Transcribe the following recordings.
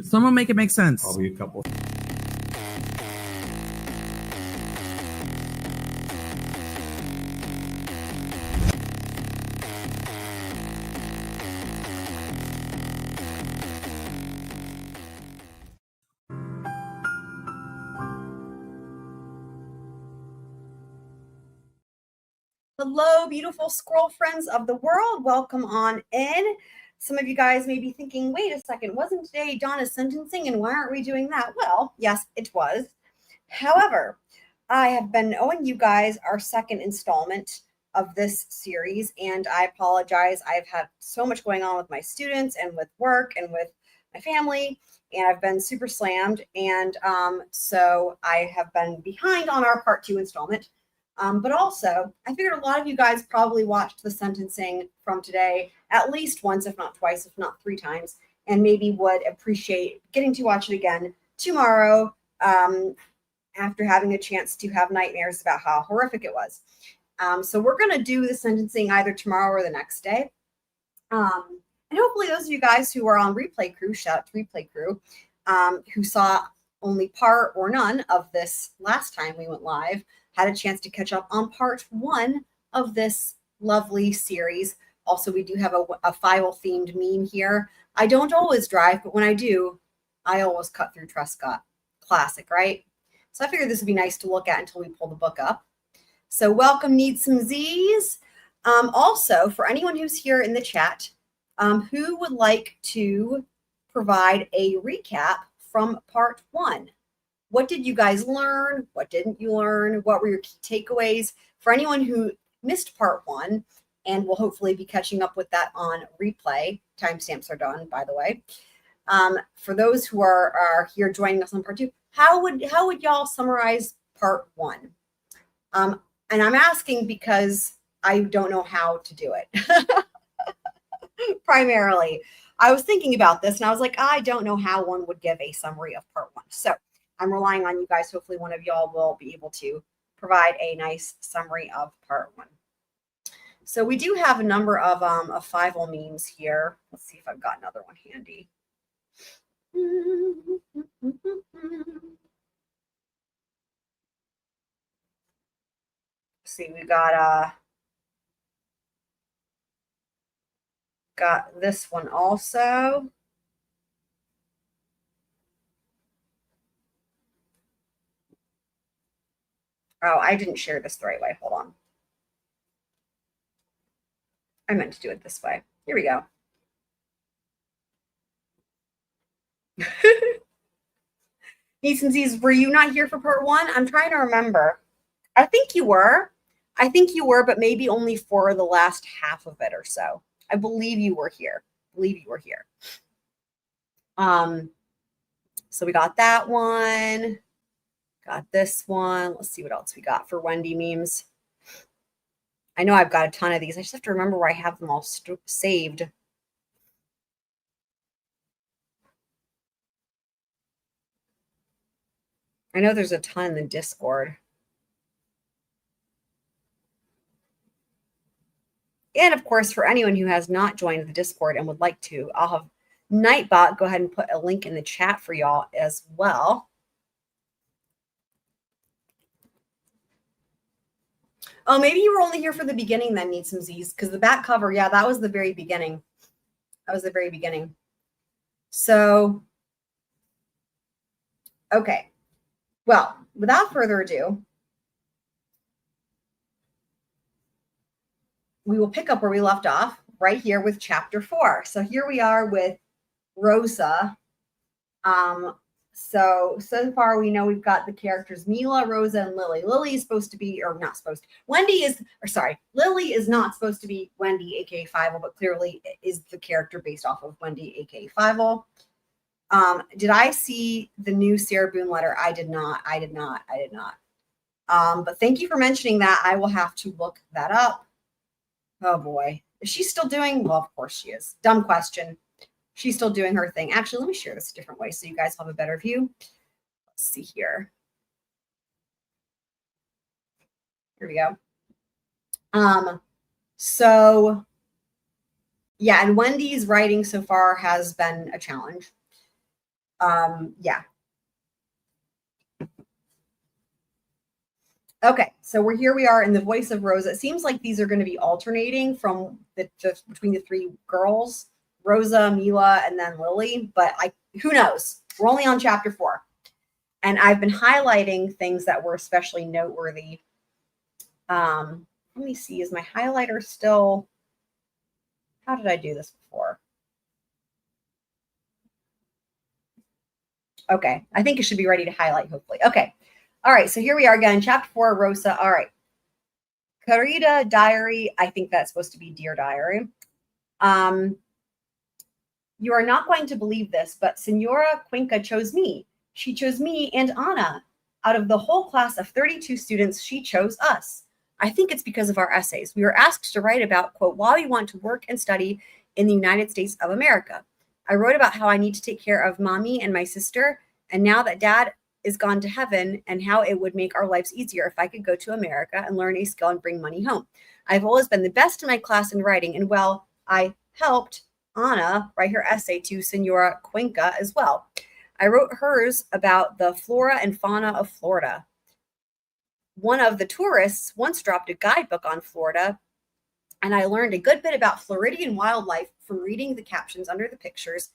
Someone make it make sense. Probably a couple. Hello, beautiful squirrel friends of the world. Welcome on in. Some of you guys may be thinking, wait a second, wasn't today Donna's sentencing and why aren't we doing that? Well, yes, it was. However, I have been owing you guys our second installment of this series, and I apologize. I've had so much going on with my students and with work and with my family, and I've been super slammed. And so I have been behind on our part 2 installment. But also, I figured a lot of you guys probably watched the sentencing from today at least once, if not twice, if not 3 times, and maybe would appreciate getting to watch it again tomorrow after having a chance to have nightmares about how horrific it was. So we're going to do the sentencing either tomorrow or the next day. And hopefully those of you guys who are on Replay Crew, shout out to Replay Crew, who saw only part or none of this last time we went live, had a chance to catch up on part 1 of this lovely series. Also, we do have a Fievaled themed meme here. I don't always drive, but when I do, I always cut through Trescott. Classic, right? So I figured this would be nice to look at until we pull the book up. So welcome, Need Some Z's. Also, for anyone who's here in the chat, who would like to provide a recap from part 1? What did you guys learn? What didn't you learn? What were your key takeaways? For anyone who missed part 1, and will hopefully be catching up with that on replay, timestamps are done, by the way. For those who are here joining us on part 2, how would y'all summarize part 1? And I'm asking because I don't know how to do it. Primarily, I was thinking about this, and I was like, I don't know how one would give a summary of part 1. So I'm relying on you guys. Hopefully one of y'all will be able to provide a nice summary of part 1. So we do have a number of Fievaled memes here. Let's see if I've got another one handy. Let's see, we got this one also. Oh, I didn't share this the right way. Hold on. I meant to do it this way. Here we go. Needs and Z's, were you not here for part 1? I'm trying to remember. I think you were. But maybe only for the last half of it or so. I believe you were here. So we got that one. Got this one. Let's see what else we got for Wendi memes. I know I've got a ton of these. I just have to remember where I have them all saved. I know there's a ton in the Discord. And of course, for anyone who has not joined the Discord and would like to, I'll have Nightbot go ahead and put a link in the chat for y'all as well. Oh, maybe you were only here for the beginning then, Need Some Z's, because the back cover, yeah, that was the very beginning. So, okay. Well, without further ado, we will pick up where we left off right here with chapter 4. So here we are with Rosa. So far we know we've got the characters Mila, Rosa, and Lily. Lily is supposed to be, or not supposed to. Lily is not supposed to be Wendi, aka Fievaled, but clearly is the character based off of Wendi, aka Fievaled. Did I see the new Sarah Boone letter? I did not. But thank you for mentioning that. I will have to look that up. Oh boy. Is she still doing? Well, of course she is. Dumb question. She's still doing her thing. Actually, let me share this a different way so you guys have a better view. Let's see here. Here we go. So yeah, and Wendy's writing so far has been a challenge. Yeah. Okay, so we are in the voice of Rosa. It seems like these are going to be alternating from just between the three girls, Rosa, Mila, and then Lily. But who knows? We're only on chapter 4, and I've been highlighting things that were especially noteworthy. Let me see. Is my highlighter still? How did I do this before? Okay, I think it should be ready to highlight. Hopefully, okay. All right, so here we are again, chapter 4, Rosa. All right. Querida diary. I think that's supposed to be dear diary. You are not going to believe this, but Senora Cuenca chose me. She chose me and Anna. Out of the whole class of 32 students, she chose us. I think it's because of our essays. We were asked to write about, quote, why we want to work and study in the United States of America. I wrote about how I need to take care of mommy and my sister, and now that dad is gone to heaven, and how it would make our lives easier if I could go to America and learn a skill and bring money home. I've always been the best in my class in writing, and well, I helped Anna write her essay to Senora Cuenca as well. I wrote hers about the flora and fauna of Florida. One of the tourists once dropped a guidebook on Florida, and I learned a good bit about Floridian wildlife from reading the captions under the pictures,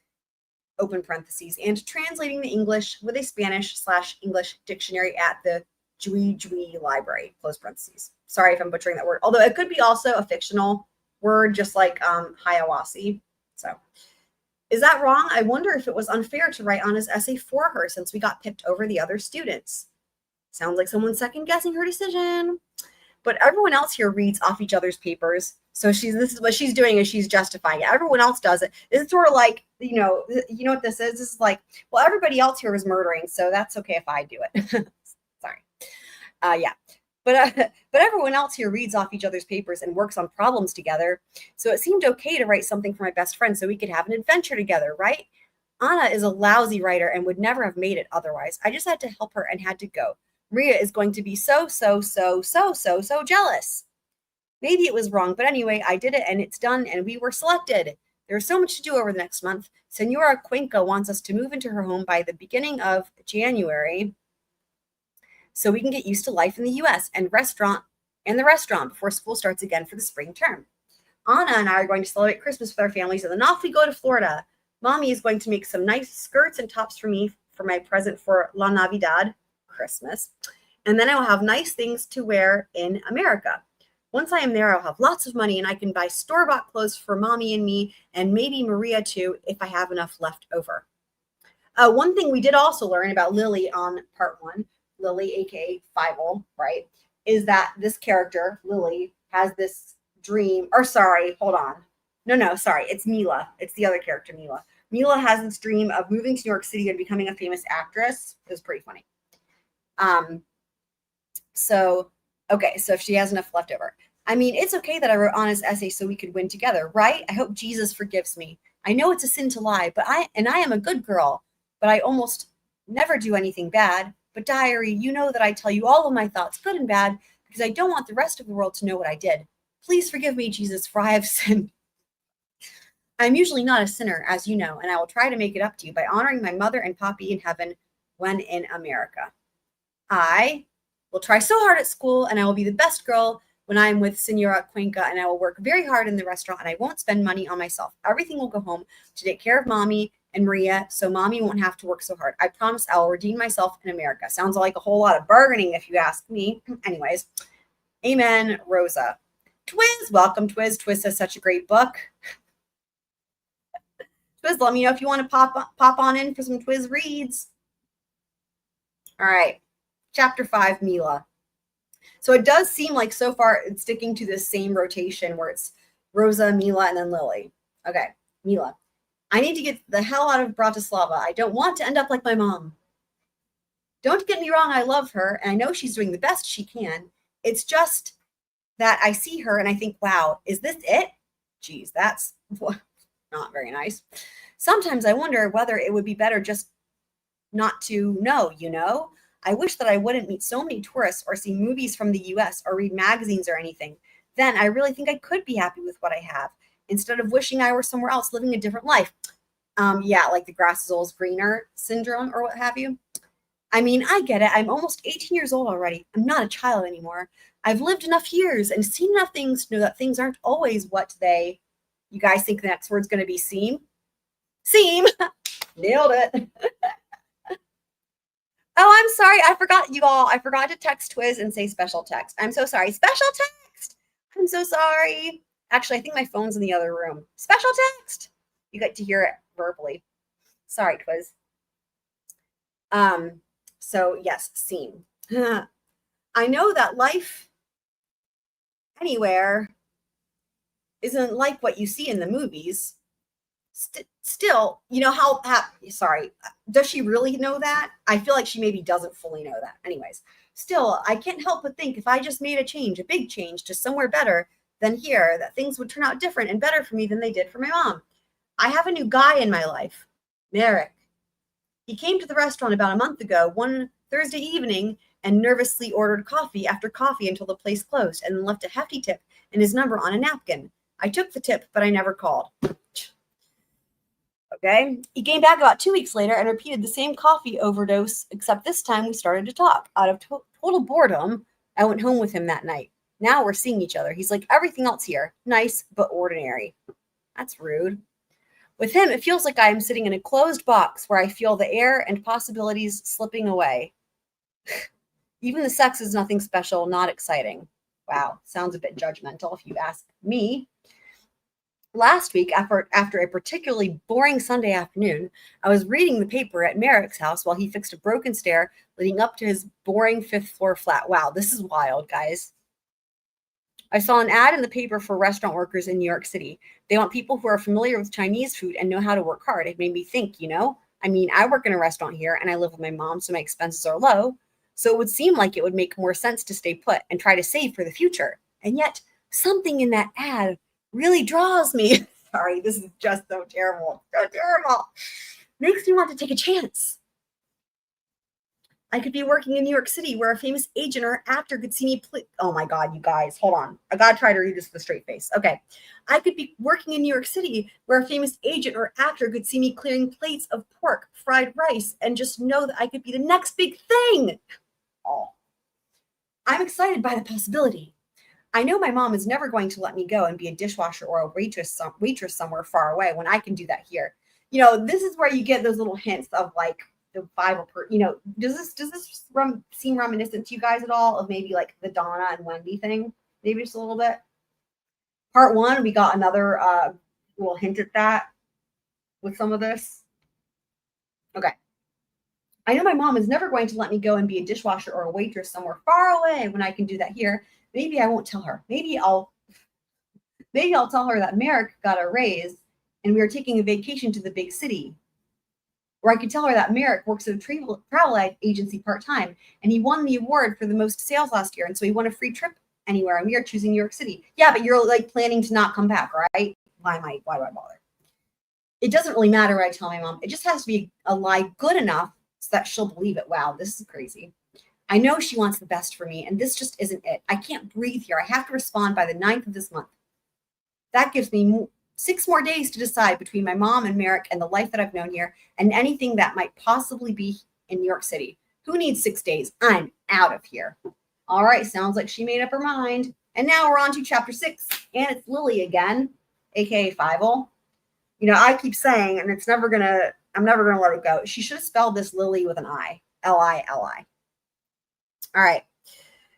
open parentheses, and translating the English with a Spanish/English dictionary at the Jui library, close parentheses. Sorry if I'm butchering that word, although it could be also a fictional word, just like Hiawassee. So is that wrong? I wonder if it was unfair to write Anna's essay for her since we got picked over the other students. Sounds like someone's second guessing her decision. But everyone else here reads off each other's papers. So this is what she's doing, is she's justifying it. Everyone else does it. It's sort of like, you know what this is? This is like, well, everybody else here is murdering, so that's okay if I do it. Sorry. Yeah. But everyone else here reads off each other's papers and works on problems together. So it seemed okay to write something for my best friend so we could have an adventure together, right? Anna is a lousy writer and would never have made it otherwise. I just had to help her and had to go. Maria is going to be so jealous. Maybe it was wrong, but anyway, I did it and it's done and we were selected. There's so much to do over the next month. Senora Cuenca wants us to move into her home by the beginning of January so we can get used to life in the U.S. and the restaurant before school starts again for the spring term. Anna and I are going to celebrate Christmas with our families, and then off we go to Florida. Mommy is going to make some nice skirts and tops for me for my present for La Navidad, Christmas. And then I will have nice things to wear in America. Once I am there, I'll have lots of money and I can buy store-bought clothes for mommy and me, and maybe Maria too, if I have enough left over. One thing we did also learn about Lily on part 1, Lily, aka Fievaled, right, is that this character, Lily, has this dream, or sorry, hold on. No, sorry, it's Mila. It's the other character, Mila. Mila has this dream of moving to New York City and becoming a famous actress. It was pretty funny. So if she has enough left over. I mean, it's okay that I wrote Anna's essay so we could win together, right? I hope Jesus forgives me. I know it's a sin to lie, but I am a good girl, but I almost never do anything bad. But diary, you know that I tell you all of my thoughts, good and bad, because I don't want the rest of the world to know what I did. Please forgive me, Jesus, for I have sinned. I'm usually not a sinner, as you know, and I will try to make it up to you by honoring my mother and Poppy in heaven when in America. I will try so hard at school, and I will be the best girl when I am with Senora Cuenca, and I will work very hard in the restaurant, and I won't spend money on myself. Everything will go home to take care of mommy and Maria, so mommy won't have to work so hard. I promise I will redeem myself in America. Sounds like a whole lot of bargaining, if you ask me. Anyways, amen, Rosa. Twiz, welcome, Twiz. Twiz has such a great book. Twiz, let me know if you want to pop on in for some Twiz reads. All right, chapter 5, Mila. So it does seem like so far it's sticking to this same rotation where it's Rosa, Mila, and then Lily. Okay, Mila. I need to get the hell out of Bratislava. I don't want to end up like my mom. Don't get me wrong, I love her, and I know she's doing the best she can. It's just that I see her and I think, wow, is this it? Geez, that's not very nice. Sometimes I wonder whether it would be better just not to know, you know? I wish that I wouldn't meet so many tourists or see movies from the US or read magazines or anything. Then I really think I could be happy with what I have, instead of wishing I were somewhere else living a different life. Yeah, like the grass is always greener syndrome or what have you. I mean, I get it. I'm almost 18 years old already. I'm not a child anymore. I've lived enough years and seen enough things to know that things aren't always what you guys think the next word's going to be seem? Seem. Nailed it. Oh, I'm sorry. I forgot you all. I forgot to text Twiz and say special text. I'm so sorry. Special text. I'm so sorry. Actually, I think my phone's in the other room. Special text. You get to hear it verbally. Sorry, Twiz. So yes, scene. I know that life anywhere isn't like what you see in the movies. Still, you know how sorry, does she really know that? I feel like she maybe doesn't fully know that. Anyways, still, I can't help but think if I just made a change, a big change to somewhere better than here, that things would turn out different and better for me than they did for my mom. I have a new guy in my life, Merrick. He came to the restaurant about a month ago, one Thursday evening, and nervously ordered coffee after coffee until the place closed, and then left a hefty tip and his number on a napkin. I took the tip, but I never called. Okay. He came back about 2 weeks later and repeated the same coffee overdose, except this time we started to talk. Out of total boredom, I went home with him that night. Now we're seeing each other. He's like everything else here, nice but ordinary. That's rude. With him, it feels like I am sitting in a closed box where I feel the air and possibilities slipping away. Even the sex is nothing special, not exciting. Wow, sounds a bit judgmental if you ask me. Last week, after a particularly boring Sunday afternoon, I was reading the paper at Merrick's house while he fixed a broken stair leading up to his boring fifth-floor flat. Wow, this is wild, guys. I saw an ad in the paper for restaurant workers in New York City. They want people who are familiar with Chinese food and know how to work hard. It made me think, I mean, I work in a restaurant here and I live with my mom, so my expenses are low. So it would seem like it would make more sense to stay put and try to save for the future. And yet, something in that ad really draws me. Sorry, this is just so terrible. So terrible. Makes me want to take a chance. I could be working in New York City where a famous agent or actor could see me oh my God, you guys, hold on. I gotta try to read this with a straight face. Okay. I could be working in New York City where a famous agent or actor could see me clearing plates of pork, fried rice, and just know that I could be the next big thing. Oh. I'm excited by the possibility. I know my mom is never going to let me go and be a dishwasher or a waitress somewhere far away when I can do that here. This is where you get those little hints of like the Bible. Does this seem reminiscent to you guys at all of maybe like the Donna and Wendi thing? Maybe just a little bit. Part 1, we got another little hint at that with some of this. Okay. I know my mom is never going to let me go and be a dishwasher or a waitress somewhere far away when I can do that here. Maybe I won't tell her. Maybe I'll tell her that Merrick got a raise and we are taking a vacation to the big city. Or I could tell her that Merrick works at a travel agency part-time and he won the award for the most sales last year. And so he won a free trip anywhere and we are choosing New York City. Yeah, but you're like planning to not come back, right? Why do I bother? It doesn't really matter what I tell my mom. It just has to be a lie good enough so that she'll believe it. Wow, this is crazy. I know she wants the best for me, and this just isn't it. I can't breathe here. I have to respond by the 9th of this month. That gives me 6 more days to decide between my mom and Merrick and the life that I've known here and anything that might possibly be in New York City. Who needs 6 days? I'm out of here. All right, sounds like she made up her mind. And now we're on to chapter 6, and it's Lily again, aka Fievaled. I keep saying, and I'm never gonna let it go. She should have spelled this Lily with an I, Lili. All right.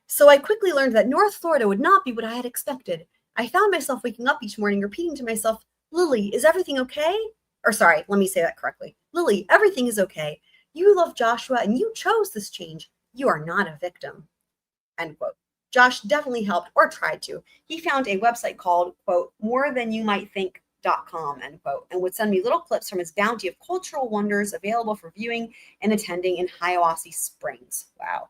So I quickly learned that North Florida would not be what I had expected. I found myself waking up each morning repeating to myself, Lily, is everything okay? Or sorry, let me say that correctly. Lily, everything is okay. You love Joshua and you chose this change. You are not a victim. End quote. Josh definitely helped or tried to. He found a website called, quote, morethanyoumightthink.com, end quote, and would send me little clips from his bounty of cultural wonders available for viewing and attending in Hiawassee Springs. Wow.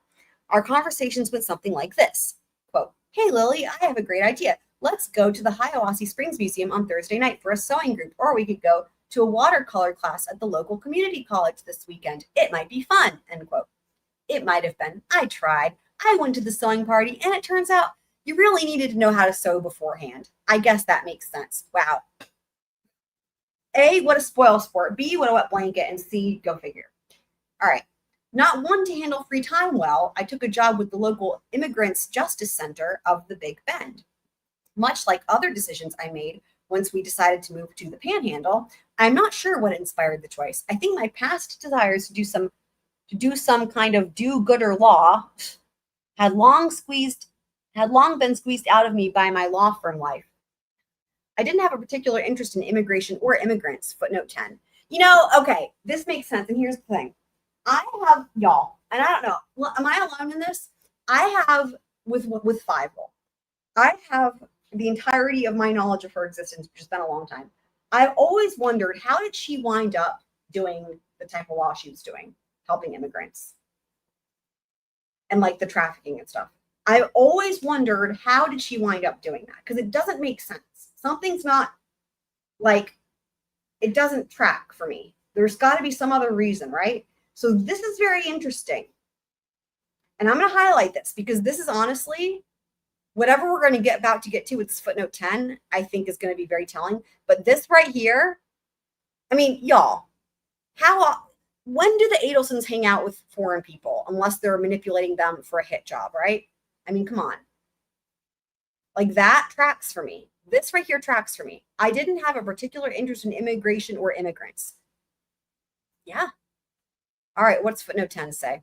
Our conversations went something like this, quote, hey, Lily, I have a great idea. Let's go to the Hiawassee Springs Museum on Thursday night for a sewing group, or we could go to a watercolor class at the local community college this weekend. It might be fun, end quote. It might have been. I tried. I went to the sewing party, and it turns out you really needed to know how to sew beforehand. I guess that makes sense. Wow. A, what a spoil sport. B, what a wet blanket. And C, go figure. All right. Not one to handle free time well, I took a job with the local Immigrants Justice Center of the Big Bend. Much like other decisions I made once we decided to move to the Panhandle, I'm not sure what inspired the choice. I think my past desires to do some kind of do-gooder law had long been squeezed out of me by my law firm life. I didn't have a particular interest in immigration or immigrants, footnote 10. Okay, this makes sense. And here's the thing. I have, y'all, and I don't know, am I alone in this? I have, with Fievaled, I have the entirety of my knowledge of her existence, which has been a long time. I've always wondered, how did she wind up doing the type of law she was doing, helping immigrants and like the trafficking and stuff? I've always wondered, how did she wind up doing that? Because it doesn't make sense. Something's not like, it doesn't track for me. There's got to be some other reason, right? So this is very interesting. And I'm going to highlight this because this is honestly, whatever we're going to get to with this footnote 10, I think is going to be very telling. But this right here, I mean, y'all, when do the Adelsons hang out with foreign people unless they're manipulating them for a hit job, right? I mean, come on. Like that tracks for me. This right here tracks for me. I didn't have a particular interest in immigration or immigrants. Yeah. All right, what's footnote 10 say?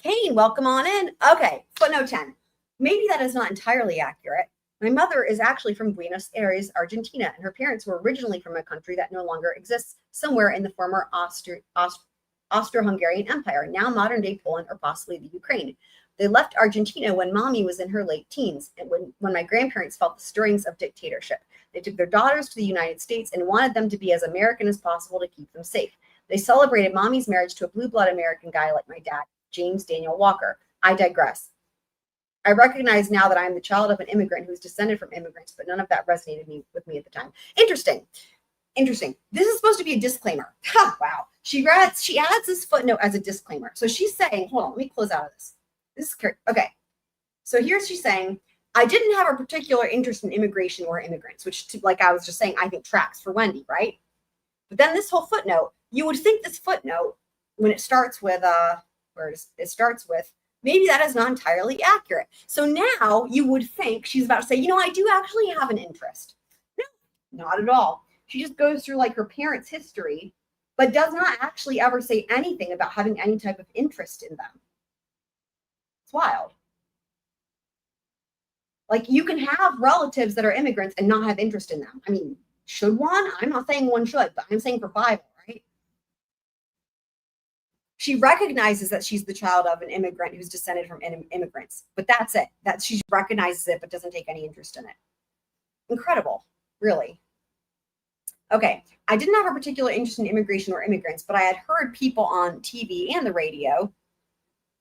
Kane, welcome on in. Okay, footnote 10. Maybe that is not entirely accurate. My mother is actually from Buenos Aires, Argentina, and her parents were originally from a country that no longer exists, somewhere in the former Austro-Hungarian Empire, now modern-day Poland or possibly the Ukraine. They left Argentina when mommy was in her late teens, and when my grandparents felt the stirrings of dictatorship. They took their daughters to the United States and wanted them to be as American as possible to keep them safe. They celebrated mommy's marriage to a blue blood American guy like my dad, James Daniel Walker. I digress. I recognize now that I'm the child of an immigrant who's descended from immigrants, but none of that resonated with me at the time. Interesting. This is supposed to be a disclaimer. Wow. She adds this footnote as a disclaimer. So she's saying, hold on, let me close out of this. This is okay. So she's saying, I didn't have a particular interest in immigration or immigrants, which, like I was just saying, I think tracks for Wendi, right? But then this whole footnote, you would think this footnote, when it starts with, maybe that is not entirely accurate. So now you would think she's about to say, I do actually have an interest. No, not at all. She just goes through like her parents' history, but does not actually ever say anything about having any type of interest in them. It's wild. Like you can have relatives that are immigrants and not have interest in them. I mean, should one? I'm not saying one should, but I'm saying for Bible, right? She recognizes that she's the child of an immigrant who's descended from immigrants, but that's it. She recognizes it, but doesn't take any interest in it. Incredible, really. Okay, I didn't have a particular interest in immigration or immigrants, but I had heard people on TV and the radio,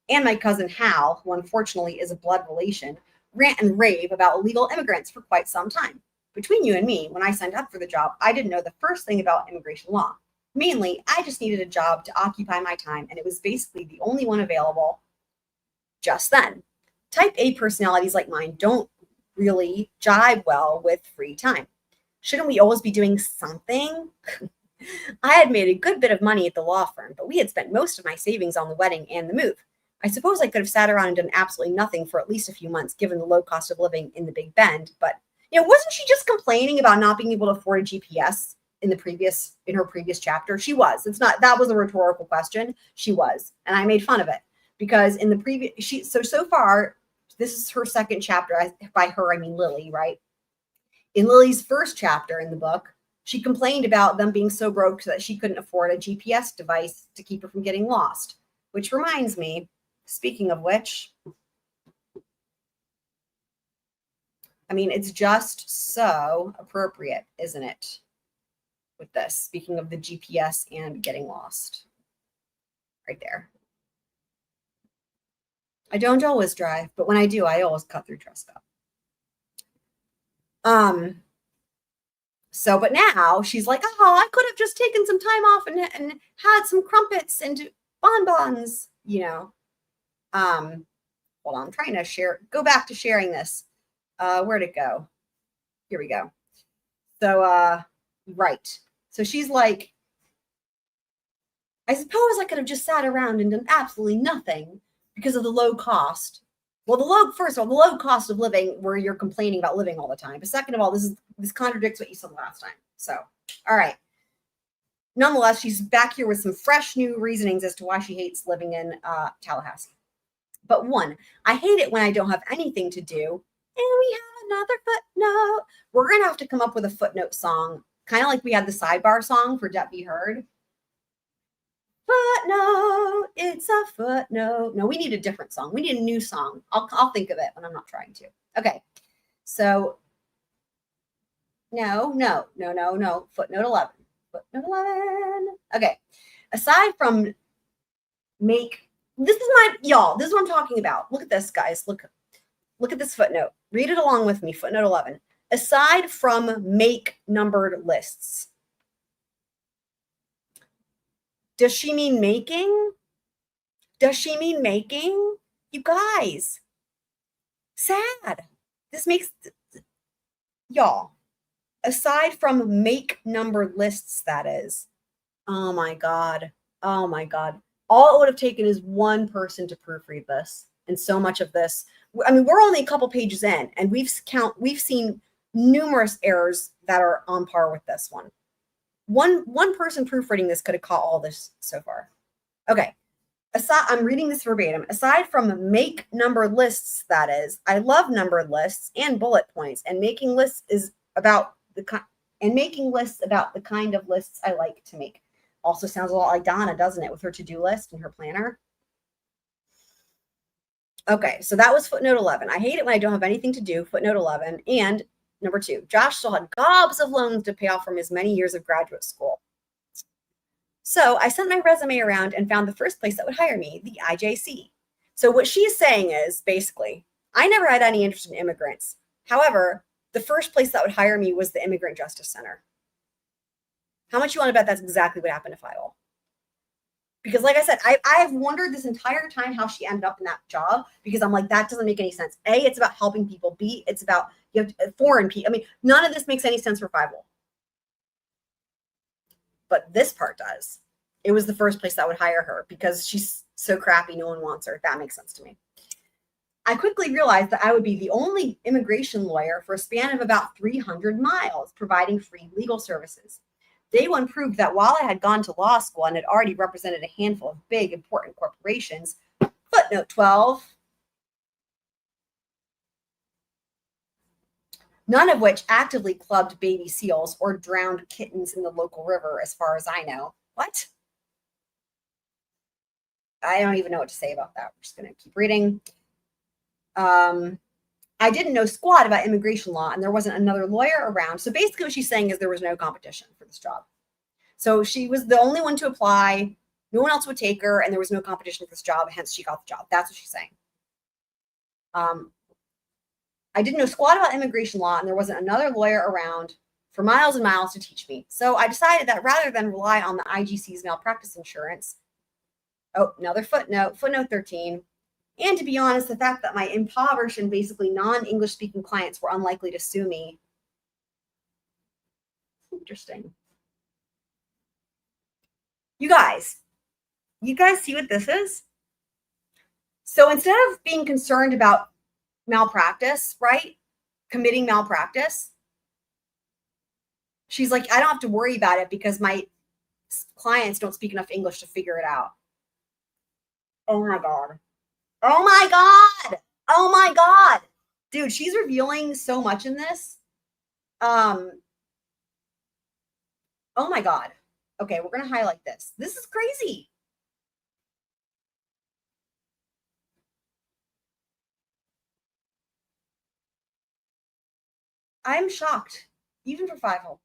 and my cousin Hal, who unfortunately is a blood relation, rant and rave about illegal immigrants for quite some time. Between you and me, when I signed up for the job, I didn't know the first thing about immigration law. Mainly, I just needed a job to occupy my time, and it was basically the only one available just then. Type A personalities like mine don't really jive well with free time. Shouldn't we always be doing something? I had made a good bit of money at the law firm, but we had spent most of my savings on the wedding and the move. I suppose I could have sat around and done absolutely nothing for at least a few months, given the low cost of living in the Big Bend. But, wasn't she just complaining about not being able to afford a GPS in her previous chapter? She was. That was a rhetorical question. She was. And I made fun of it because in the previous, so far, this is her second chapter. By her, I mean Lily, right? In Lily's first chapter in the book, she complained about them being so broke that she couldn't afford a GPS device to keep her from getting lost. Which reminds me, speaking of which, I mean, it's just so appropriate, isn't it? With this, speaking of the GPS and getting lost. Right there. I don't always drive, but when I do, I always cut through Trescott. But now she's like, I could have just taken some time off and had some crumpets and bonbons, Hold on, I'm trying to go back to sharing this. Where'd it go? Here we go. So, right. So she's like, I suppose I could have just sat around and done absolutely nothing because of the low cost. Well, first of all, the low cost of living where you're complaining about living all the time. But second of all, this contradicts what you said last time. So, all right. Nonetheless, she's back here with some fresh new reasonings as to why she hates living in Tallahassee. But one, I hate it when I don't have anything to do. And we have another footnote. We're going to have to come up with a footnote song, kind of like we had the sidebar song for Debt Be Heard. Footnote, it's a footnote. No, we need a different song. We need a new song. I'll think of it when I'm not trying to. Okay, so no. Footnote 11. Footnote 11. Okay, aside from this is what I'm talking about. Look at this, guys. Look at this footnote. Read it along with me. Footnote 11. Aside from make numbered lists. Does she mean making? Does she mean making? You guys, sad. This makes, y'all, aside from make numbered lists, that is. Oh my God. Oh my God. All it would have taken is one person to proofread this. And so much of this, I mean, we're only a couple pages in and we've seen numerous errors that are on par with this one. One person proofreading this could have caught all this so far. Okay. I'm reading this verbatim. Aside from make numbered lists, that is, I love numbered lists and bullet points, and making lists about the kind of lists I like to make. Also sounds a lot like Donna, doesn't it, with her to-do list and her planner? Okay, so that was footnote 11. I hate it when I don't have anything to do, footnote 11. And number 2, Josh still had gobs of loans to pay off from his many years of graduate school. So I sent my resume around and found the first place that would hire me, the IJC. So what she's saying is basically, I never had any interest in immigrants. However, the first place that would hire me was the Immigrant Justice Center. How much you want to bet that's exactly what happened to Fievaled? Because like I said, I have wondered this entire time how she ended up in that job, because I'm like, that doesn't make any sense. A, it's about helping people. B, it's about foreign people. I mean, none of this makes any sense for Fievaled. But this part does. It was the first place that would hire her because she's so crappy, no one wants her. That makes sense to me. I quickly realized that I would be the only immigration lawyer for a span of about 300 miles, providing free legal services. Day one proved that while I had gone to law school and had already represented a handful of big, important corporations, footnote 12, none of which actively clubbed baby seals or drowned kittens in the local river, as far as I know. What? I don't even know what to say about that. We're just going to keep reading. I didn't know squat about immigration law, and there wasn't another lawyer around. So basically what she's saying is there was no competition for this job. So she was the only one to apply. No one else would take her, and there was no competition for this job. Hence, she got the job. That's what she's saying. I didn't know squat about immigration law, and there wasn't another lawyer around for miles and miles to teach me. So I decided that rather than rely on the IGC's malpractice insurance, another footnote, footnote 13, and to be honest, the fact that my impoverished and basically non-English speaking clients were unlikely to sue me. Interesting. You guys see what this is? So instead of being concerned about malpractice, right? Committing malpractice, she's like, I don't have to worry about it because my clients don't speak enough English to figure it out. Oh my God. Oh my God. Oh my God. Dude, she's revealing so much in this. Oh my God. Okay, we're going to highlight this. This is crazy. I'm shocked, even for Fievaled.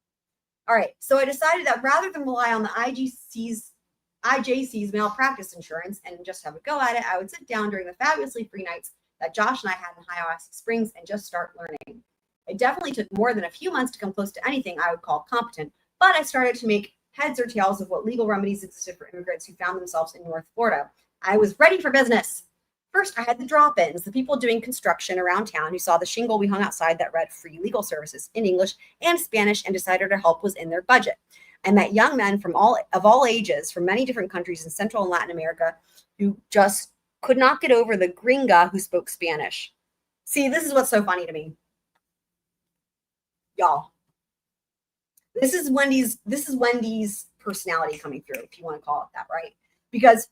All right, so I decided that rather than rely on the IJC's malpractice insurance and just have a go at it, I would sit down during the fabulously free nights that Josh and I had in Hiawassee Springs and just start learning. It definitely took more than a few months to come close to anything I would call competent, but I started to make heads or tails of what legal remedies existed for immigrants who found themselves in North Florida. I was ready for business. First, I had the drop-ins, the people doing construction around town who saw the shingle we hung outside that read free legal services in English and Spanish and decided our help was in their budget. and met young men from all ages from many different countries in Central and Latin America who just could not get over the gringa who spoke Spanish. See, this is what's so funny to me. Y'all. This is Wendy's personality coming through, if you want to call it that, right? Because,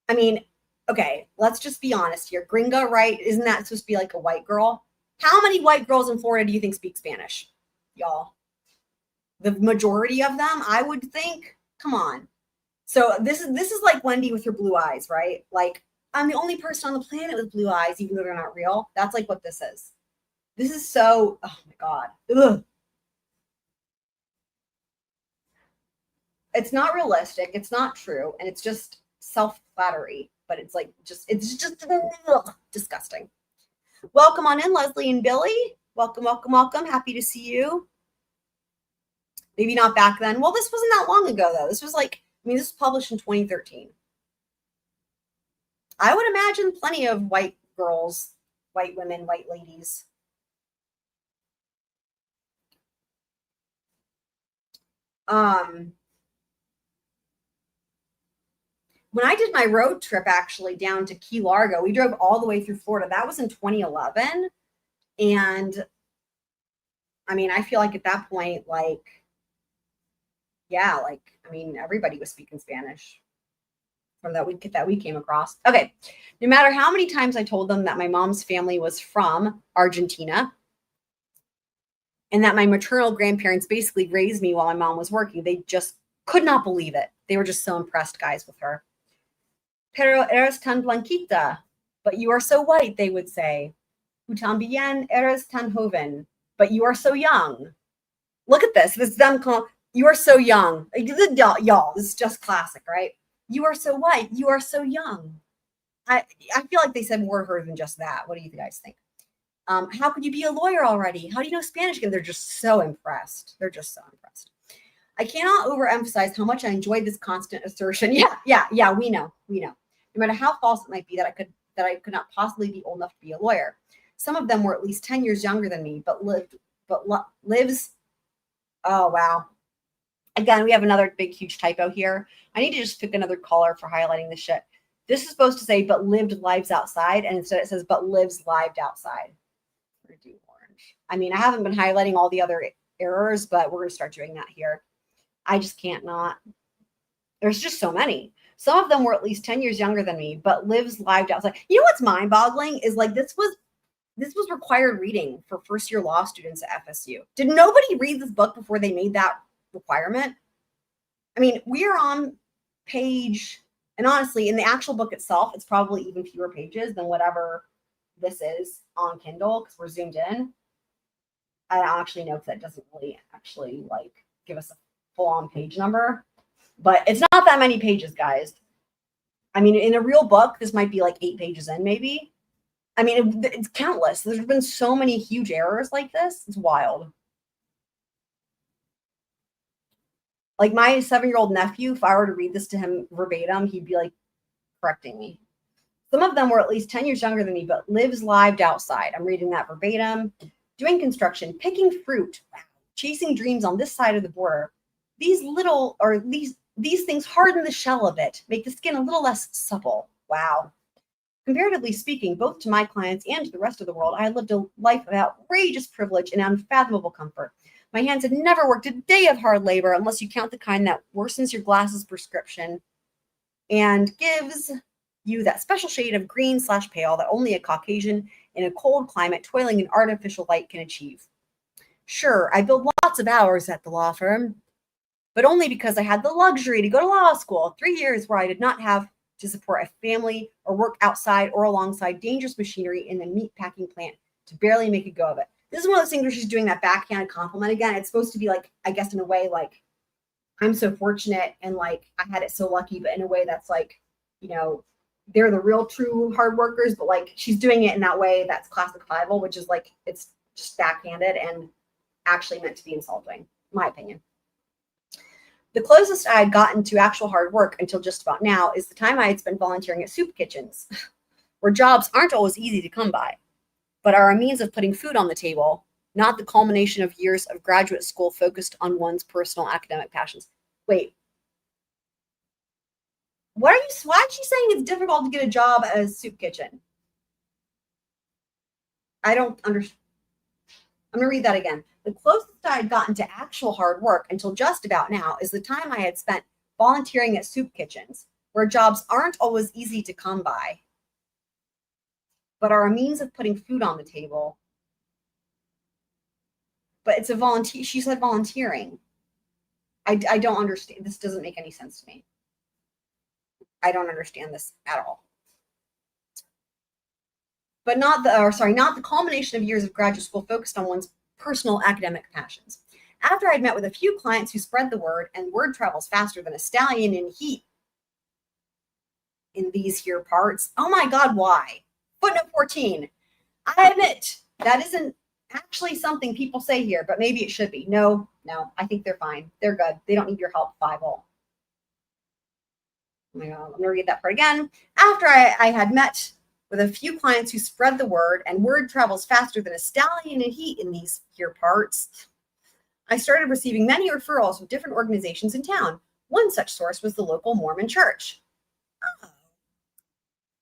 I mean, okay, let's just be honest here. Gringa, right? Isn't that supposed to be like a white girl? How many white girls in Florida do you think speak Spanish? Y'all. The majority of them, I would think. Come on. So this is like Wendy with her blue eyes, right? Like, I'm the only person on the planet with blue eyes, even though they're not real. That's like what this is. This is so, oh my God. Ugh. It's not realistic. It's not true. And it's just self-flattery. But it's like, it's just ugh, disgusting. Welcome on in, Leslie and Billy. Welcome, welcome, welcome. Happy to see you. Maybe not back then. Well, this wasn't that long ago, though. This was like, I mean, this was published in 2013. I would imagine plenty of white girls, white women, white ladies. When I did my road trip actually down to Key Largo, we drove all the way through Florida. That was in 2011. And I mean, I feel like at that point, like, yeah, like, I mean, everybody was speaking Spanish from that we came across. Okay. No matter how many times I told them that my mom's family was from Argentina and that my maternal grandparents basically raised me while my mom was working, they just could not believe it. They were just so impressed, guys, with her. Pero eres tan blanquita, but you are so white, they would say. Tu también eres tan joven, but you are so young. Look at this. This is them calling, you are so young. Y'all, this is just classic, right? You are so white. You are so young. I feel like they said more to her than just that. What do you guys think? How could you be a lawyer already? How do you know Spanish? They're just so impressed. They're just so impressed. I cannot overemphasize how much I enjoyed this constant assertion. Yeah, we know. No matter how false it might be that I could not possibly be old enough to be a lawyer. Some of them were at least 10 years younger than me, but lives. Oh, wow. Again, we have another big, huge typo here. I need to just pick another color for highlighting this shit. This is supposed to say, but lived lives outside. And instead it says, but lives lived outside. We're going to do orange. I mean, I haven't been highlighting all the other errors, but we're going to start doing that here. I just can't not. There's just so many. Some of them were at least 10 years younger than me, but lives lived outside. You know what's mind-boggling is like this was required reading for first-year law students at FSU. Did nobody read this book before they made that requirement? I mean, we are on page, and honestly, in the actual book itself, it's probably even fewer pages than whatever this is on Kindle because we're zoomed in. I don't actually know because that doesn't really actually like give us a full-on page number, but it's not that many pages, guys. I mean, in a real book, this might be like 8 pages in, maybe. I mean, it's countless. There's been so many huge errors like this. It's wild. Like my 7-year-old nephew, if I were to read this to him verbatim, he'd be like correcting me. Some of them were at least 10 years younger than me, but lives lived outside. I'm reading that verbatim. Doing construction, picking fruit, chasing dreams on this side of the border. These things harden the shell a bit, make the skin a little less supple. Wow. Comparatively speaking, both to my clients and to the rest of the world, I had lived a life of outrageous privilege and unfathomable comfort. My hands had never worked a day of hard labor unless you count the kind that worsens your glasses prescription and gives you that special shade of green/pale that only a Caucasian in a cold climate toiling in artificial light can achieve. Sure, I billed lots of hours at the law firm, but only because I had the luxury to go to law school, 3 years where I did not have to support a family or work outside or alongside dangerous machinery in the meat packing plant to barely make a go of it. This is one of those things where she's doing that backhanded compliment again. It's supposed to be like, I guess in a way, like, I'm so fortunate and like I had it so lucky, but in a way that's like, you know, they're the real true hard workers, but like she's doing it in that way that's classic Fievaled, which is like, it's just backhanded and actually meant to be insulting, in my opinion. The closest I had gotten to actual hard work until just about now is the time I had spent volunteering at soup kitchens, where jobs aren't always easy to come by, but are a means of putting food on the table, not the culmination of years of graduate school focused on one's personal academic passions. Wait. Why is she saying it's difficult to get a job at a soup kitchen? I don't understand. I'm going to read that again. The closest I had gotten to actual hard work until just about now is the time I had spent volunteering at soup kitchens, where jobs aren't always easy to come by, but are a means of putting food on the table. But it's a volunteer. She said volunteering. I don't understand. This doesn't make any sense to me. I don't understand this at all. But not the culmination of years of graduate school focused on one's personal academic passions. After I'd met with a few clients who spread the word, and word travels faster than a stallion in heat in these here parts. Oh my God, why? Footnote 14. I admit that isn't actually something people say here, but maybe it should be. No, I think they're fine. They're good. They don't need your help, Fievaled. Oh my God, I'm going to read that part again. After I had met with a few clients who spread the word, and word travels faster than a stallion in heat in these here parts, I started receiving many referrals from different organizations in town. One such source was the local Mormon church. Oh.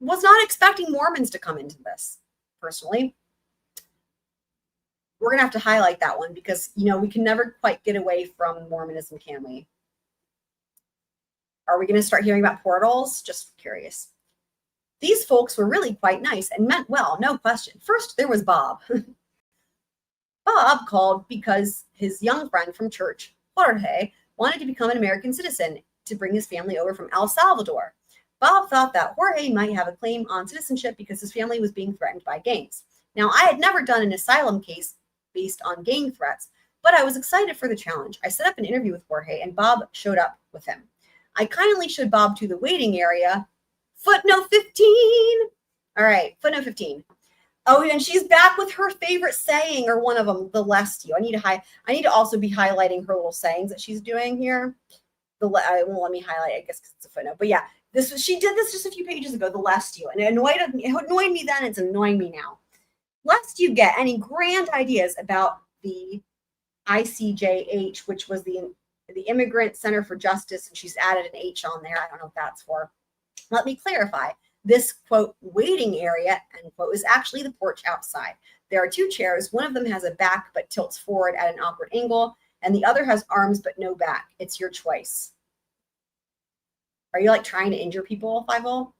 Was not expecting Mormons to come into this, personally. We're going to have to highlight that one because, we can never quite get away from Mormonism, can we? Are we going to start hearing about portals? Just curious. These folks were really quite nice and meant well, no question. First, there was Bob. Bob called because his young friend from church, Jorge, wanted to become an American citizen to bring his family over from El Salvador. Bob thought that Jorge might have a claim on citizenship because his family was being threatened by gangs. Now, I had never done an asylum case based on gang threats, but I was excited for the challenge. I set up an interview with Jorge, and Bob showed up with him. I kindly showed Bob to the waiting area. Footnote 15. All right, footnote 15. Oh, and she's back with her favorite saying, or one of them, the lest you. I need to also be highlighting her little sayings that she's doing here. I won't let me highlight, I guess, because it's a footnote. But yeah, she did this just a few pages ago, the lest you. And it annoyed me then, it's annoying me now. Lest you get any grand ideas about the ICJH, which was the Immigrant Center for Justice, and she's added an H on there. I don't know what that's for. Let me clarify. This, quote, waiting area, end quote, is actually the porch outside. There are two chairs. One of them has a back but tilts forward at an awkward angle, and the other has arms but no back. It's your choice. Are you trying to injure people, Fievaled?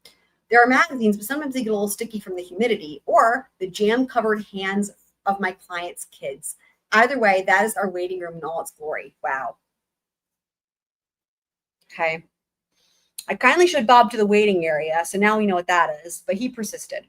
There are magazines, but sometimes they get a little sticky from the humidity or the jam-covered hands of my clients' kids. Either way, that is our waiting room in all its glory. Wow. Okay. I kindly showed Bob to the waiting area, so now we know what that is, but he persisted.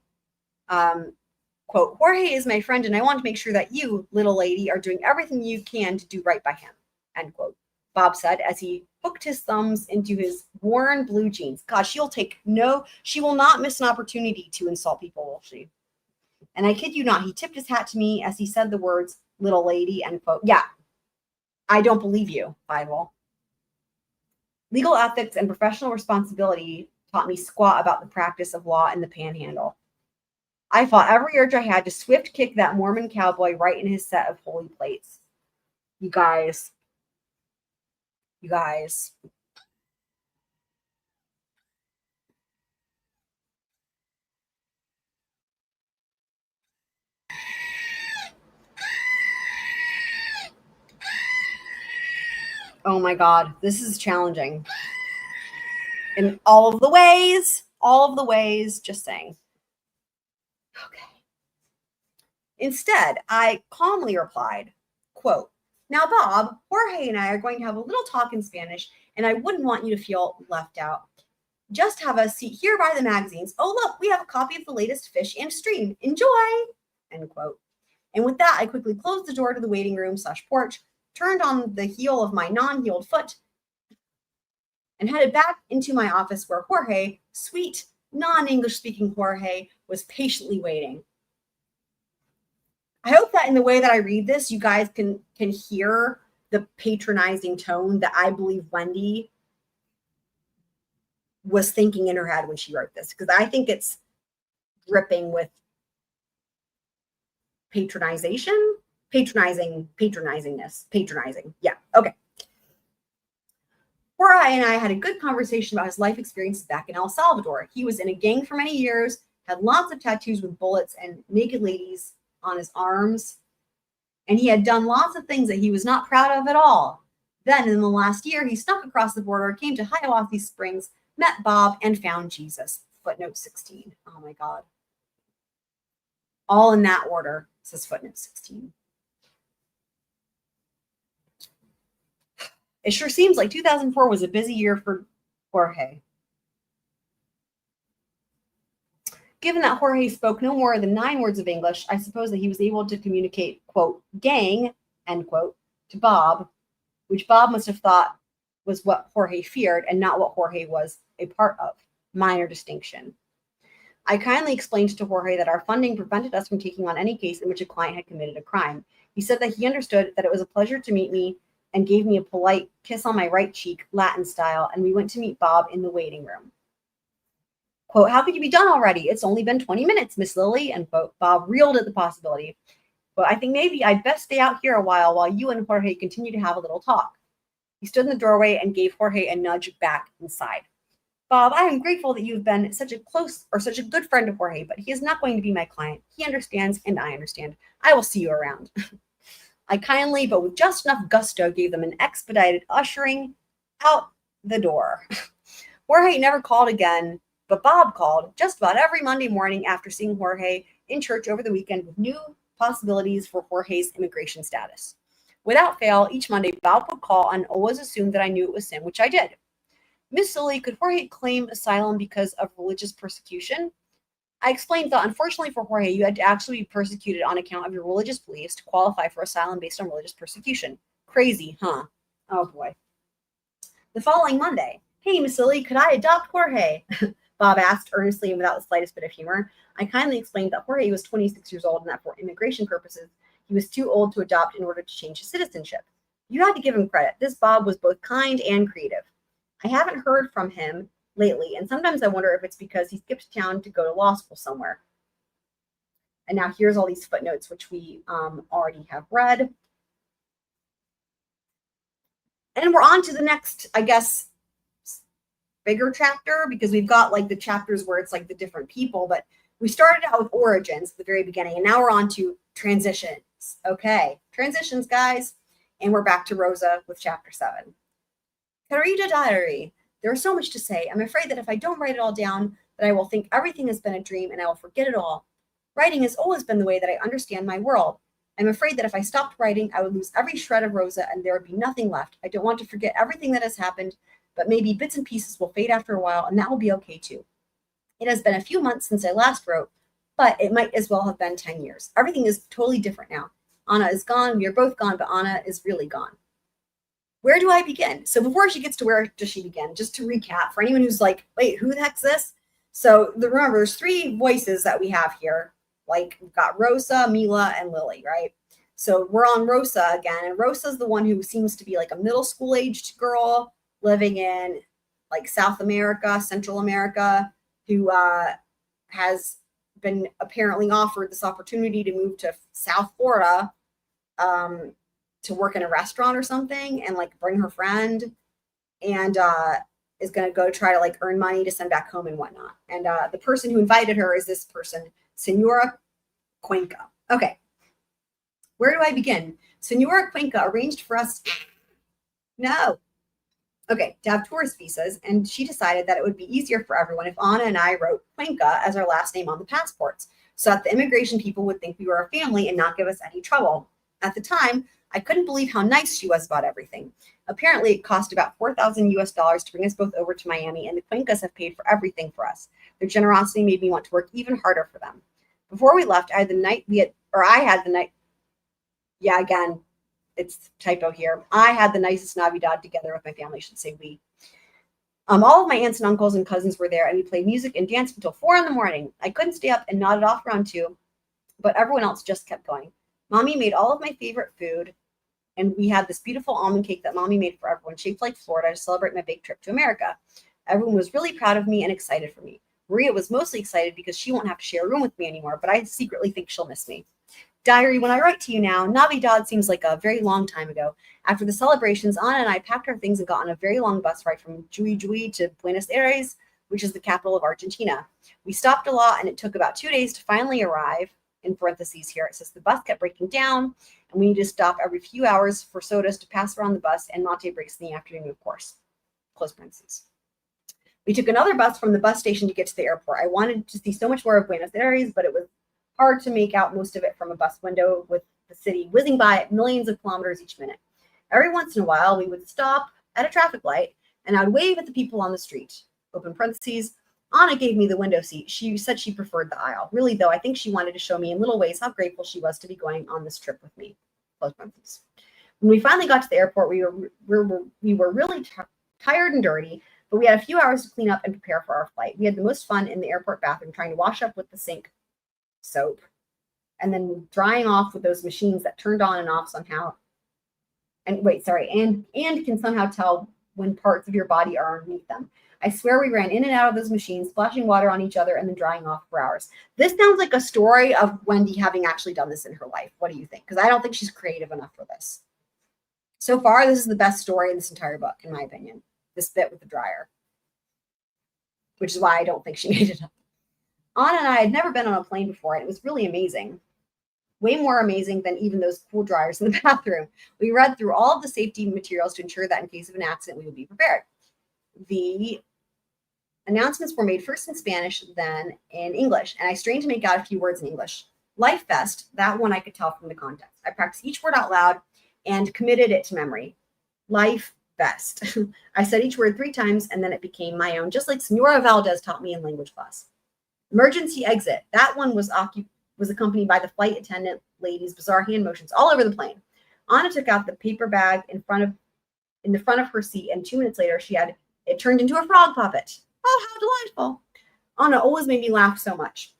Quote, Jorge is my friend, and I want to make sure that you, little lady, are doing everything you can to do right by him, end quote. Bob said as he hooked his thumbs into his worn blue jeans. God, she will not miss an opportunity to insult people, will she? And I kid you not, he tipped his hat to me as he said the words, little lady, end quote. Yeah, I don't believe you, Fievaled. Legal ethics and professional responsibility taught me squat about the practice of law in the Panhandle. I fought every urge I had to swift kick that Mormon cowboy right in his set of holy plates. You guys. Oh my God, this is challenging. In all of the ways, just saying. Okay. Instead, I calmly replied, quote, now, Bob, Jorge and I are going to have a little talk in Spanish, and I wouldn't want you to feel left out. Just have a seat here by the magazines. Oh, look, we have a copy of the latest Fish and Stream. Enjoy, end quote. And with that, I quickly closed the door to the waiting room / porch, turned on the heel of my non-heeled foot, and headed back into my office where Jorge, sweet, non-English speaking Jorge, was patiently waiting. I hope that in the way that I read this, you guys can hear the patronizing tone that I believe Wendi was thinking in her head when she wrote this, because I think it's dripping with patronizing. Yeah, okay. Jorge and I had a good conversation about his life experiences back in El Salvador. He was in a gang for many years, had lots of tattoos with bullets and naked ladies on his arms, and he had done lots of things that he was not proud of at all. Then, in the last year, he snuck across the border, came to Hiawassee Springs, met Bob, and found Jesus. Footnote 16. Oh my God. All in that order, says footnote 16. It sure seems like 2004 was a busy year for Jorge. Given that Jorge spoke no more than 9 words of English, I suppose that he was able to communicate, quote, gang, end quote, to Bob, which Bob must have thought was what Jorge feared and not what Jorge was a part of. Minor distinction. I kindly explained to Jorge that our funding prevented us from taking on any case in which a client had committed a crime. He said that he understood that it was a pleasure to meet me and gave me a polite kiss on my right cheek, Latin style, and we went to meet Bob in the waiting room. Quote, how could you be done already? It's only been 20 minutes, Miss Lily, and quote, Bob reeled at the possibility. But I think maybe I'd best stay out here a while you and Jorge continue to have a little talk. He stood in the doorway and gave Jorge a nudge back inside. Bob, I am grateful that you've been such a good friend to Jorge, but he is not going to be my client. He understands and I understand. I will see you around. I kindly, but with just enough gusto, gave them an expedited ushering out the door. Jorge never called again, but Bob called just about every Monday morning after seeing Jorge in church over the weekend with new possibilities for Jorge's immigration status. Without fail, each Monday, Bob would call and always assumed that I knew it was him, which I did. Miss Lily, could Jorge claim asylum because of religious persecution? I explained that unfortunately for Jorge, you had to actually be persecuted on account of your religious beliefs to qualify for asylum based on religious persecution. Crazy, huh? Oh boy. The following Monday, hey, Miss Lily, could I adopt Jorge? Bob asked earnestly and without the slightest bit of humor. I kindly explained that Jorge was 26 years old and that for immigration purposes, he was too old to adopt in order to change his citizenship. You had to give him credit. This Bob was both kind and creative. I haven't heard from him lately, and sometimes I wonder if it's because he skipped town to go to law school somewhere. And now here's all these footnotes, which we already have read. And we're on to the next, I guess, bigger chapter, because we've got like the chapters where it's like the different people, but we started out with origins at the very beginning, and now we're on to transitions. Okay, transitions, guys. And we're back to Rosa with chapter 7. Querida diary, there is so much to say. I'm afraid that if I don't write it all down, that I will think everything has been a dream and I will forget it all. Writing has always been the way that I understand my world. I'm afraid that if I stopped writing, I would lose every shred of Rosa and there would be nothing left. I don't want to forget everything that has happened, but maybe bits and pieces will fade after a while, and that will be okay too. It has been a few months since I last wrote, but it might as well have been 10 years. Everything is totally different now. Anna is gone. We are both gone, but Anna is really gone. Where do I begin? So before she gets to where does she begin, just to recap for anyone who's like, wait, who the heck's this? So remember, there's 3 voices that we have here. Like we've got Rosa, Mila, and Lily, right? So we're on Rosa again, and Rosa's the one who seems to be like a middle school aged girl living in like South America, Central America, who has been apparently offered this opportunity to move to South Florida to work in a restaurant or something and like bring her friend, and is going to go try to like earn money to send back home and whatnot. And the person who invited her is this person, Senora Cuenca. Okay. Where do I begin? Senora Cuenca arranged for us to have tourist visas, and she decided that it would be easier for everyone if Anna and I wrote Cuenca as our last name on the passports, so that the immigration people would think we were a family and not give us any trouble. At the time, I couldn't believe how nice she was about everything. Apparently, it cost about $4,000 US to bring us both over to Miami, and the Cuencas have paid for everything for us. Their generosity made me want to work even harder for them. Before we left, I had the nicest Navidad together with my family, I should say we. All of my aunts and uncles and cousins were there, and we played music and danced until 4 a.m. I couldn't stay up and nodded off around 2, but everyone else just kept going. Mommy made all of my favorite food, and we had this beautiful almond cake that Mommy made for everyone, shaped like Florida, to celebrate my big trip to America. Everyone was really proud of me and excited for me. Maria was mostly excited because she won't have to share a room with me anymore, but I secretly think she'll miss me. Diary, when I write to you now, Navidad seems like a very long time ago. After the celebrations, Anna and I packed our things and got on a very long bus ride from Jujuy to Buenos Aires, which is the capital of Argentina. We stopped a lot, and it took about 2 days to finally arrive. In parentheses here, it says the bus kept breaking down, and we needed to stop every few hours for sodas to pass around the bus and mate breaks in the afternoon, of course. Close parentheses. We took another bus from the bus station to get to the airport. I wanted to see so much more of Buenos Aires, but it was hard to make out most of it from a bus window with the city whizzing by at millions of kilometers each minute. Every once in a while, we would stop at a traffic light, and I would wave at the people on the street. Open parentheses. Anna gave me the window seat. She said she preferred the aisle. Really, though, I think she wanted to show me in little ways how grateful she was to be going on this trip with me. Close parentheses. When we finally got to the airport, we were really tired and dirty, but we had a few hours to clean up and prepare for our flight. We had the most fun in the airport bathroom trying to wash up with the sink soap and then drying off with those machines that turned on and off somehow. And can somehow tell when parts of your body are underneath them. I swear we ran in and out of those machines, splashing water on each other and then drying off for hours. This sounds like a story of Wendi having actually done this in her life. What do you think? Because I don't think she's creative enough for this. So far, this is the best story in this entire book, in my opinion. This bit with the dryer. Which is why I don't think she made it up. Anna and I had never been on a plane before, and it was really amazing. Way more amazing than even those cool dryers in the bathroom. We read through all of the safety materials to ensure that in case of an accident, we would be prepared. The announcements were made first in Spanish, then in English, and I strained to make out a few words in English. Life vest, that one I could tell from the context. I practiced each word out loud and committed it to memory. Life vest. I said each word 3 times, and then it became my own, just like Senora Valdez taught me in language class. Emergency exit. That one was accompanied by the flight attendant lady's bizarre hand motions all over the plane. Anna took out the paper bag in the front of her seat, and 2 minutes later, it turned into a frog puppet. Oh, how delightful. Anna always made me laugh so much.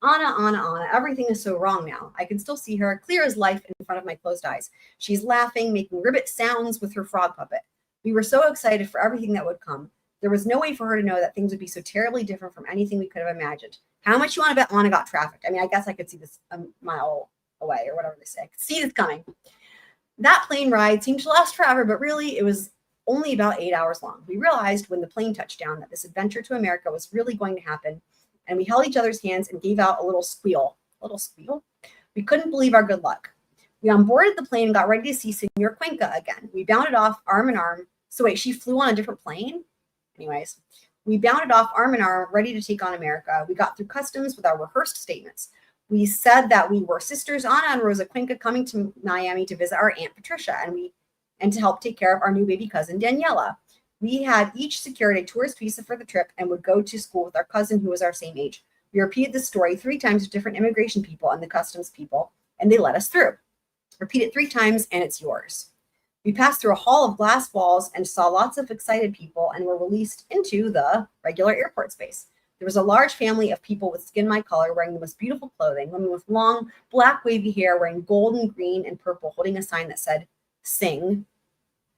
Anna, everything is so wrong now. I can still see her, clear as life, in front of my closed eyes. She's laughing, making ribbit sounds with her frog puppet. We were so excited for everything that would come. There was no way for her to know that things would be so terribly different from anything we could have imagined. How much you want to bet Anna got trafficked? I mean, I guess I could see this a mile away or whatever they say. I could see this coming. That plane ride seemed to last forever, but really it was only about 8 hours long. We realized when the plane touched down that this adventure to America was really going to happen, and we held each other's hands and gave out a little squeal. A little squeal? We couldn't believe our good luck. We onboarded the plane and got ready to see Senor Cuenca again. We bounded off arm in arm. So wait, she flew on a different plane? Anyways, we bounded off arm in arm, ready to take on America. We got through customs with our rehearsed statements. We said that we were sisters, Anna and Rosa Cuenca, coming to Miami to visit our Aunt Patricia and to help take care of our new baby cousin, Daniela. We had each secured a tourist visa for the trip and would go to school with our cousin who was our same age. We repeated this story 3 times with different immigration people and the customs people, and they let us through. Repeat it 3 times and it's yours. We passed through a hall of glass walls and saw lots of excited people and were released into the regular airport space. There was a large family of people with skin my color wearing the most beautiful clothing, women with long, black, wavy hair wearing gold and green and purple, holding a sign that said, "Sing."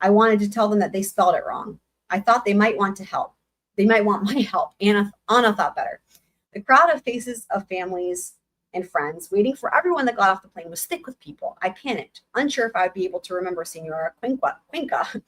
I wanted to tell them that they spelled it wrong. I thought they might want to help. They might want my help. Anna thought better. The crowd of faces of families and friends waiting for everyone that got off the plane was thick with people. I panicked, unsure if I would be able to remember Senora Cuenca.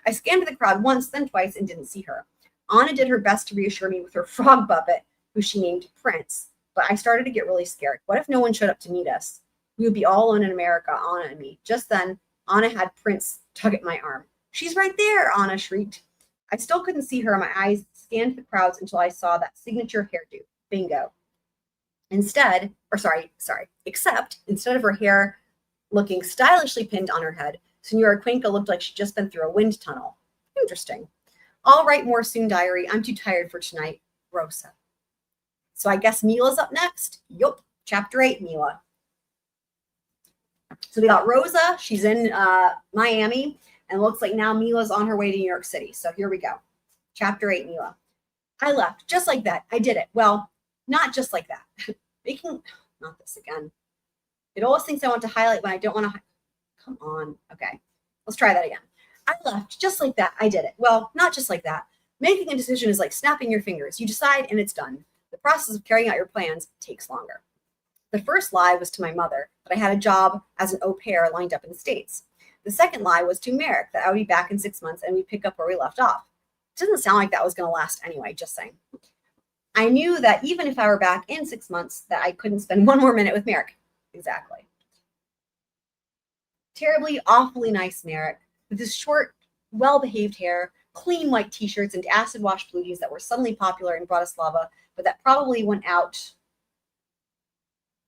I scanned the crowd once, then twice, and didn't see her. Anna did her best to reassure me with her frog puppet, who she named Prince, but I started to get really scared. What if no one showed up to meet us? We would be all alone in America, Anna and me. Just then, Anna had Prince tug at my arm. "She's right there," Anna shrieked. I still couldn't see her. My eyes scanned the crowds until I saw that signature hairdo. Bingo. Except instead of her hair looking stylishly pinned on her head, Senora Cuenca looked like she'd just been through a wind tunnel. Interesting. I'll write more soon, diary. I'm too tired for tonight. Rosa. So I guess Mila's up next. Yup. Chapter 8, Mila. So we got Rosa. She's in Miami. And it looks like now Mila's on her way to New York City. So here we go. Chapter 8, Mila. I left just like that. I did it. Well, not just like that. Not this again. It always thinks I want to highlight when I don't want to. Come on. Okay. Let's try that again. I left just like that. I did it. Well, not just like that. Making a decision is like snapping your fingers. You decide and it's done. The process of carrying out your plans takes longer. The first lie was to my mother that I had a job as an au pair lined up in the States. The second lie was to Merrick that I would be back in 6 months and we'd pick up where we left off. It doesn't sound like that was going to last anyway, just saying. I knew that even if I were back in 6 months, that I couldn't spend one more minute with Merrick. Exactly. Terribly, awfully nice Merrick, with his short, well-behaved hair, clean white t-shirts, and acid-wash blue jeans that were suddenly popular in Bratislava, but that probably went out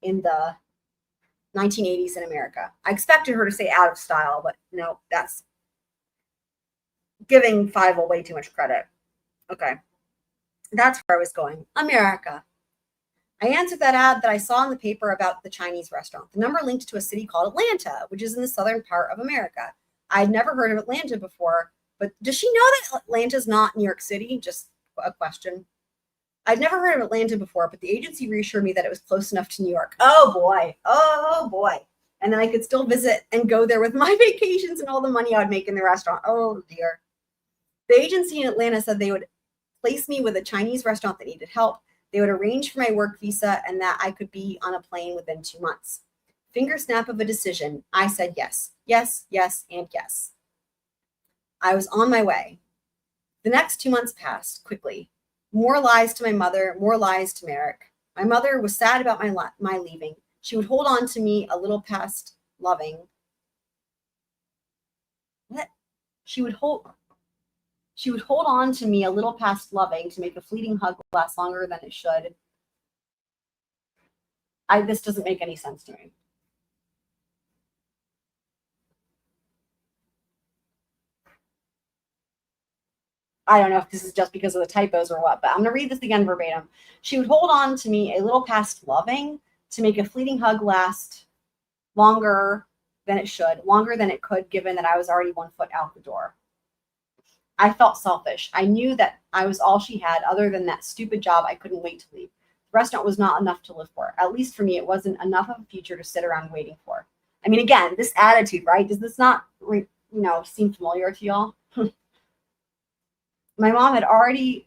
in the 1980s in America. I expected her to say out of style, but no, that's giving Fievaled way too much credit. Okay, that's where I was going. America. I answered that ad that I saw in the paper about the Chinese restaurant. The number linked to a city called Atlanta, which is in the southern part of America. I had never heard of Atlanta before, but does she know that Atlanta's not New York City? Just a question. I'd never heard of Atlanta before, but the agency reassured me that it was close enough to New York. Oh boy. Oh boy. And then I could still visit and go there with my vacations and all the money I would make in the restaurant. Oh dear. The agency in Atlanta said they would place me with a Chinese restaurant that needed help. They would arrange for my work visa and that I could be on a plane within 2 months. Finger snap of a decision. I said yes, yes, yes, and yes. I was on my way. The next 2 months passed quickly. More lies to my mother, more lies to Merrick. My mother was sad about my leaving. She would hold on to me a little past loving. What? She would hold on to me a little past loving to make a fleeting hug last longer than it should. This doesn't make any sense to me. I don't know if this is just because of the typos or what, but I'm going to read this again verbatim. She would hold on to me a little past loving to make a fleeting hug last longer than it should, longer than it could, given that I was already 1 foot out the door. I felt selfish. I knew that I was all she had other than that stupid job I couldn't wait to leave. The restaurant was not enough to live for. At least for me, it wasn't enough of a future to sit around waiting for. I mean, again, this attitude, right? Does this not, seem familiar to y'all? My mom had already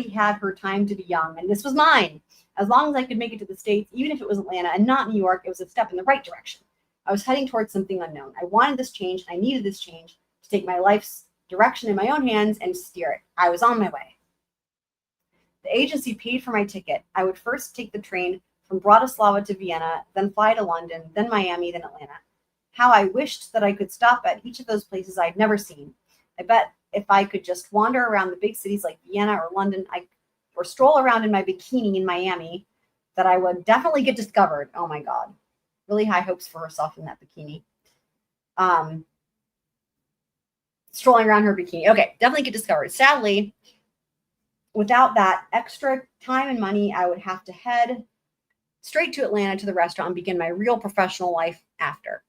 had her time to be young, and this was mine. As long as I could make it to the States, even if it was Atlanta and not New York, it was a step in the right direction. I was heading towards something unknown. I wanted this change. I needed this change to take my life's direction in my own hands and steer it. I was on my way. The agency paid for my ticket. I would first take the train from Bratislava to Vienna, then fly to London, then Miami, then Atlanta. How I wished that I could stop at each of those places I'd never seen. I bet if I could just wander around the big cities like Vienna or London, or stroll around in my bikini in Miami, that I would definitely get discovered. Oh my God. Really high hopes for herself in that bikini. Strolling around her bikini. Okay, definitely get discovered. Sadly, without that extra time and money, I would have to head straight to Atlanta to the restaurant and begin my real professional life after.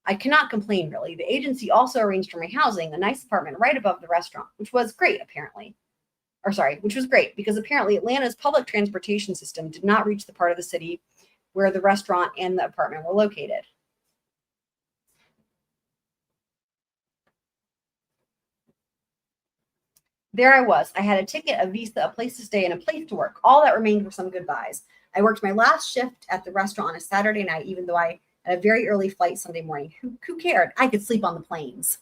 I cannot complain, really. The agency also arranged for my housing, a nice apartment right above the restaurant, which was great, which was great because apparently Atlanta's public transportation system did not reach the part of the city where the restaurant and the apartment were located. There I was. I had a ticket, a visa, a place to stay, and a place to work. All that remained were some goodbyes. I worked my last shift at the restaurant on a Saturday night, even though I had a very early flight Sunday morning. Who cared? I could sleep on the planes.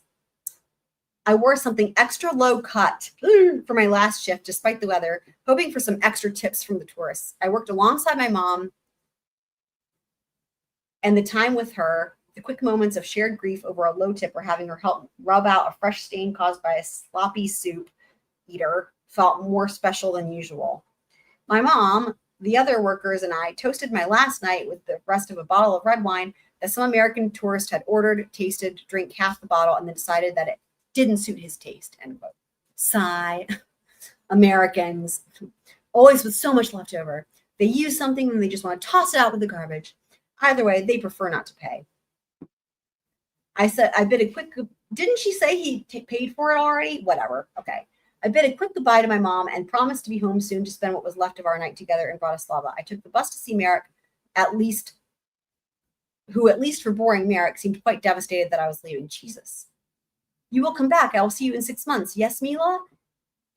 I wore something extra low cut for my last shift, despite the weather, hoping for some extra tips from the tourists. I worked alongside my mom, and the time with her, the quick moments of shared grief over a low tip or having her help rub out a fresh stain caused by a sloppy soup eater, felt more special than usual. My mom, the other workers, and I toasted my last night with the rest of a bottle of red wine that some American tourist had ordered, tasted, drank half the bottle, and then decided that it didn't suit his taste, end quote. Sigh. Americans, always with so much left over. They use something and they just want to toss it out with the garbage. Either way, they prefer not to pay. I said, I bid a quick, didn't she say he paid for it already? Whatever. Okay. I bid a quick goodbye to my mom and promised to be home soon to spend what was left of our night together in Bratislava. I took the bus to see Merrick, who at least for boring Merrick seemed quite devastated that I was leaving. Jesus. You will come back. I will see you in 6 months. Yes, Mila?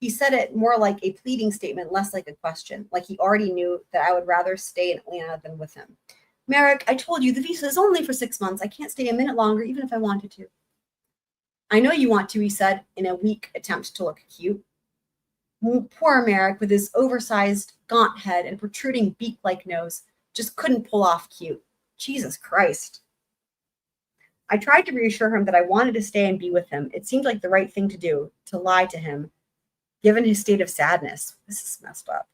He said it more like a pleading statement, less like a question, like he already knew that I would rather stay in Atlanta than with him. Merrick, I told you the visa is only for 6 months. I can't stay a minute longer, even if I wanted to. I know you want to, he said, in a weak attempt to look cute. Poor Merrick, with his oversized, gaunt head and protruding beak-like nose, just couldn't pull off cute. Jesus Christ. I tried to reassure him that I wanted to stay and be with him. It seemed like the right thing to do, to lie to him, given his state of sadness. This is messed up.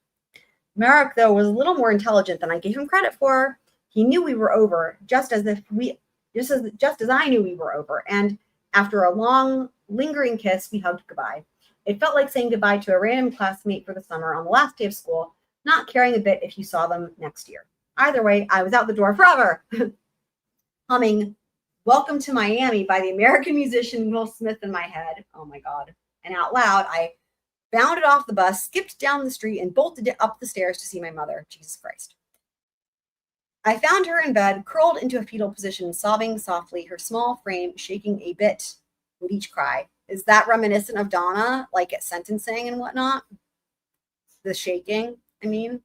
Merrick, though, was a little more intelligent than I gave him credit for. He knew we were over, just as I knew we were over, and after a long, lingering kiss, we hugged goodbye. It felt like saying goodbye to a random classmate for the summer on the last day of school, not caring a bit if you saw them next year. Either way, I was out the door forever, humming Welcome to Miami by the American musician Will Smith in my head. Oh my God. And out loud, I bounded off the bus, skipped down the street, and bolted up the stairs to see my mother. Jesus Christ. I found her in bed, curled into a fetal position, sobbing softly, her small frame shaking a bit with each cry. Is that reminiscent of Donna, like at sentencing and whatnot? The shaking, I mean.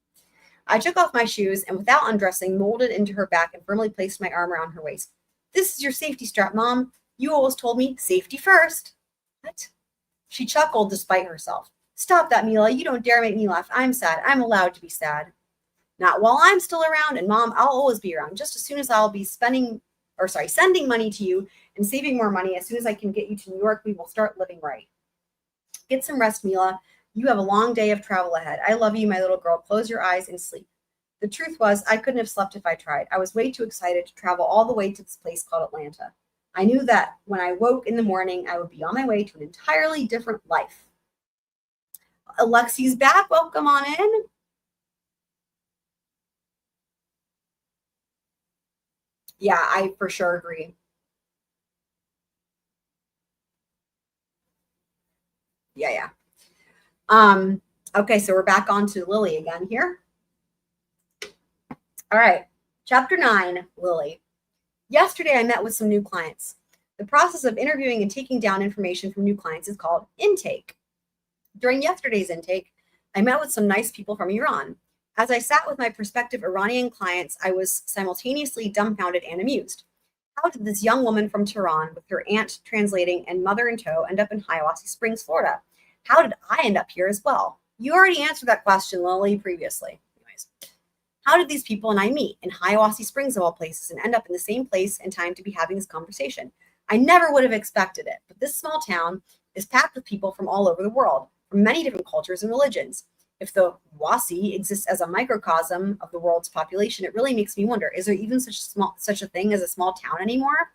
I took off my shoes and without undressing, molded into her back and firmly placed my arm around her waist. This is your safety strap, Mom. You always told me safety first. What? She chuckled despite herself. Stop that, Mila. You don't dare make me laugh. I'm sad. I'm allowed to be sad. Not while I'm still around, and Mom, I'll always be around. Just as soon as I'll be sending money to you and saving more money, as soon as I can get you to New York, we will start living right. Get some rest, Mila. You have a long day of travel ahead. I love you, my little girl. Close your eyes and sleep. The truth was, I couldn't have slept if I tried. I was way too excited to travel all the way to this place called Atlanta. I knew that when I woke in the morning, I would be on my way to an entirely different life. Alexi's back. Welcome on in. Yeah, I for sure agree. Yeah. Okay, so we're back on to Lily again here. All right, chapter 9, Lily. Yesterday, I met with some new clients. The process of interviewing and taking down information from new clients is called intake. During yesterday's intake, I met with some nice people from Iran. As I sat with my prospective Iranian clients, I was simultaneously dumbfounded and amused. How did this young woman from Tehran, with her aunt translating and mother in tow, end up in Hiawassee Springs, Florida? How did I end up here as well? You already answered that question, Lily, previously. Anyways, how did these people and I meet in Hiawassee Springs of all places and end up in the same place and time to be having this conversation? I never would have expected it, but this small town is packed with people from all over the world, from many different cultures and religions. If the Wasi exists as a microcosm of the world's population, it really makes me wonder, is there even such a thing as a small town anymore?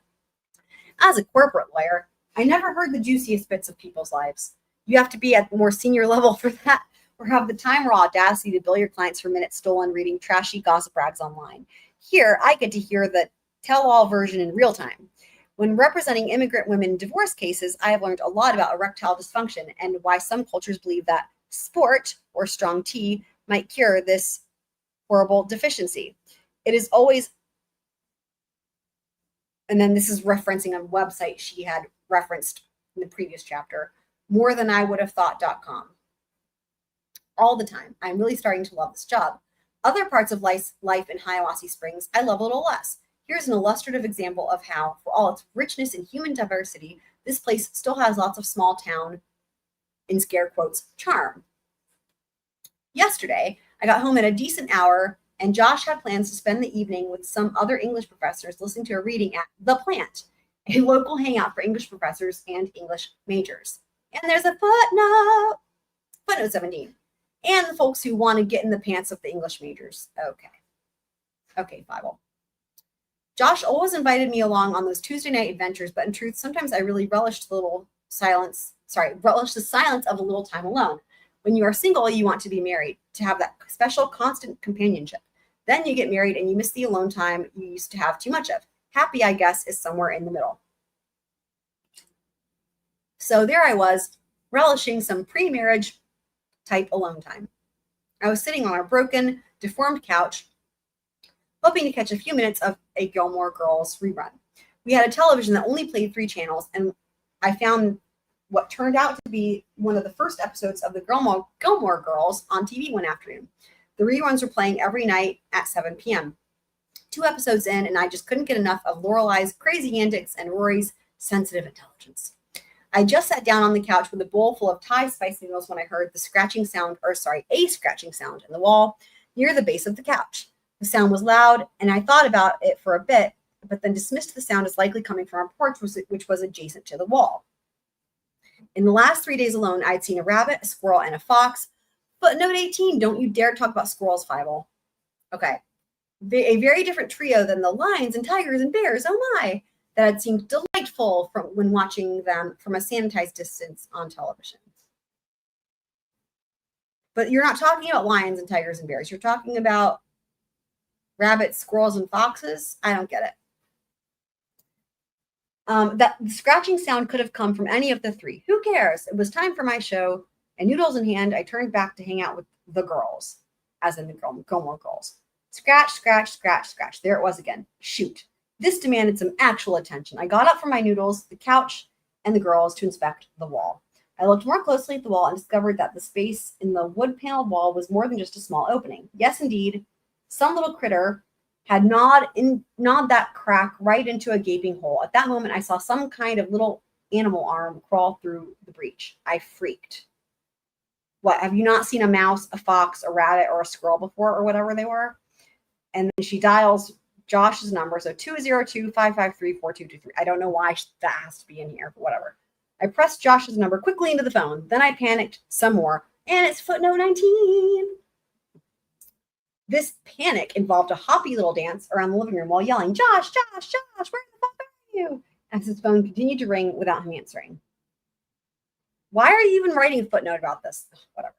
As a corporate lawyer, I never heard the juiciest bits of people's lives. You have to be at the more senior level for that, or have the time or audacity to bill your clients for minutes stolen reading trashy gossip rags online. Here, I get to hear the tell-all version in real time. When representing immigrant women in divorce cases, I have learned a lot about erectile dysfunction and why some cultures believe that sport or strong tea might cure this horrible deficiency. It is always, and then this is referencing a website she had referenced in the previous chapter, morethanIwouldhavethought.com. All the time. I'm really starting to love this job. Other parts of life in Hiawassee Springs, I love a little less. Here's an illustrative example of how, for all its richness and human diversity, this place still has lots of small town, in scare quotes, charm. Yesterday, I got home at a decent hour, and Josh had plans to spend the evening with some other English professors listening to a reading at The Plant, a local hangout for English professors and English majors. And there's a footnote 17. And the folks who want to get in the pants of the English majors. Okay, Fievaled. Josh always invited me along on those Tuesday night adventures, but in truth, sometimes I really relished the silence of a little time alone. When you are single, you want to be married, to have that special constant companionship. Then you get married and you miss the alone time you used to have too much of. Happy, I guess, is somewhere in the middle. So there I was, relishing some pre-marriage type alone time. I was sitting on a broken, deformed couch, hoping to catch a few minutes of a Gilmore Girls rerun. We had a television that only played 3 channels, and I found what turned out to be one of the first episodes of the Gilmore Girls on TV one afternoon. The reruns were playing every night at 7 p.m. 2 episodes in, and I just couldn't get enough of Lorelei's crazy antics and Rory's sensitive intelligence. I just sat down on the couch with a bowl full of Thai spice noodles when I heard a scratching sound in the wall near the base of the couch. The sound was loud, and I thought about it for a bit, but then dismissed the sound as likely coming from our porch, which was adjacent to the wall. In the last 3 days alone, I'd seen a rabbit, a squirrel, and a fox. Footnote 18, don't you dare talk about squirrels, Fievaled. Okay. A very different trio than the lions and tigers and bears, oh my, that had seemed delightful when watching them from a sanitized distance on television. But you're not talking about lions and tigers and bears. You're talking about rabbits, squirrels, and foxes. I don't get it. That the scratching sound could have come from any of the three. Who cares? It was time for my show, and noodles in hand, I turned back to hang out with the girls, as in the Gilmore Girls. Scratch, scratch, scratch, scratch. There it was again. Shoot. This demanded some actual attention. I got up from my noodles, the couch, and the girls to inspect the wall. I looked more closely at the wall and discovered that the space in the wood-paneled wall was more than just a small opening. Yes, indeed, some little critter had gnawed that crack right into a gaping hole. At that moment, I saw some kind of little animal arm crawl through the breach. I freaked. What, have you not seen a mouse, a fox, a rabbit, or a squirrel before, or whatever they were? And then she dials Josh's number, so 202-553-4223. I don't know why that has to be in here, but whatever. I pressed Josh's number quickly into the phone. Then I panicked some more, and it's footnote 19. This panic involved a hoppy little dance around the living room while yelling, Josh, Josh, Josh, where the fuck are you? As his phone continued to ring without him answering. Why are you even writing a footnote about this? Ugh, whatever.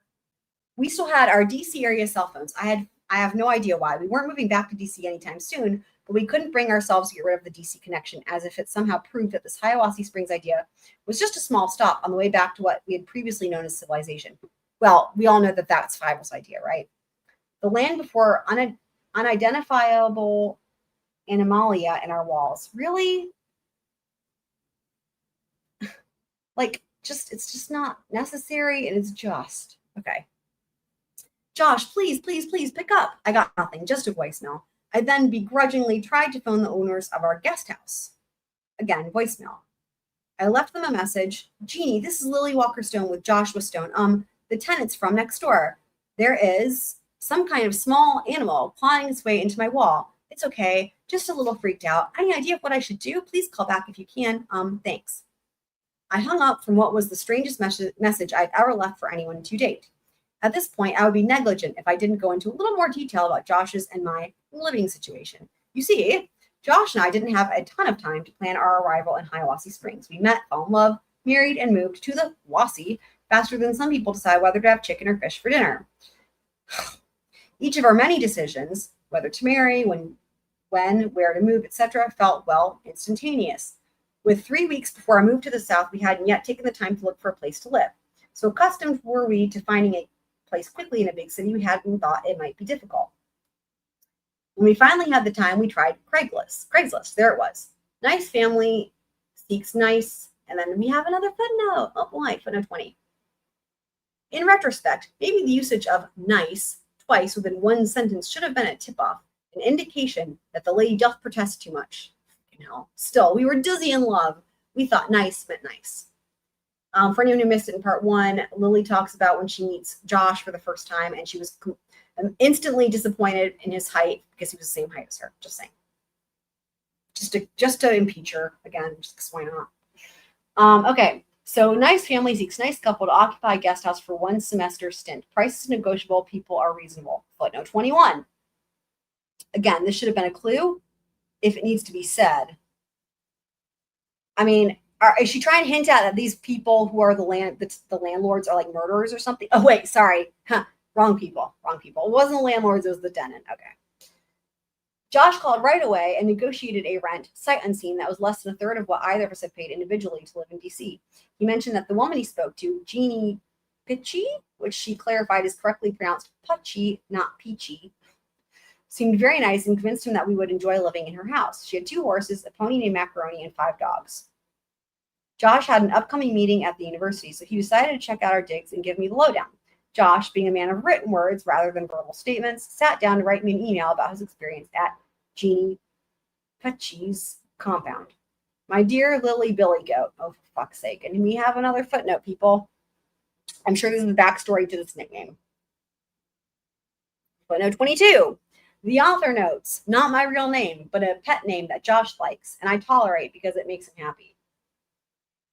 We still had our DC area cell phones. I have no idea why. We weren't moving back to DC anytime soon, but we couldn't bring ourselves to get rid of the DC connection, as if it somehow proved that this Hiawassee Springs idea was just a small stop on the way back to what we had previously known as civilization. Well, we all know that that's Fieveld's idea, right? The land before unidentifiable animalia in our walls. Really? Like, it's just not necessary, and it's just. Okay. Josh, please, please, please pick up. I got nothing, just a voicemail. I then begrudgingly tried to phone the owners of our guest house. Again, voicemail. I left them a message. Jeannie, this is Lily Walker Stone with Joshua Stone. The tenant's from next door. There is some kind of small animal clawing its way into my wall. It's okay, just a little freaked out. Any idea of what I should do? Please call back if you can. Thanks. I hung up from what was the strangest message I've ever left for anyone to date. At this point, I would be negligent if I didn't go into a little more detail about Josh's and my living situation. You see, Josh and I didn't have a ton of time to plan our arrival in Hiawassee Springs. We met, fell in love, married, and moved to the Wassee faster than some people decide whether to have chicken or fish for dinner. Each of our many decisions, whether to marry, when, where to move, etc., felt, well, instantaneous. With 3 weeks before I moved to the South, we hadn't yet taken the time to look for a place to live. So accustomed were we to finding a place quickly in a big city, we hadn't thought it might be difficult. When we finally had the time, we tried Craigslist. There it was. Nice family seeks nice. And then we have another footnote. Oh boy, footnote 20. In retrospect, maybe the usage of nice twice within one sentence should have been a tip-off, an indication that the lady doth protest too much. Still, we were dizzy in love. We thought nice meant nice. For anyone who missed it in part 1, Lily talks about when she meets Josh for the first time, and she was instantly disappointed in his height because he was the same height as her. Just saying. Just to impeach her again, just because why not? Okay, so nice family seeks nice couple to occupy guest house for 1 semester stint. Price is negotiable. People are reasonable. Footnote 21. Again, this should have been a clue if it needs to be said. I mean, is she trying to hint at that these people who are the landlords are like murderers or something? Oh, wait, sorry. Wrong people. It wasn't the landlords, it was the tenant. Okay. Josh called right away and negotiated a rent, sight unseen, that was less than a third of what either of us had paid individually to live in DC. He mentioned that the woman he spoke to, Jeannie Pitchy, which she clarified is correctly pronounced Putchy, not Peachy, seemed very nice and convinced him that we would enjoy living in her house. She had 2 horses, a pony named Macaroni, and 5 dogs. Josh had an upcoming meeting at the university, so he decided to check out our digs and give me the lowdown. Josh, being a man of written words rather than verbal statements, sat down to write me an email about his experience at Jeannie Pecci's compound. My dear Lillybillygoat. Oh, for fuck's sake. And we have another footnote, people. I'm sure this is the backstory to this nickname. Footnote 22. The author notes, not my real name, but a pet name that Josh likes, and I tolerate because it makes him happy.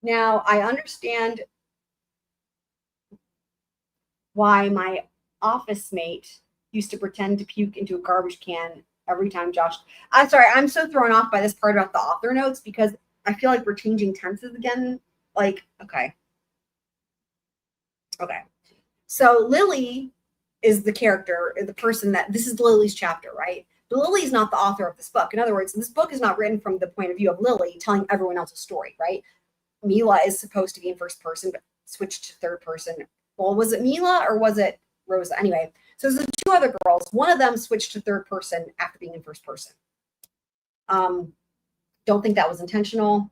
Now, I understand why my office mate used to pretend to puke into a garbage can every time Josh. I'm sorry, I'm so thrown off by this part about the author notes because I feel like we're changing tenses again. Like, okay. So Lily is the character, the person that this is Lily's chapter, right? But Lily's not the author of this book. In other words, this book is not written from the point of view of Lily telling everyone else a story, right? Mila is supposed to be in first person, but switched to third person. Well, was it Mila or was it Rosa? Anyway, so there's two other girls. One of them switched to third person after being in first person. Don't think that was intentional.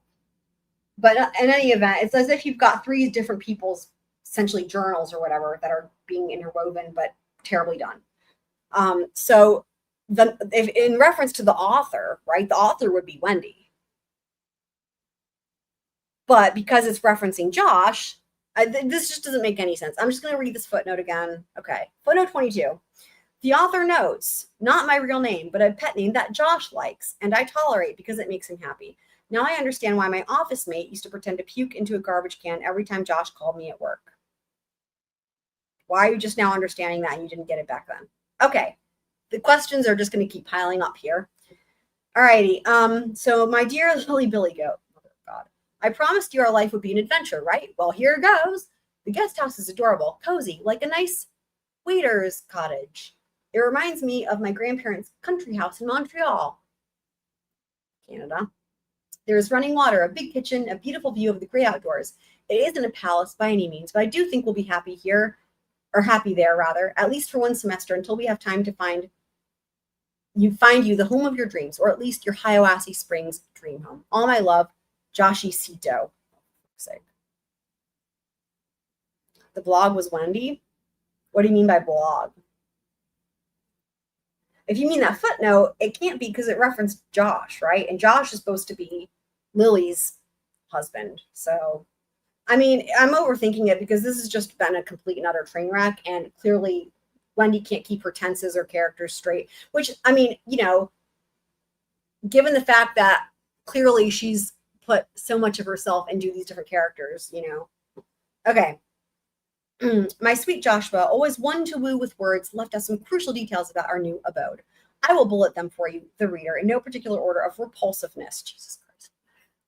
But in any event, it's as if you've got three different people's essentially journals or whatever that are being interwoven, but terribly done. So if in reference to the author, right, the author would be Wendi. But because it's referencing Josh, this just doesn't make any sense. I'm just going to read this footnote again. Okay. Footnote 22. The author notes, not my real name, but a pet name that Josh likes, and I tolerate because it makes him happy. Now I understand why my office mate used to pretend to puke into a garbage can every time Josh called me at work. Why are you just now understanding that and you didn't get it back then? Okay. The questions are just going to keep piling up here. Alrighty. So my dear Lillybillygoat, God, I promised you our life would be an adventure, right? Well, here goes. The guest house is adorable, cozy, like a nice waiter's cottage. It reminds me of my grandparents' country house in Montreal, Canada. There is running water, a big kitchen, a beautiful view of the great outdoors. It isn't a palace by any means, but I do think we'll be happy here, or happy there rather, at least for one semester until we have time to find you the home of your dreams, or at least your Hiawassee Springs dream home. All my love, Joshy Cito. The blog was Wendi. What do you mean by blog? If you mean that footnote, it can't be because it referenced Josh, right? And Josh is supposed to be Lily's husband. So, I mean, I'm overthinking it because this has just been a complete and utter train wreck. And clearly, Wendi can't keep her tenses or characters straight, which, I mean, you know, given the fact that clearly she's put so much of herself into these different characters, you know. Okay. My sweet Joshua, always one to woo with words, left us some crucial details about our new abode. I will bullet them for you, the reader, in no particular order of repulsiveness, Jesus Christ,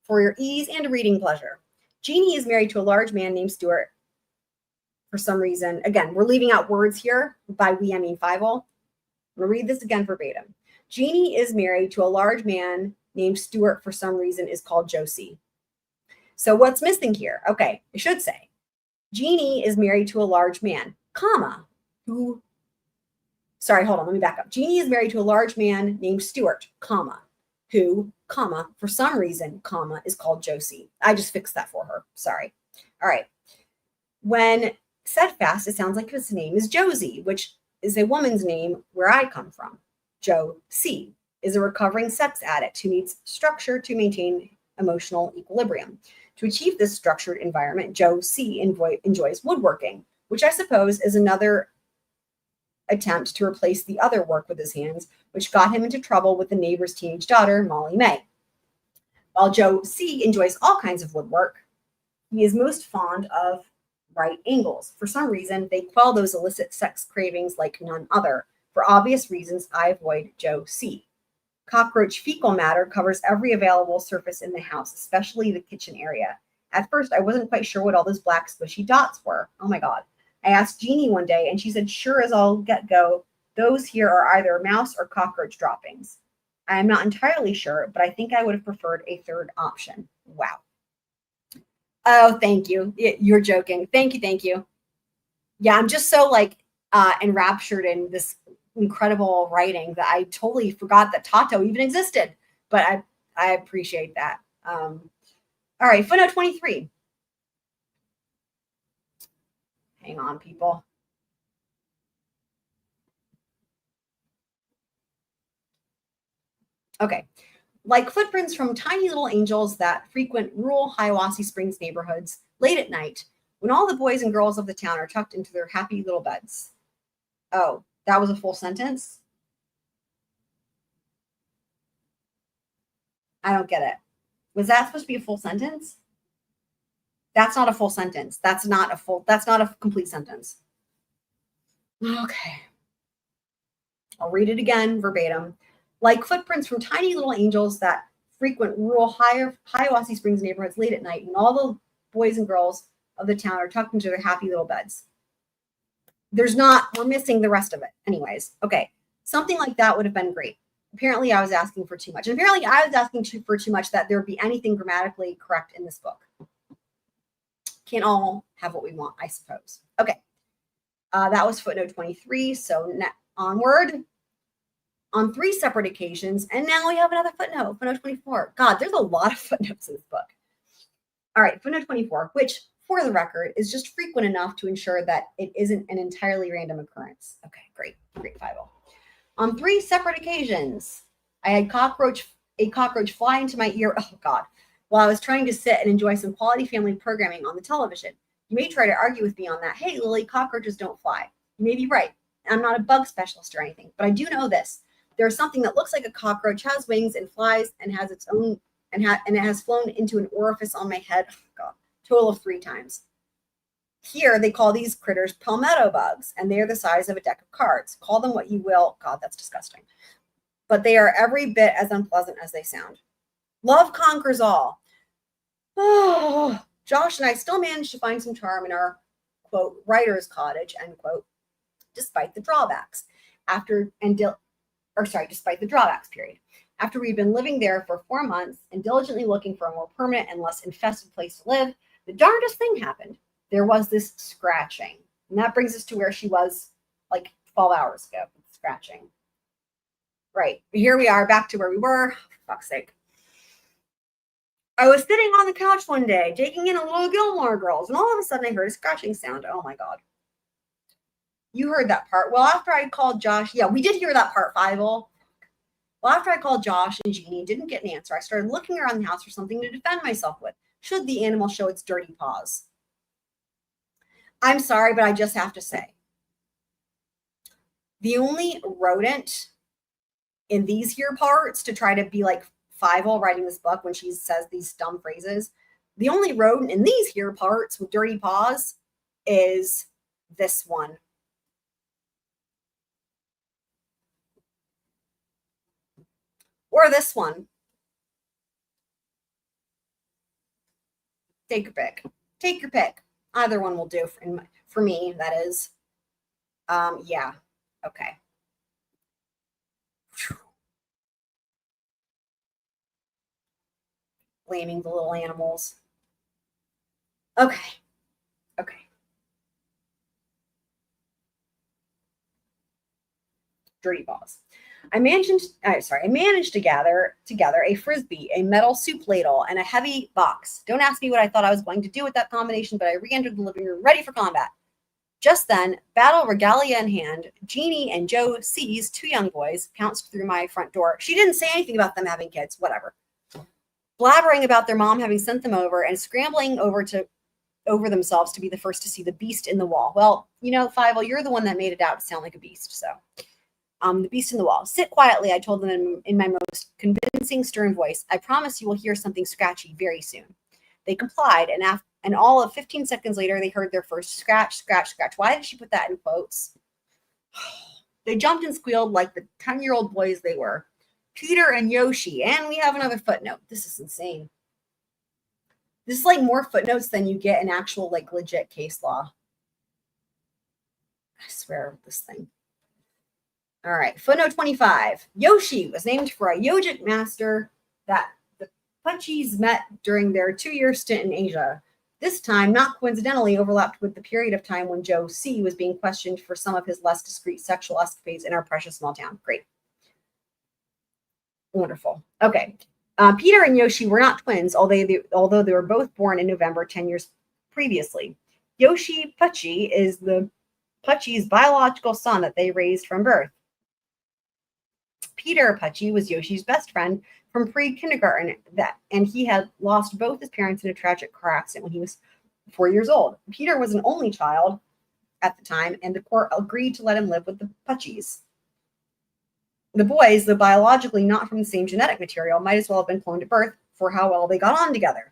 for your ease and reading pleasure. Jeannie is married to a large man named Stuart. For some reason, again, we're leaving out words here. By we, I mean Fievaled. I'm going to read this again verbatim. Jeannie is married to a large man named Stuart. For some reason, is called Josie. So what's missing here? Okay, I should say. Jeannie is married to a large man, comma, who, sorry, hold on, let me back up. Jeannie is married to a large man named Stuart, comma, who, comma, for some reason, comma, is called Josie. I just fixed that for her. Sorry. All right. When said fast, it sounds like his name is Josie, which is a woman's name where I come from. Josie is a recovering sex addict who needs structure to maintain emotional equilibrium. To achieve this structured environment, Josie enjoys woodworking, which I suppose is another attempt to replace the other work with his hands, which got him into trouble with the neighbor's teenage daughter, Molly May. While Josie enjoys all kinds of woodwork, he is most fond of right angles. For some reason, they quell those illicit sex cravings like none other. For obvious reasons, I avoid Josie. Cockroach fecal matter covers every available surface in the house, especially the kitchen area. At first, I wasn't quite sure what all those black squishy dots were. Oh my God. I asked Jeannie one day, and she said, sure as all get go, those here are either mouse or cockroach droppings. I am not entirely sure, but I think I would have preferred a third option. Wow. Oh, thank you. You're joking. Thank you. Thank you. Yeah, I'm just so like enraptured in this incredible writing that I totally forgot that Tato even existed, but I appreciate that. All right, footnote 23. Hang on, people. Okay. Like footprints from tiny little angels that frequent rural Hiawassee Springs neighborhoods late at night when all the boys and girls of the town are tucked into their happy little beds. Oh, that was a full sentence? I don't get it. Was that supposed to be a full sentence? That's not a full sentence. That's not a complete sentence. Okay. I'll read it again verbatim. Like footprints from tiny little angels that frequent rural Hiawassee Springs neighborhoods late at night when all the boys and girls of the town are tucked into their happy little beds. We're missing the rest of it. Anyways, okay. Something like that would have been great. Apparently I was asking for too much. And apparently I was asking for too much that there would be anything grammatically correct in this book. Can't all have what we want, I suppose. Okay. That was footnote 23. So onward. On 3 separate occasions, and now we have another footnote, footnote 24. God, there's a lot of footnotes in this book. All right, footnote 24, which, for the record, is just frequent enough to ensure that it isn't an entirely random occurrence. Okay, great, Fievaled. On 3 separate occasions, I had a cockroach fly into my ear, oh God, while I was trying to sit and enjoy some quality family programming on the television. You may try to argue with me on that. Hey, Lily, cockroaches don't fly. You may be right. I'm not a bug specialist or anything, but I do know this. There's something that looks like a cockroach, has wings and flies and has its own, and it has flown into an orifice on my head. Oh God, total of 3 times. Here, they call these critters palmetto bugs, and they are the size of a deck of cards. Call them what you will. God, that's disgusting. But they are every bit as unpleasant as they sound. Love conquers all. Oh, Josh and I still managed to find some charm in our, quote, writer's cottage, end quote, despite the drawbacks. Despite the drawbacks, period. After we'd been living there for 4 months and diligently looking for a more permanent and less infested place to live, the darndest thing happened. There was this scratching. And that brings us to where she was like 12 hours ago, scratching. Right, here we are, back to where we were. For fuck's sake. I was sitting on the couch one day, taking in a little Gilmore Girls, and all of a sudden I heard a scratching sound. Oh my God. You heard that part. Well, after I called Josh, yeah, we did hear that part, Fievaled. Well, after I called Josh and Jeannie and didn't get an answer, I started looking around the house for something to defend myself with, should the animal show its dirty paws. I'm sorry, but I just have to say, the only rodent in these here parts to try to be like Fievaled writing this book when she says these dumb phrases, the only rodent in these here parts with dirty paws is this one. Or this one. Take your pick. Take your pick. Either one will do for me, that is. Yeah. Okay. Blaming the little animals. Okay. Okay. Dirty paws. I managed to gather together a frisbee, a metal soup ladle, and a heavy box. Don't ask me what I thought I was going to do with that combination, but I re-entered the living room ready for combat. Just then, battle regalia in hand, Jeannie and Joe C's 2 young boys pounced through my front door. She didn't say anything about them having kids, whatever. Blabbering about their mom having sent them over and scrambling over themselves to be the first to see the beast in the wall. Well, you know, Fievaled, you're the one that made it out to sound like a beast, so... the beast in the wall. Sit quietly, I told them in my most convincing, stern voice. I promise you will hear something scratchy very soon. They complied, and all of 15 seconds later, they heard their first scratch, scratch, scratch. Why did she put that in quotes? They jumped and squealed like the 10-year-old boys they were. Peter and Yoshi, and we have another footnote. This is insane. This is like more footnotes than you get in actual, like, legit case law. I swear, this thing. All right, footnote 25. Yoshi was named for a yogic master that the Pachis met during their 2-year stint in Asia. This time, not coincidentally, overlapped with the period of time when Joe C. was being questioned for some of his less discreet sexual escapades in our precious small town. Great. Wonderful. Okay. Peter and Yoshi were not twins, although they were both born in November 10 years previously. Yoshi Pucci is the Pucci's biological son that they raised from birth. Peter Pucci was Yoshi's best friend from pre-kindergarten, and he had lost both his parents in a tragic car accident when he was 4 years old. Peter was an only child at the time, and the court agreed to let him live with the Puccis. The boys, though biologically not from the same genetic material, might as well have been cloned at birth for how well they got on together.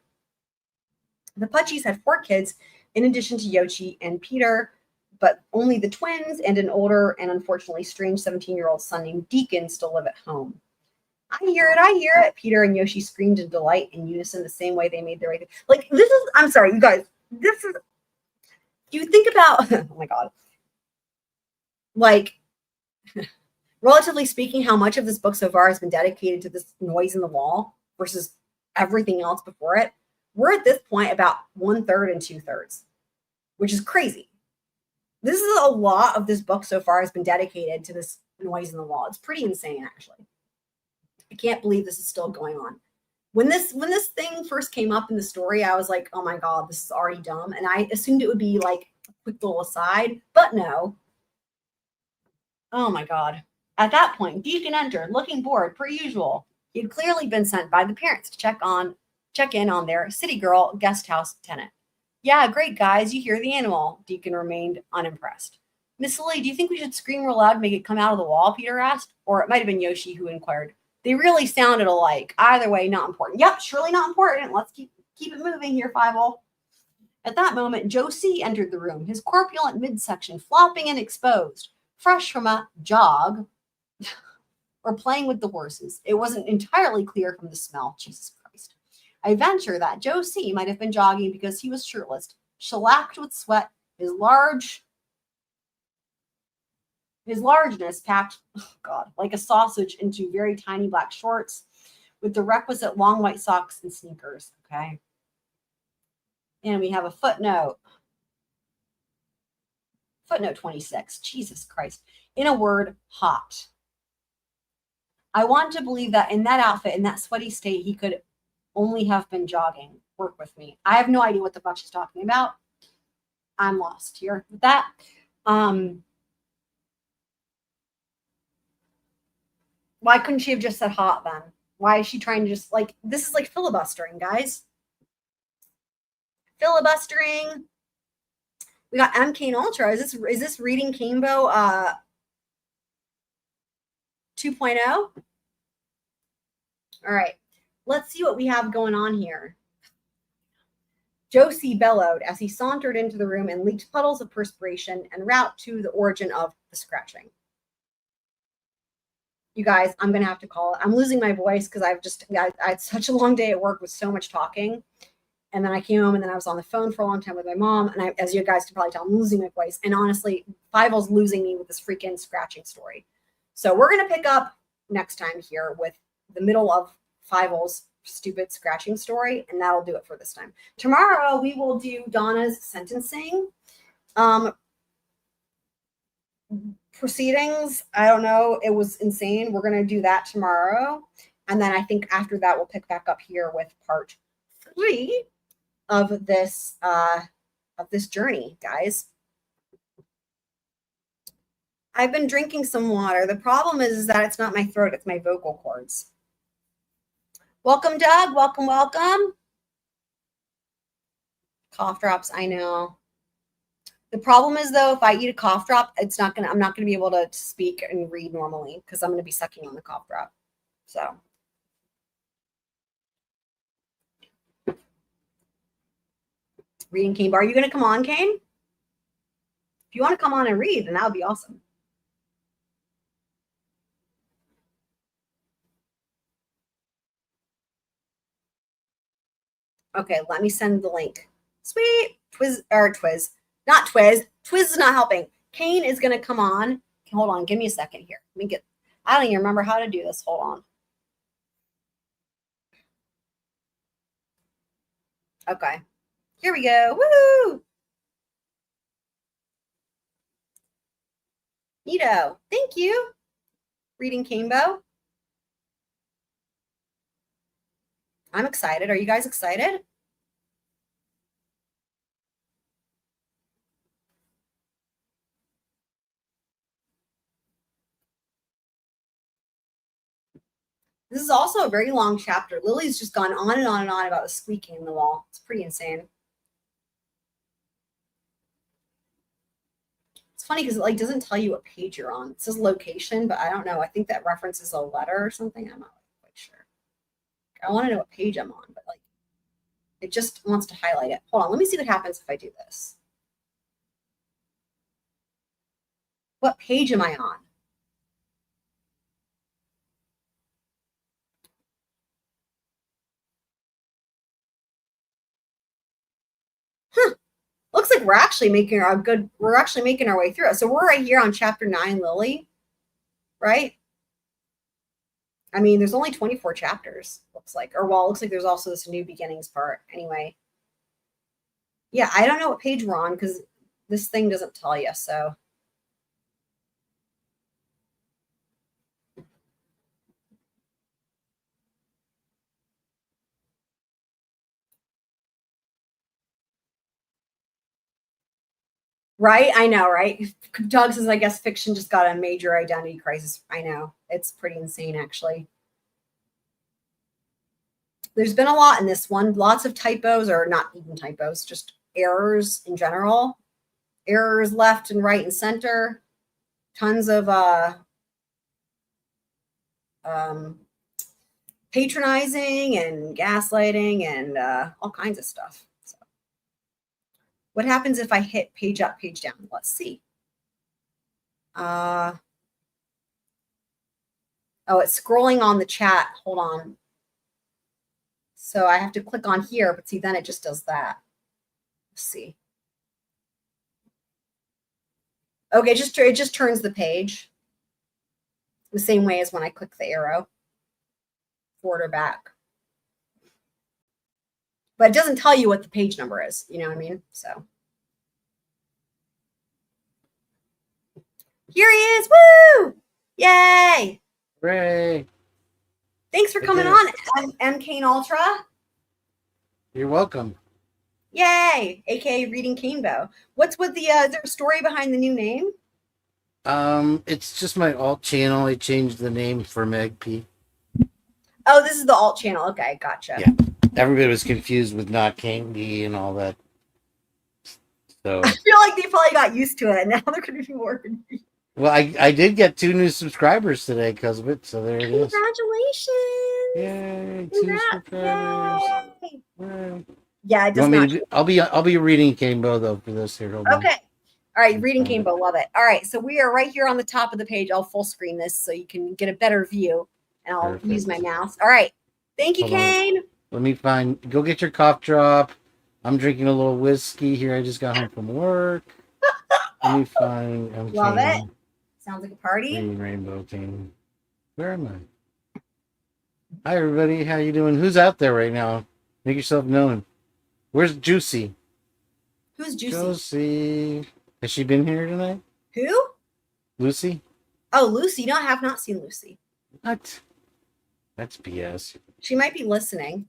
The Puccis had 4 kids in addition to Yoshi and Peter, but only the twins and an older and unfortunately strange 17-year-old son named Deacon still live at home. I hear it, Peter and Yoshi screamed in delight in unison the same way they made their way. Like, this is, I'm sorry, you guys, this is, you think about, oh my God, like, relatively speaking, how much of this book so far has been dedicated to this noise in the wall versus everything else before it. We're at this point about 1/3 and 2/3, which is crazy. This is a lot of this book so far has been dedicated to this noise in the wall. It's pretty insane, actually. I can't believe this is still going on. When this thing first came up in the story, I was like, oh my God, this is already dumb. And I assumed it would be like a quick little aside, but no. Oh my God. At that point, Deacon entered, looking bored per usual. He had clearly been sent by the parents to check in on their city girl guest house tenant. Yeah, great, guys. You hear the animal. Deacon remained unimpressed. Miss Lily, do you think we should scream real loud and make it come out of the wall? Peter asked. Or it might have been Yoshi who inquired. They really sounded alike. Either way, not important. Yep, surely not important. Let's keep it moving here, Fievaled. At that moment, Josie entered the room, his corpulent midsection flopping and exposed, fresh from a jog or playing with the horses. It wasn't entirely clear from the smell. Jesus Christ. I venture that Josie might have been jogging because he was shirtless, shellacked with sweat, his largeness packed, oh God, like a sausage into very tiny black shorts with the requisite long white socks and sneakers. Okay. And we have a footnote. Footnote 26. Jesus Christ. In a word, hot. I want to believe that in that outfit, in that sweaty state, he could only have been jogging. Work with me. I have no idea what the fuck she's talking about. I'm lost here with that. Why couldn't she have just said hot then? Why is she trying to just like, this is like filibustering, guys. Filibustering. We got M. Kane Ultra. Is this reading Canebo 2.0? All right. Let's see what we have going on here. Josie bellowed as he sauntered into the room and leaked puddles of perspiration en route to the origin of the scratching. You guys, I'm going to have to call it. I'm losing my voice because I had such a long day at work with so much talking. And then I came home and then I was on the phone for a long time with my mom. And as you guys can probably tell, I'm losing my voice. And honestly, Fieval's losing me with this freaking scratching story. So we're going to pick up next time here with the middle of Fieval's stupid scratching story. And that'll do it for this time. Tomorrow, we will do Donna's sentencing proceedings. I don't know. It was insane. We're going to do that tomorrow. And then I think after that, we'll pick back up here with part 3 of this journey, guys. I've been drinking some water. The problem is that it's not my throat, it's my vocal cords. Welcome, Doug. Welcome, welcome. Cough drops, I know. The problem is though, if I eat a cough drop, I'm not gonna be able to speak and read normally because I'm gonna be sucking on the cough drop. So reading Kane Bar. Are you going to come on, Kane? If you want to come on and read, then that would be awesome. Okay, let me send the link. Sweet. Twiz. Not Twiz. Twiz is not helping. Kane is going to come on. Hold on. Give me a second here. I don't even remember how to do this. Hold on. Okay. Here we go. Woo! Neato. Thank you. Reading Canebo. I'm excited. Are you guys excited? This is also a very long chapter. Lily's just gone on and on and on about the squeaking in the wall. It's pretty insane. It's funny because it like doesn't tell you what page you're on. It says location, but I don't know. I think that references a letter or something. I'm not quite sure. I want to know what page I'm on, but like it just wants to highlight it. Hold on, let me see what happens if I do this. What page am I on? Huh. Looks like we're actually making our way through it. So we're right here on chapter 9, Lily, right? I mean, there's only 24 chapters, looks like. Or, well, it looks like there's also this new beginnings part. Anyway. Yeah, I don't know what page we're on because this thing doesn't tell you, so. Right? I know, right? Doug says, I guess fiction just got a major identity crisis. I know. It's pretty insane, actually. There's been a lot in this one. Lots of typos, or not even typos, just errors in general. Errors left and right and center. Tons of patronizing and gaslighting and all kinds of stuff. So, what happens if I hit page up, page down? Let's see. Oh, it's scrolling on the chat. Hold on. So I have to click on here, but see, then it just does that. Let's see. Okay, it just turns the page the same way as when I click the arrow, forward or back. But it doesn't tell you what the page number is. You know what I mean? So here he is. Woo! Yay! Hooray! Thanks for coming on, M. Kane Ultra. You're welcome. Yay! AKA Reading Canebo. What's with the is there a story behind the new name? It's just my alt channel. I changed the name for Meg P. Oh, this is the alt channel. Okay, gotcha. Yeah. Everybody was confused with Not Candy and all that. So I feel like they probably got used to it, and now they're going to be more confused. Well, I did get 2 new subscribers today because of it, so there it is. Congratulations! Yay! 2 subscribers. Yay. Yeah, it does not. I'll be reading Canebo though for this here. Okay. All right, reading Canebo, love it. All right, so we are right here on the top of the page. I'll full screen this so you can get a better view, and I'll use my mouse. All right. Thank you, Kane. Let me go get your cough drop. I'm drinking a little whiskey here. I just got home from work. Let me find. Love it. Sounds like a party. Rainbow King. Where am I? Hi, everybody. How you doing? Who's out there right now? Make yourself known. Where's Juicy? Who's Juicy? Juicy. Has she been here tonight? Who? Lucy. Oh, Lucy. No, I have not seen Lucy. What? That's BS. She might be listening.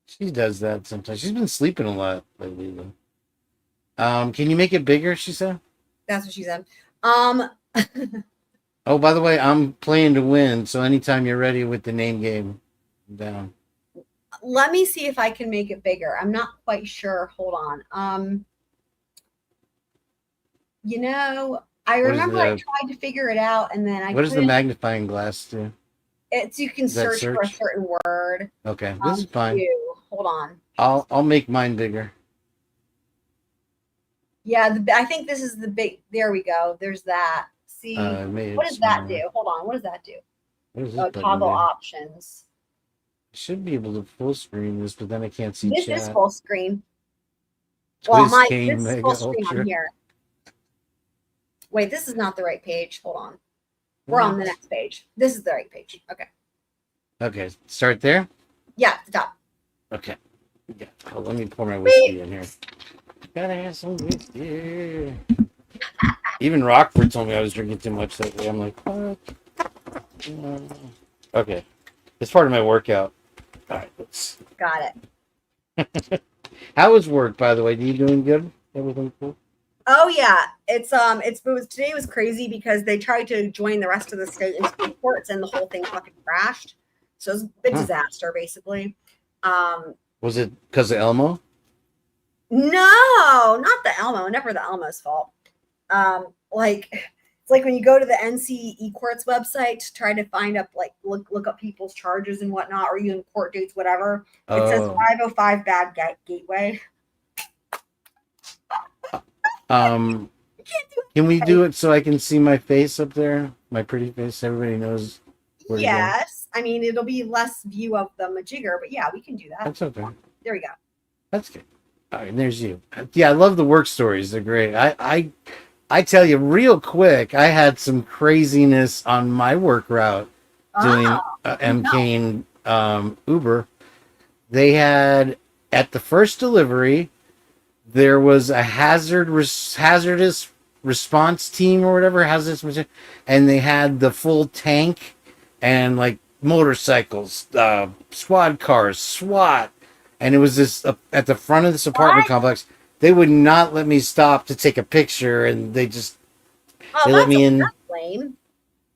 She does that sometimes. She's been sleeping a lot lately, though. Can you make it bigger? She said. That's what she said. Oh, by the way, I'm playing to win, so anytime you're ready with the name game, I'm down. Let me see if I can make it bigger. I'm not quite sure. Hold on. You know, I remember I tried to figure it out, and then I. What does the magnifying glass do? It's you can search for a certain word. Okay, this is fine. Hold on. I'll make mine bigger. Yeah, I think this is the big. There we go. There's that. See, what does that do? Hold on. What does that do? What is this toggle options. I should be able to full screen this, but then I can't see this chat. Is full screen. Well, this is full screen on here. Wait, this is not the right page. Hold on. We're on the next page. This is the right page. Okay. Okay. Start there? Yeah, the top. Okay. Yeah. Oh, let me pour my whiskey in here. Gotta have some whiskey. Even Rockford told me I was drinking too much that day. I'm like, what? Okay. It's part of my workout. All right, let's. Got it. How was work, by the way? You doing good? Everything cool? Oh yeah, today was crazy because they tried to join the rest of the state into the courts and the whole thing fucking crashed. So it was a disaster, basically. Was it because of Elmo? No, not the Elmo. Never the Elmo's fault. Like it's like when you go to the NCE courts website to try to find up look up people's charges and whatnot, or even court dates, whatever. It says 505 bad gateway. Can we do it so I can see my face up there? My pretty face. Everybody knows. Yes. I mean, it'll be less view of the majigger, but yeah, we can do that. That's okay. There we go. That's good. All right, and there's you. Yeah, I love the work stories. They're great. I tell you real quick, I had some craziness on my work route doing Kane Uber. They had, at the first delivery, there was a hazardous response team or whatever, and they had the full tank and like motorcycles, squad cars, SWAT, and it was this at the front of this apartment complex. They would not let me stop to take a picture, and they let me in. Lame.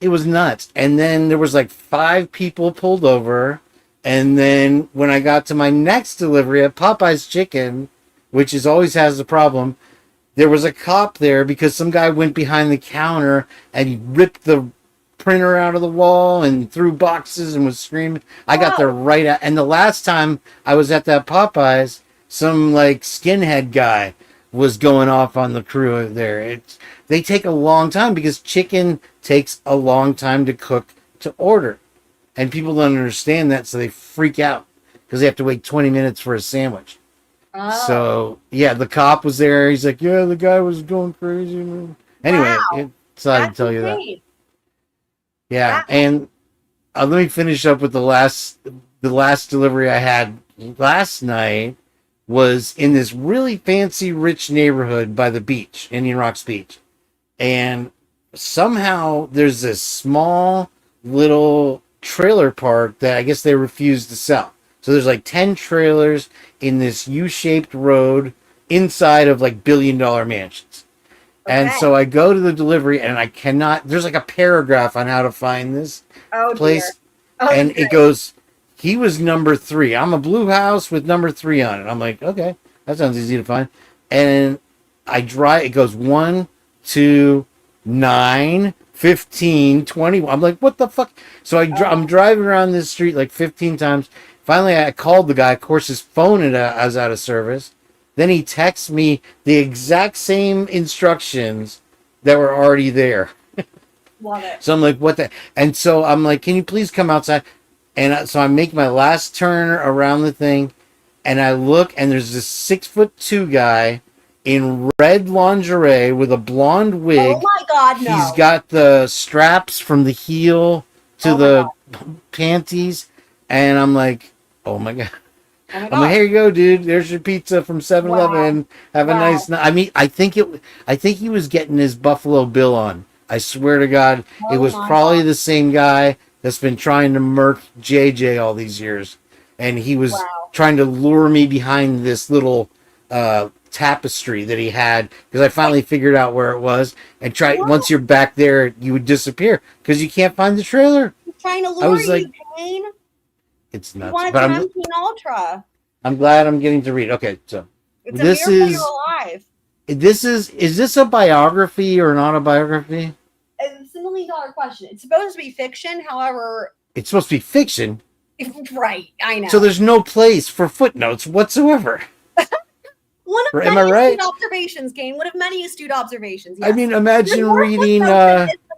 It was nuts. And then there was like 5 people pulled over, and then when I got to my next delivery at Popeye's Chicken, which always has a problem, there was a cop there because some guy went behind the counter and he ripped the printer out of the wall and threw boxes and was screaming. I got there right at, and the last time I was at that Popeyes, some like skinhead guy was going off on the crew there. They take a long time because chicken takes a long time to cook to order, and people don't understand that, so they freak out because they have to wait 20 minutes for a sandwich. So yeah, the cop was there. He's like, yeah, the guy was going crazy. Anyway, so I tell you that. Yeah, and let me finish up with the last delivery I had last night was in this really fancy, rich neighborhood by the beach, Indian Rocks Beach, and somehow there's this small little trailer park that I guess they refused to sell. So there's like 10 trailers in this U-shaped road inside of like billion-dollar mansions. And so I go to the delivery and I cannot, there's like a paragraph on how to find this place. And it goes, he was number 3. I'm a blue house with number 3 on it. I'm like, okay, that sounds easy to find. And I drive, it goes 1, 2, 9, 15, 20. I'm like, what the fuck? So I'm driving around this street like 15 times. Finally, I called the guy. Of course, his phone was out of service. Then he texts me the exact same instructions that were already there. Love it. So I'm like, what the? And so I'm like, can you please come outside? And so I make my last turn around the thing, and I look, and there's this 6'2" guy in red lingerie with a blonde wig. Oh my God, no. He's got the straps from the heel to the panties, and I'm like, oh my God. I'm like, here you go, dude. There's your pizza from 7-Eleven. Have a nice night. I mean, I think he was getting his Buffalo Bill on. I swear to God, it was probably the same guy that's been trying to murk JJ all these years. And he was trying to lure me behind this little tapestry that he had, because I finally figured out where it was. And once you're back there, you would disappear because you can't find the trailer. He's trying to lure you, Kane. It's nuts. But Ultra. I'm glad I'm getting to read. Okay, so it's this is you're alive. Is this a biography or an autobiography? It's $1 million question. It's supposed to be fiction, however, it's supposed to be fiction. Right, I know. So there's no place for footnotes whatsoever. One of many astute observations, Kane. One of many astute observations. Yes. I mean, imagine reading.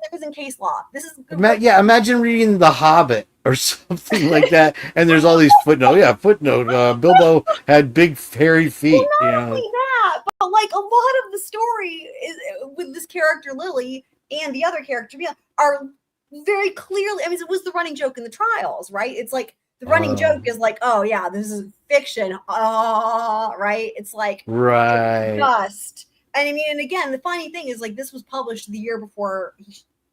It was in case law. This is imagine reading The Hobbit or something like that, and there's all these footnotes. Yeah, footnote. Bilbo had big hairy feet. Well, not only that, but like a lot of the story is with this character Lily and the other character Mila are very clearly. I mean, it was the running joke in the trials, right? It's like the running joke is like, oh yeah, this is fiction. Right? It's like just. And I mean, and again, the funny thing is like this was published the year before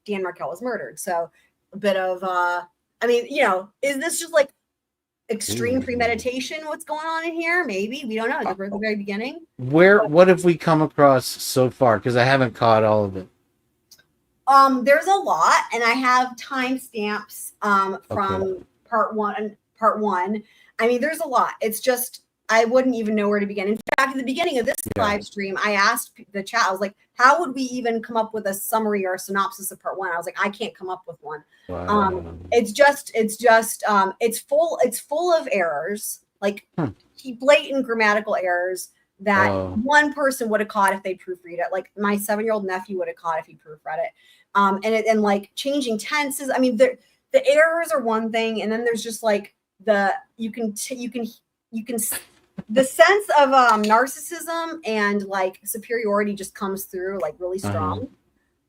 Dan Markel was murdered. So a bit of I mean, you know, is this just like extreme premeditation what's going on in here. Maybe. We don't know. We're at the very beginning. What have we come across so far? Because I haven't caught all of it. There's a lot, and I have timestamps from part one. I mean, there's a lot. It's just I wouldn't even know where to begin. In fact, at the beginning of this live stream, I asked the chat, I was like, how would we even come up with a summary or a synopsis of part one? I was like, I can't come up with one. Wow. It's full of errors, like blatant grammatical errors that one person would have caught if they proofread it. Like my 7-year-old nephew would have caught if he proofread it. And like changing tenses. I mean, the errors are one thing, and then there's just like you can the sense of narcissism and like superiority just comes through like really strong.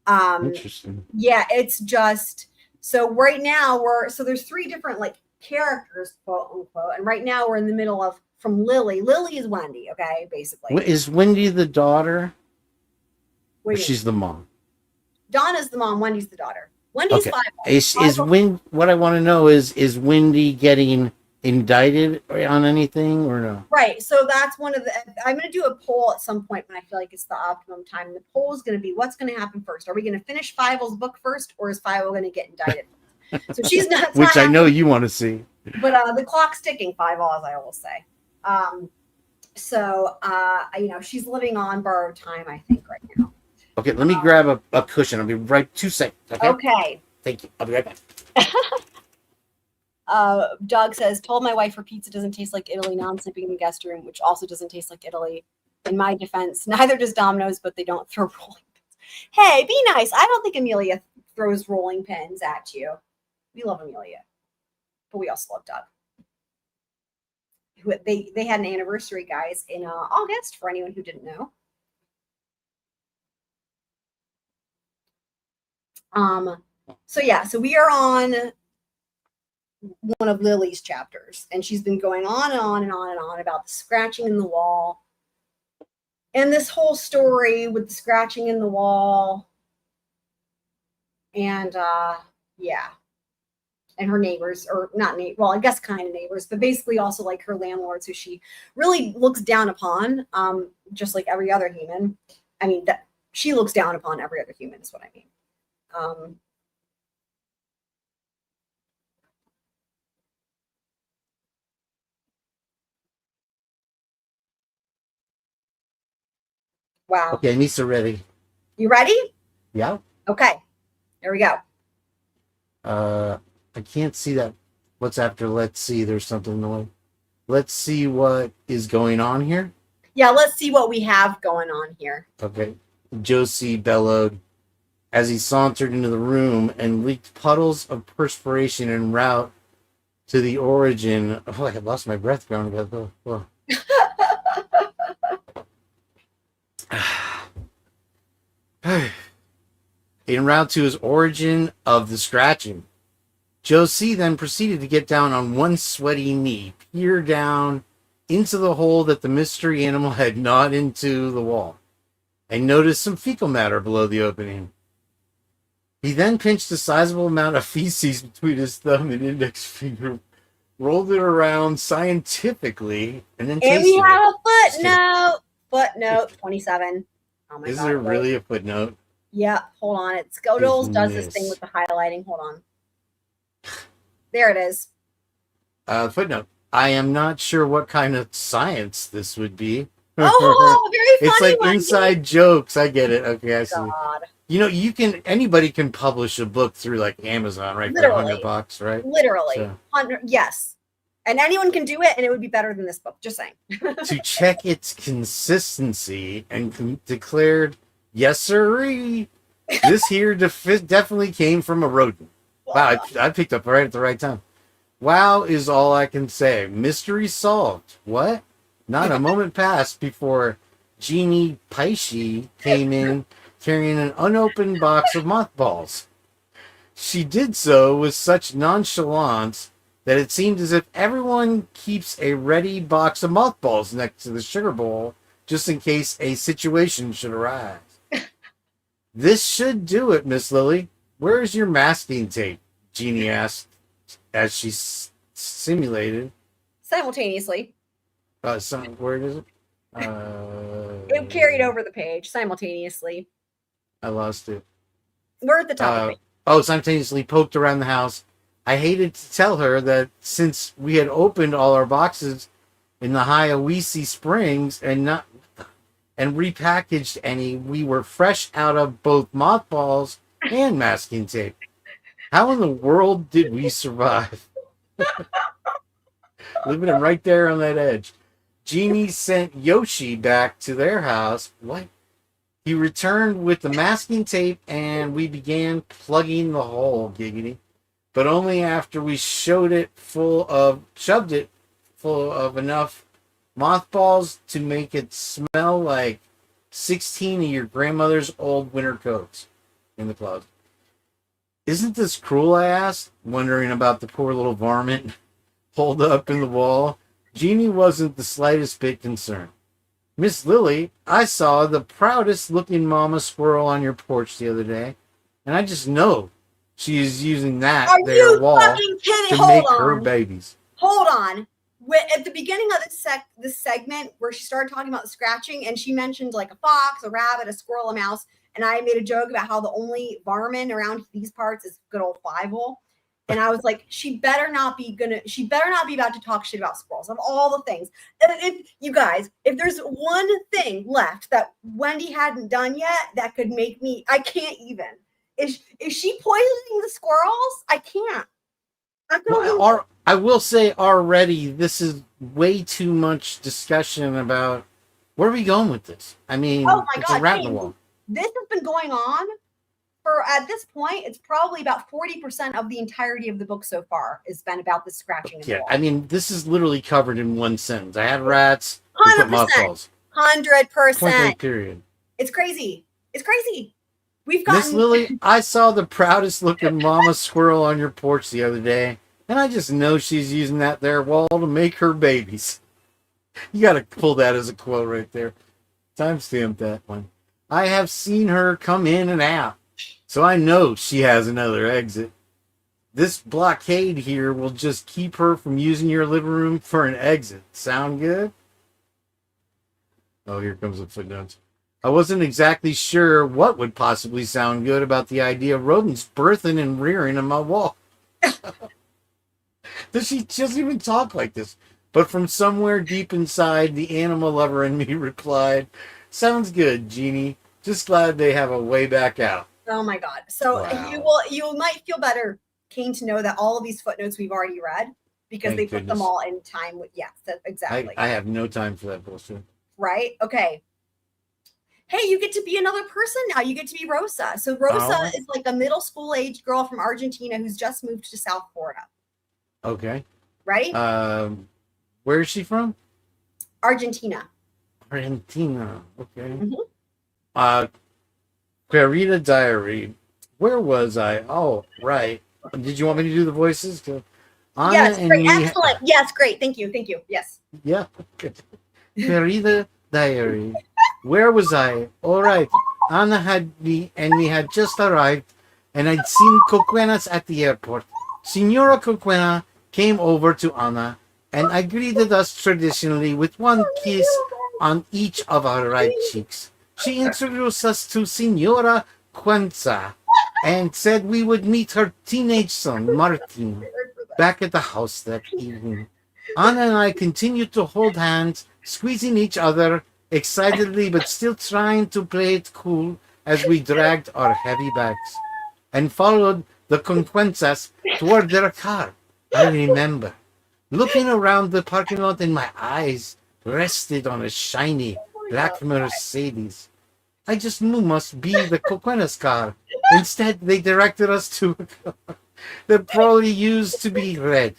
Interesting. Yeah, it's just so right now there's 3 different like characters, quote unquote, and right now we're in the middle of from Lily. Lily is Wendi, okay, basically. Is Wendi the daughter? Or she's the mom? Donna's the mom, Wendy's the daughter. Wendy's 5. What I want to know is Wendi getting indicted on anything or no? Right. So that's one of the. I'm going to do a poll at some point when I feel like it's the optimum time. The poll is going to be what's going to happen first. Are we going to finish Fieval's book first, or is Fieval going to get indicted? So she's not. Which I know you want to see. But the clock's ticking, Fieval, as I will say. She's living on borrowed time, I think, right now. Okay, let me grab a cushion. I'll be right 2 seconds. Okay. Thank you. I'll be right back. Doug says, told my wife her pizza doesn't taste like Italy. Now I'm sleeping in the guest room, which also doesn't taste like Italy. In my defense, neither does Domino's, but they don't throw rolling pins. Hey, be nice. I don't think Amelia throws rolling pins at you. We love Amelia, but we also love Doug. They had an anniversary, guys, in August, for anyone who didn't know. So we are on one of Lily's chapters, and she's been going on and on and on and on about the scratching in the wall, and this whole story with the scratching in the wall, and and her neighbors, or not well, I guess kind of neighbors, but basically also like her landlords, who she really looks down upon, just like every other human. I mean, that she looks down upon every other human is what I mean. Wow. Okay, Nisa, ready. You ready? Yeah. Okay. There we go. I can't see that. What's after let's see? There's something in the way. Let's see what is going on here. Yeah, let's see what we have going on here. Okay. Josie bellowed as he sauntered into the room and leaked puddles of perspiration en route to the origin. Oh, I lost my breath going together. Oh. En route to his origin of the scratching. Josie then proceeded to get down on one sweaty knee, peer down into the hole that the mystery animal had gnawed into the wall, and noticed some fecal matter below the opening. He then pinched a sizable amount of feces between his thumb and index finger, rolled it around scientifically, and then tasted it. And we have a footnote. Footnote 27. Oh my God. Is there really a footnote? Yeah, hold on. It's Godol's does this thing with the highlighting. Hold on. There it is. Footnote. I am not sure what kind of science this would be. Oh, very funny. It's like inside jokes. I get it. Okay, I see. God. You know, anybody can publish a book through like Amazon, right? Literally. For $100, right? Literally. So. 100, yes. And anyone can do it, and it would be better than this book. Just saying. To check its consistency and declared, yes, sirree. This here definitely came from a rodent. Wow, I picked up right at the right time. Wow is all I can say. Mystery solved. What? Not a moment passed before Jeannie Paishi came in carrying an unopened box of mothballs. She did so with such nonchalance that it seemed as if everyone keeps a ready box of mothballs next to the sugar bowl just in case a situation should arise. This should do it, Miss Lily. Where is your masking tape? Jeannie asked as she simulated simultaneously. Where is it? It carried over the page simultaneously. I lost it. We're at the top of the page. Simultaneously poked around the house. I hated to tell her that since we had opened all our boxes in the Hiawassee Springs and repackaged any, we were fresh out of both mothballs and masking tape. How in the world did we survive? Living right there on that edge. Jeannie sent Yoshi back to their house. What? He returned with the masking tape and we began plugging the hole, giggity. But only after we shoved it full of enough mothballs to make it smell like 16 of your grandmother's old winter coats in the closet. Isn't this cruel, I asked, wondering about the poor little varmint holed up in the wall. Jeannie wasn't the slightest bit concerned. Miss Lily, I saw the proudest looking mama squirrel on your porch the other day, and I just know she is using that wall to make her babies. Hold on. At the beginning of this segment where she started talking about the scratching and she mentioned like a fox, a rabbit, a squirrel, a mouse, and I made a joke about how the only varmint around these parts is good old Fievaled. And I was like, she better not be about to talk shit about squirrels of all the things. If you guys, if there's one thing left that Wendi hadn't done yet that could make me, I can't even. Is she poisoning the squirrels? I can't. I will say already, this is way too much discussion about where are we going with this. I mean, it's a rat in the wall. This has been going on for, at this point, it's probably about 40% of the entirety of the book so far has been about the scratching. Yeah, I mean, this is literally covered in one sentence. I had rats. 100%. 100%. Period. It's crazy. It's crazy. We've got Miss Lily, I saw the proudest looking mama squirrel on your porch the other day, and I just know she's using that there wall to make her babies. You got to pull that as a quote right there. Timestamp that one. I have seen her come in and out, so I know she has another exit. This blockade here will just keep her from using your living room for an exit. Sound good? Oh, here comes the footnotes. I wasn't exactly sure what would possibly sound good about the idea of rodents birthing and rearing on my wall. She doesn't even talk like this. But from somewhere deep inside, the animal lover in me replied, sounds good, Jeannie. Just glad they have a way back out. Oh my God. So wow. You might feel better, Kane, to know that all of these footnotes we've already read because they put them all in time with, yes, exactly. I have no time for that bullshit. Right? Okay. Hey, you get to be another person now. You get to be Rosa. So Rosa is like a middle school age girl from Argentina who's just moved to South Florida. Okay. Right? Where is she from? Argentina. Argentina. Okay. Mm-hmm. Clarita Diary. Where was I? Oh, right. Did you want me to do the voices? Anna yes, great. Excellent. Yes, great. Thank you. Thank you. Yes. Yeah. Okay. Clarita Diary. Where was I? All right. Anna we had just arrived, and I'd seen Coquenas at the airport. Senora Coquena came over to Anna, and I greeted us traditionally with one kiss on each of our right cheeks. She introduced us to Senora Cuenca and said we would meet her teenage son, Martin, back at the house that evening. Anna and I continued to hold hands, squeezing each other excitedly but still trying to play it cool as we dragged our heavy bags and followed the Conquentas toward their car. I remember looking around the parking lot and my eyes rested on a shiny black Mercedes. I just knew must be the Coquenas car. Instead, they directed us to a car that probably used to be red,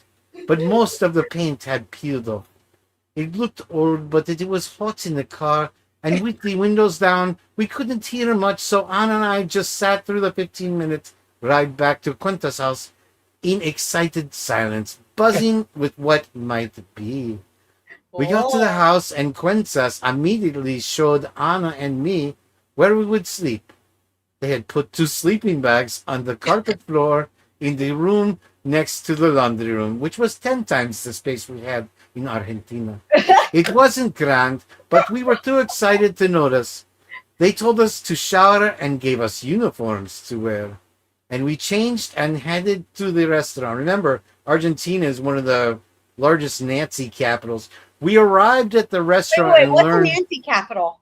but most of the paint had peeled off. It looked old, but it was hot in the car, and with the windows down, we couldn't hear much, so Anna and I just sat through the 15-minute ride back to Cuenta's house in excited silence, buzzing with what might be. We got to the house, and Cuentas immediately showed Anna and me where we would sleep. They had put 2 sleeping bags on the carpet floor in the room next to the laundry room, which was 10 times the space we had in Argentina. It wasn't grand, but we were too excited to notice. They told us to shower and gave us uniforms to wear. And we changed and headed to the restaurant. Remember, Argentina is one of the largest Nazi capitals. We arrived at the restaurant Wait, and what's learned the Nancy capital?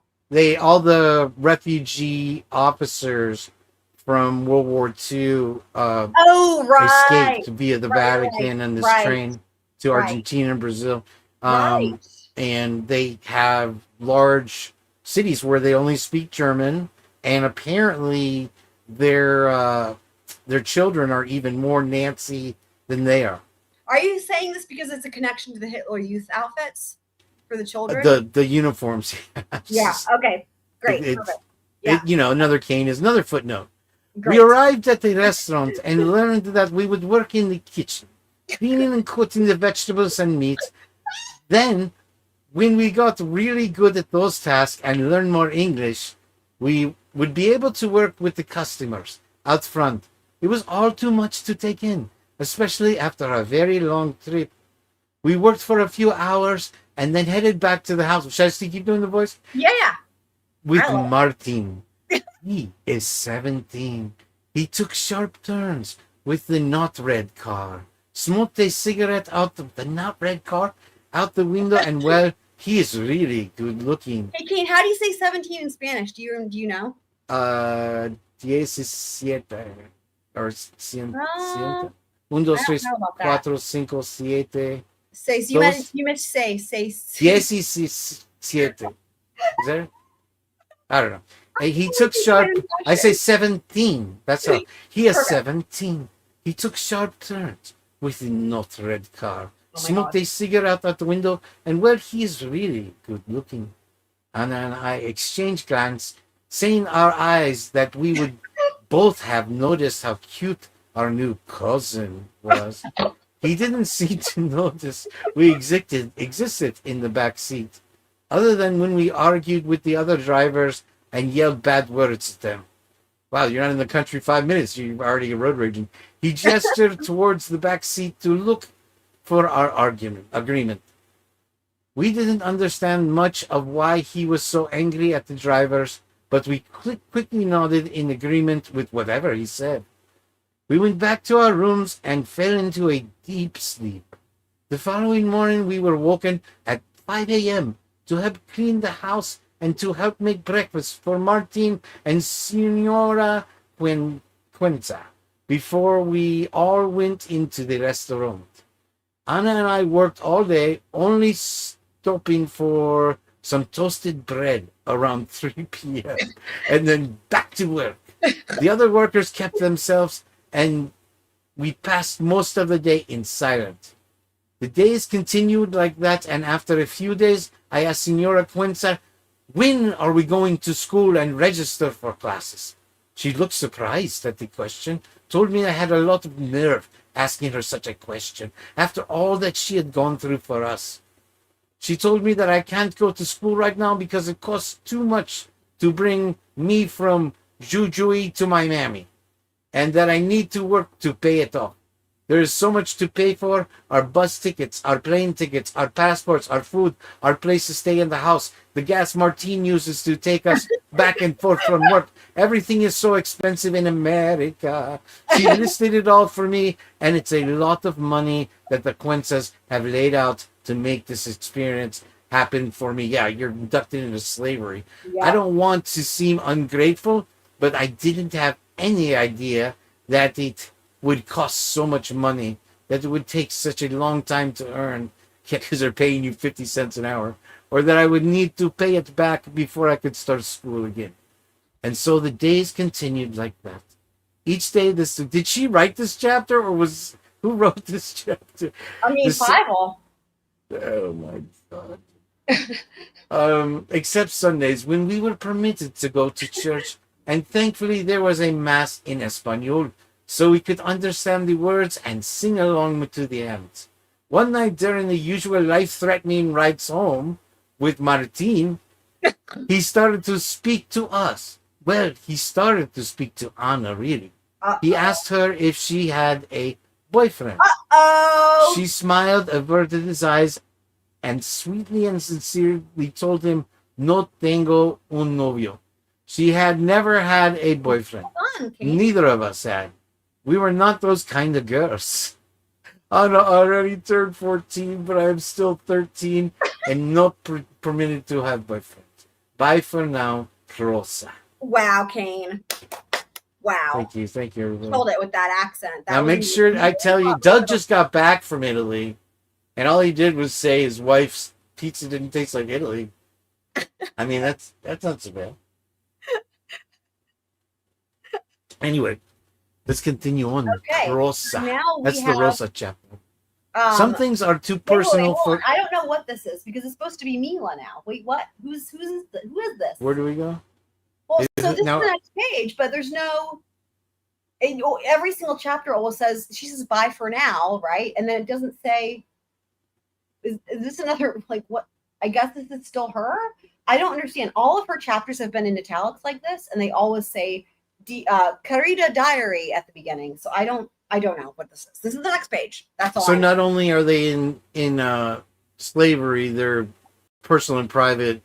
all the refugee officers from World War II Oh, right. escaped via the Right, Vatican and this right, train to right. Argentina and Brazil. Right. And they have large cities where they only speak German, and apparently their children are even more Nazi than they are. Are you saying this because it's a connection to the Hitler Youth outfits for the children? The uniforms. Yeah. Okay. Great. Perfect. Yeah. Another Kane is another footnote. Great. We arrived at the restaurant and learned that we would work in the kitchen, cleaning and cutting the vegetables and meat. Then, when we got really good at those tasks and learned more English, we would be able to work with the customers out front. It was all too much to take in, especially after a very long trip. We worked for a few hours and then headed back to the house. Should I still keep doing the voice? Yeah. With Martin. He is 17. He took sharp turns with the not red car, smoked a cigarette out of the not red car out the window, and well, he is really good looking. Hey, Kane, how do you say 17 in Spanish? Do you know? 17 or cien. Un, dos, I don't tres, know about that. cuatro, cinco, siete. Seis. You meant say seis. 17. Is that? I don't know. He took sharp. I say 17. That's all. He is 17. He took sharp turns with the not red car. Smoked a cigarette out the window, and well, he is really good looking. Anna and I exchanged glance, saying our eyes that we would both have noticed how cute our new cousin was. He didn't seem to notice we existed in the back seat, other than when we argued with the other drivers and yelled bad words at them. Wow, you're not in the country 5 minutes. You're already road raging. He gestured towards the back seat to look for our agreement. We didn't understand much of why he was so angry at the drivers, but we quickly nodded in agreement with whatever he said. We went back to our rooms and fell into a deep sleep. The following morning, we were woken at 5 a.m. to help clean the house and to help make breakfast for Martin and Senora Cuenca before we all went into the restaurant. Anna and I worked all day, only stopping for some toasted bread around 3 p.m. and then back to work. The other workers kept themselves, and we passed most of the day in silence. The days continued like that, and after a few days, I asked Senora Cuenca, when are we going to school and register for classes? She looked surprised at the question, told me I had a lot of nerve asking her such a question after all that she had gone through for us. She told me that I can't go to school right now because it costs too much to bring me from Jujuy to my mammy, and that I need to work to pay it off. There is so much to pay for: our bus tickets, our plane tickets, our passports, our food, our place to stay in the house, the gas Martine uses to take us back and forth from work. Everything is so expensive in America. She listed it all for me, and it's a lot of money that the Cuencas have laid out to make this experience happen for me. Yeah, you're inducted into slavery. Yeah. I don't want to seem ungrateful, but I didn't have any idea that it would cost so much money, that it would take such a long time to earn, because they're paying you 50 cents an hour, or that I would need to pay it back before I could start school again. And so the days continued like that. Each day, did she write this chapter, or who wrote this chapter? I mean, Fievaled. Oh my God. Except Sundays, when we were permitted to go to church, and thankfully there was a mass in Espanol, so we could understand the words and sing along to the end. One night during the usual life-threatening rides home with Martin, he started to speak to us. Well, he started to speak to Anna, really. He asked her if she had a boyfriend. She smiled, averted his eyes, and sweetly and sincerely told him, "No tengo un novio." She had never had a boyfriend. Fun, Kate. Neither of us had. We were not those kind of girls. Anna already turned 14, but I am still 13 and not permitted to have boyfriends. Bye for now, Rosa. Wow, Kane. Wow. Thank you, everybody. Hold it with that accent. That Now make sure I tell you, Doug just got back from Italy, and all he did was say his wife's pizza didn't taste like Italy. I mean, that's not so bad. Anyway, let's continue on. Okay. Rosa. Now That's the Rosa chapter. Some Some things are too personal for. I don't know what this is because it's supposed to be Mila now. Wait, what? Who is this? Where do we go? Well, Is so it this now- is the next page, but there's no. Every single chapter always says she says bye for now, right? And then it doesn't say. Is this another like what? I guess this is still her. I don't understand. All of her chapters have been in italics like this, and they always say Carita Diary at the beginning. So I don't know what this is. This is the next page. That's all. So not only are they in slavery, their personal and private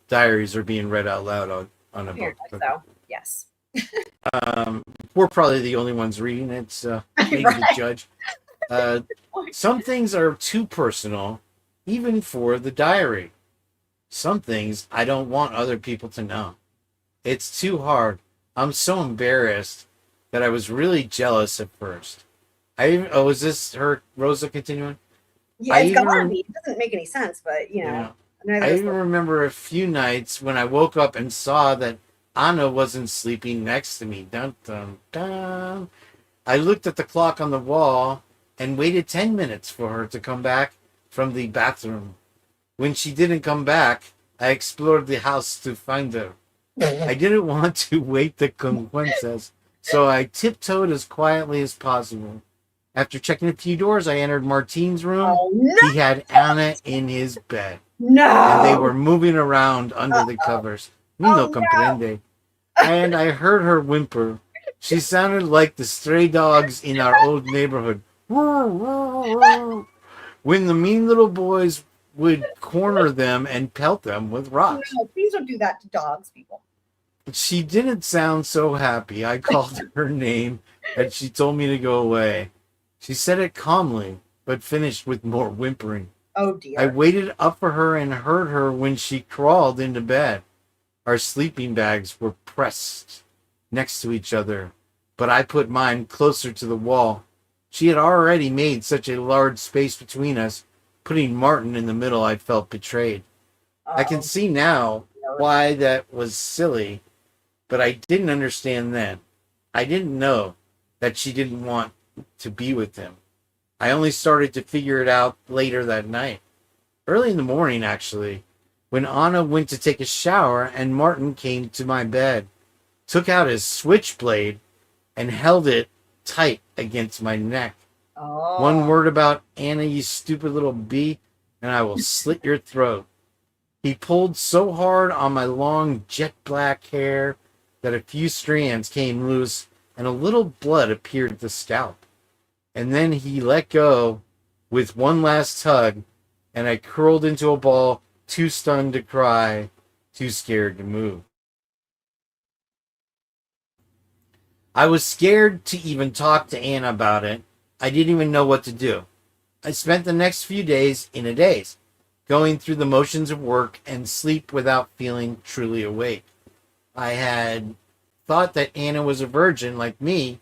diaries are being read out loud on a book. So yes. We're probably the only ones reading it, so maybe Right. the judge. Some things are too personal, even for the diary. Some things I don't want other people to know. It's too hard. I'm so embarrassed that I was really jealous at first. Is this her Rosa continuing? Yeah, it's gotta be. It doesn't make any sense, but you know. I even remember a few nights when I woke up and saw that Anna wasn't sleeping next to me. Dun, dun, dun. I looked at the clock on the wall and waited 10 minutes for her to come back from the bathroom. When she didn't come back, I explored the house to find her. I didn't want to wake the consequences, so I tiptoed as quietly as possible. After checking a few doors, I entered Martine's room. Oh, no. He had Anna in his bed. No. And they were moving around under the covers. Me no comprende. And I heard her whimper. She sounded like the stray dogs in our old neighborhood. When the mean little boys would corner them and pelt them with rocks. No, please don't do that to dogs, people. She didn't sound so happy. I called her name and she told me to go away. She said it calmly, but finished with more whimpering. Oh dear. I waited up for her and heard her when she crawled into bed. Our sleeping bags were pressed next to each other, but I put mine closer to the wall. She had already made such a large space between us. Putting Martin in the middle, I felt betrayed. I can see now why that was silly, but I didn't understand then. I didn't know that she didn't want to be with him. I only started to figure it out later that night. Early in the morning, actually, when Anna went to take a shower and Martin came to my bed, took out his switchblade and held it tight against my neck. Oh. One word about Anna, you stupid little bee, and I will slit your throat. He pulled so hard on my long jet black hair that a few strands came loose and a little blood appeared at the scalp. And then he let go with one last tug, and I curled into a ball, too stunned to cry, too scared to move. I was scared to even talk to Anna about it. I didn't even know what to do. I spent the next few days in a daze, going through the motions of work and sleep without feeling truly awake. I had thought that Anna was a virgin like me.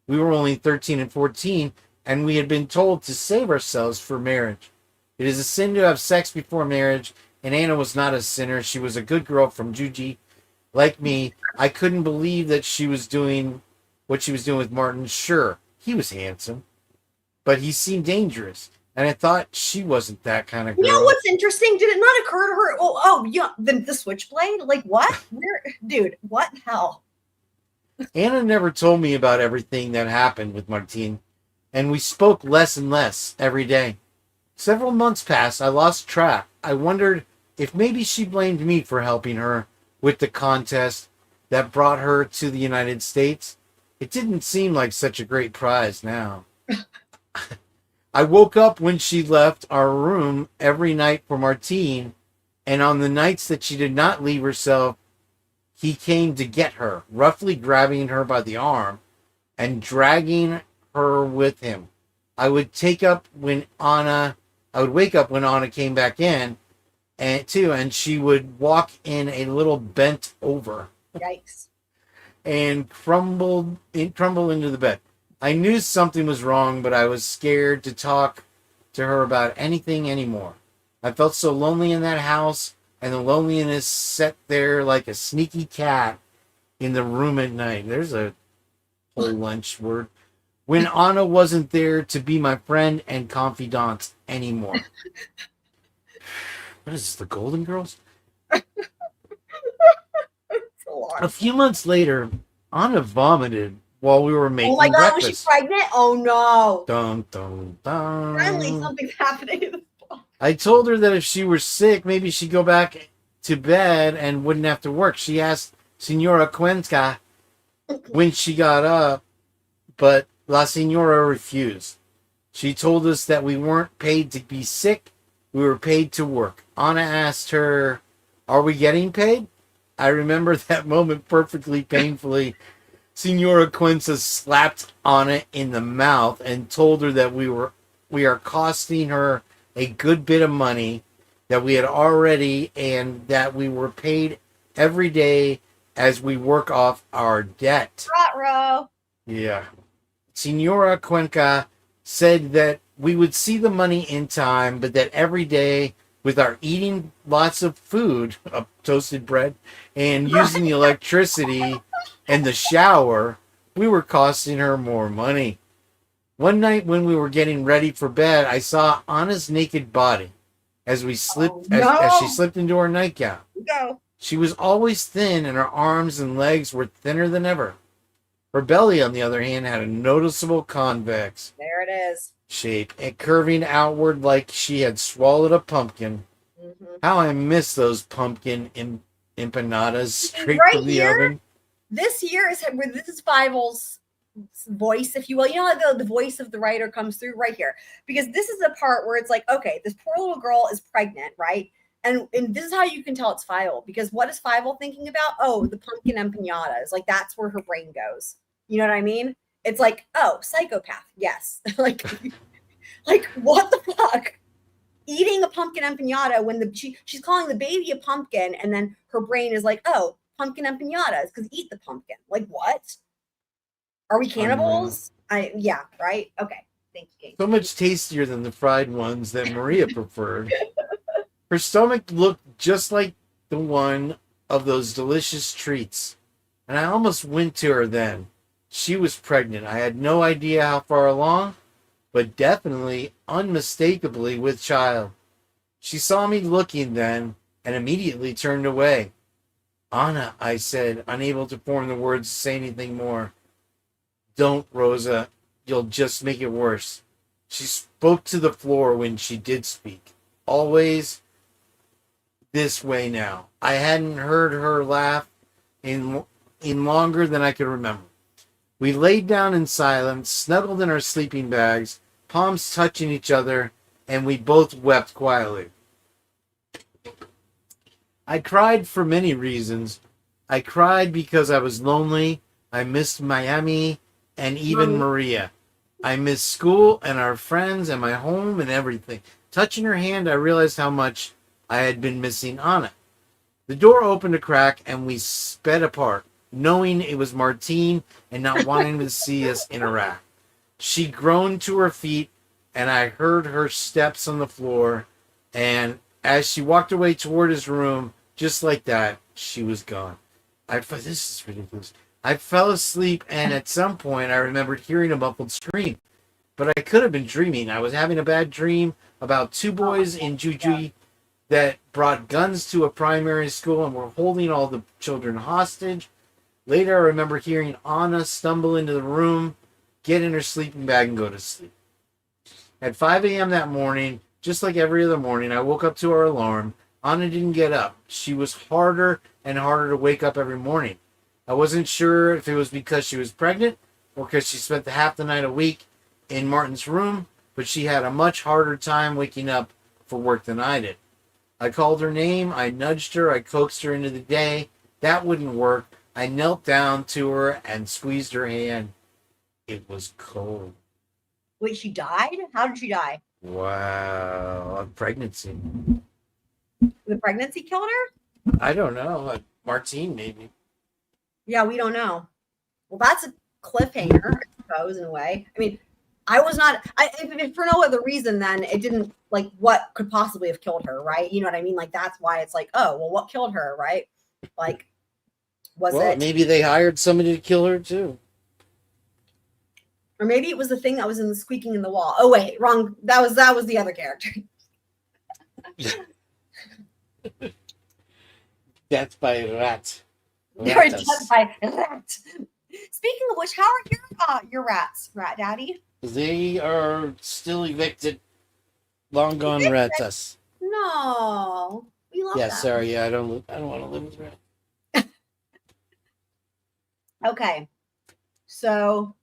We were only 13 and 14, and we had been told to save ourselves for marriage. It is a sin to have sex before marriage, and Anna was not a sinner. She was a good girl from Juji. Like me, I couldn't believe that she was doing what she was doing with Martin. Sure, he was handsome, but he seemed dangerous, and I thought she wasn't that kind of girl. You know what's interesting? Did it not occur to her? Oh, yeah, the switchblade? Like what? Where, dude? What the hell? Anna never told me about everything that happened with Martine, and we spoke less and less every day. Several months passed. I lost track. I wondered if maybe she blamed me for helping her with the contest that brought her to the United States. It didn't seem like such a great prize now. I woke up when she left our room every night for Martine, and on the nights that she did not leave herself, he came to get her, roughly grabbing her by the arm and dragging her with him. I would wake up when Anna came back in, and she would walk in a little bent over. Yikes. And crumble into the bed. I knew something was wrong, but I was scared to talk to her about anything anymore. I felt so lonely in that house, and the loneliness sat there like a sneaky cat in the room at night. There's a whole lunch word. When Anna wasn't there to be my friend and confidant anymore. What is this, the Golden Girls? A few months later, Anna vomited while we were making breakfast. Oh my God, was she pregnant? Oh no. Dun, dun, dun. Finally, something's happening. I told her that if she were sick, maybe she'd go back to bed and wouldn't have to work. She asked Senora Cuenca when she got up, but La Senora refused. She told us that we weren't paid to be sick, we were paid to work. Anna asked her, "Are we getting paid?" I remember that moment perfectly painfully. Senora Cuenca slapped Anna in the mouth and told her that we are costing her a good bit of money, that we had already, and that we were paid every day as we work off our debt. Ruh-roh. Yeah. Senora Cuenca said that we would see the money in time, but that every day, with our eating lots of food, toasted bread, and using the electricity and the shower, we were costing her more money. One night when we were getting ready for bed, I saw Anna's naked body as we slipped as she slipped into her nightgown. No. She was always thin, and her arms and legs were thinner than ever. Her belly, on the other hand, had a noticeable convex There it is. shape and curving outward like she had swallowed a pumpkin. Mm-hmm. How I miss those pumpkin empanadas straight from the oven. This is Fieval's voice, if you will. You know how the voice of the writer comes through right here, because this is the part where it's like, okay, this poor little girl is pregnant, right? And this is how you can tell it's Fieval, because what is Fieval thinking about? Oh, the pumpkin empanadas. Like, that's where her brain goes. You know what I mean? It's like, oh, psychopath. Yes. like what the fuck? Eating a pumpkin empanada when she's calling the baby a pumpkin, and then her brain is like, oh, pumpkin empanadas, because eat the pumpkin. Like, what? Are we cannibals? Yeah, right? Okay. Thank you, Kane. So much tastier than the fried ones that Maria preferred. Her stomach looked just like the one of those delicious treats. And I almost went to her then. She was pregnant. I had no idea how far along, but definitely, unmistakably with child. She saw me looking then and immediately turned away. "Anna," I said, unable to form the words to say anything more. "Don't, Rosa. You'll just make it worse." She spoke to the floor when she did speak. Always this way now. I hadn't heard her laugh in longer than I could remember. We laid down in silence, snuggled in our sleeping bags, palms touching each other, and we both wept quietly. I cried for many reasons. I cried because I was lonely. I missed Miami and even Maria. I missed school and our friends and my home and everything. Touching her hand, I realized how much I had been missing Anna. The door opened a crack and we sped apart, knowing it was Martine and not wanting to see us interact. She groaned to her feet and I heard her steps on the floor, and as she walked away toward his room, just like that, she was gone. This is ridiculous. I fell asleep, and at some point I remembered hearing a muffled scream. But I could have been dreaming. I was having a bad dream about two boys in Jujuy that brought guns to a primary school and were holding all the children hostage. Later, I remember hearing Anna stumble into the room, get in her sleeping bag, and go to sleep. At 5 a.m. that morning, just like every other morning, I woke up to our alarm. Anna didn't get up. She was harder and harder to wake up every morning. I wasn't sure if it was because she was pregnant or because she spent half the night a week in Martin's room, but she had a much harder time waking up for work than I did. I called her name, I nudged her, I coaxed her into the day. That wouldn't work. I knelt down to her and squeezed her hand. It was cold. Wait, she died? How did she die? Wow, a pregnancy. The pregnancy killed her? I don't know. Martine, maybe. Yeah, we don't know. Well, that's a cliffhanger, I suppose, in a way. I mean, I was not, if for no other reason, then it didn't, like, what could possibly have killed her, right? You know what I mean? Like, that's why it's like, oh, well, what killed her, right? Like, was it? Maybe they hired somebody to kill her, too. Or maybe it was the thing that was in the squeaking in the wall. Oh, wait, wrong. That was the other character. Death by rat. They were death by rat. Speaking of which, how are your rats, Rat Daddy? They are still evicted. Long gone rats. No, we love Yeah, them. sorry. Yeah, I don't want to live with rats. Okay, so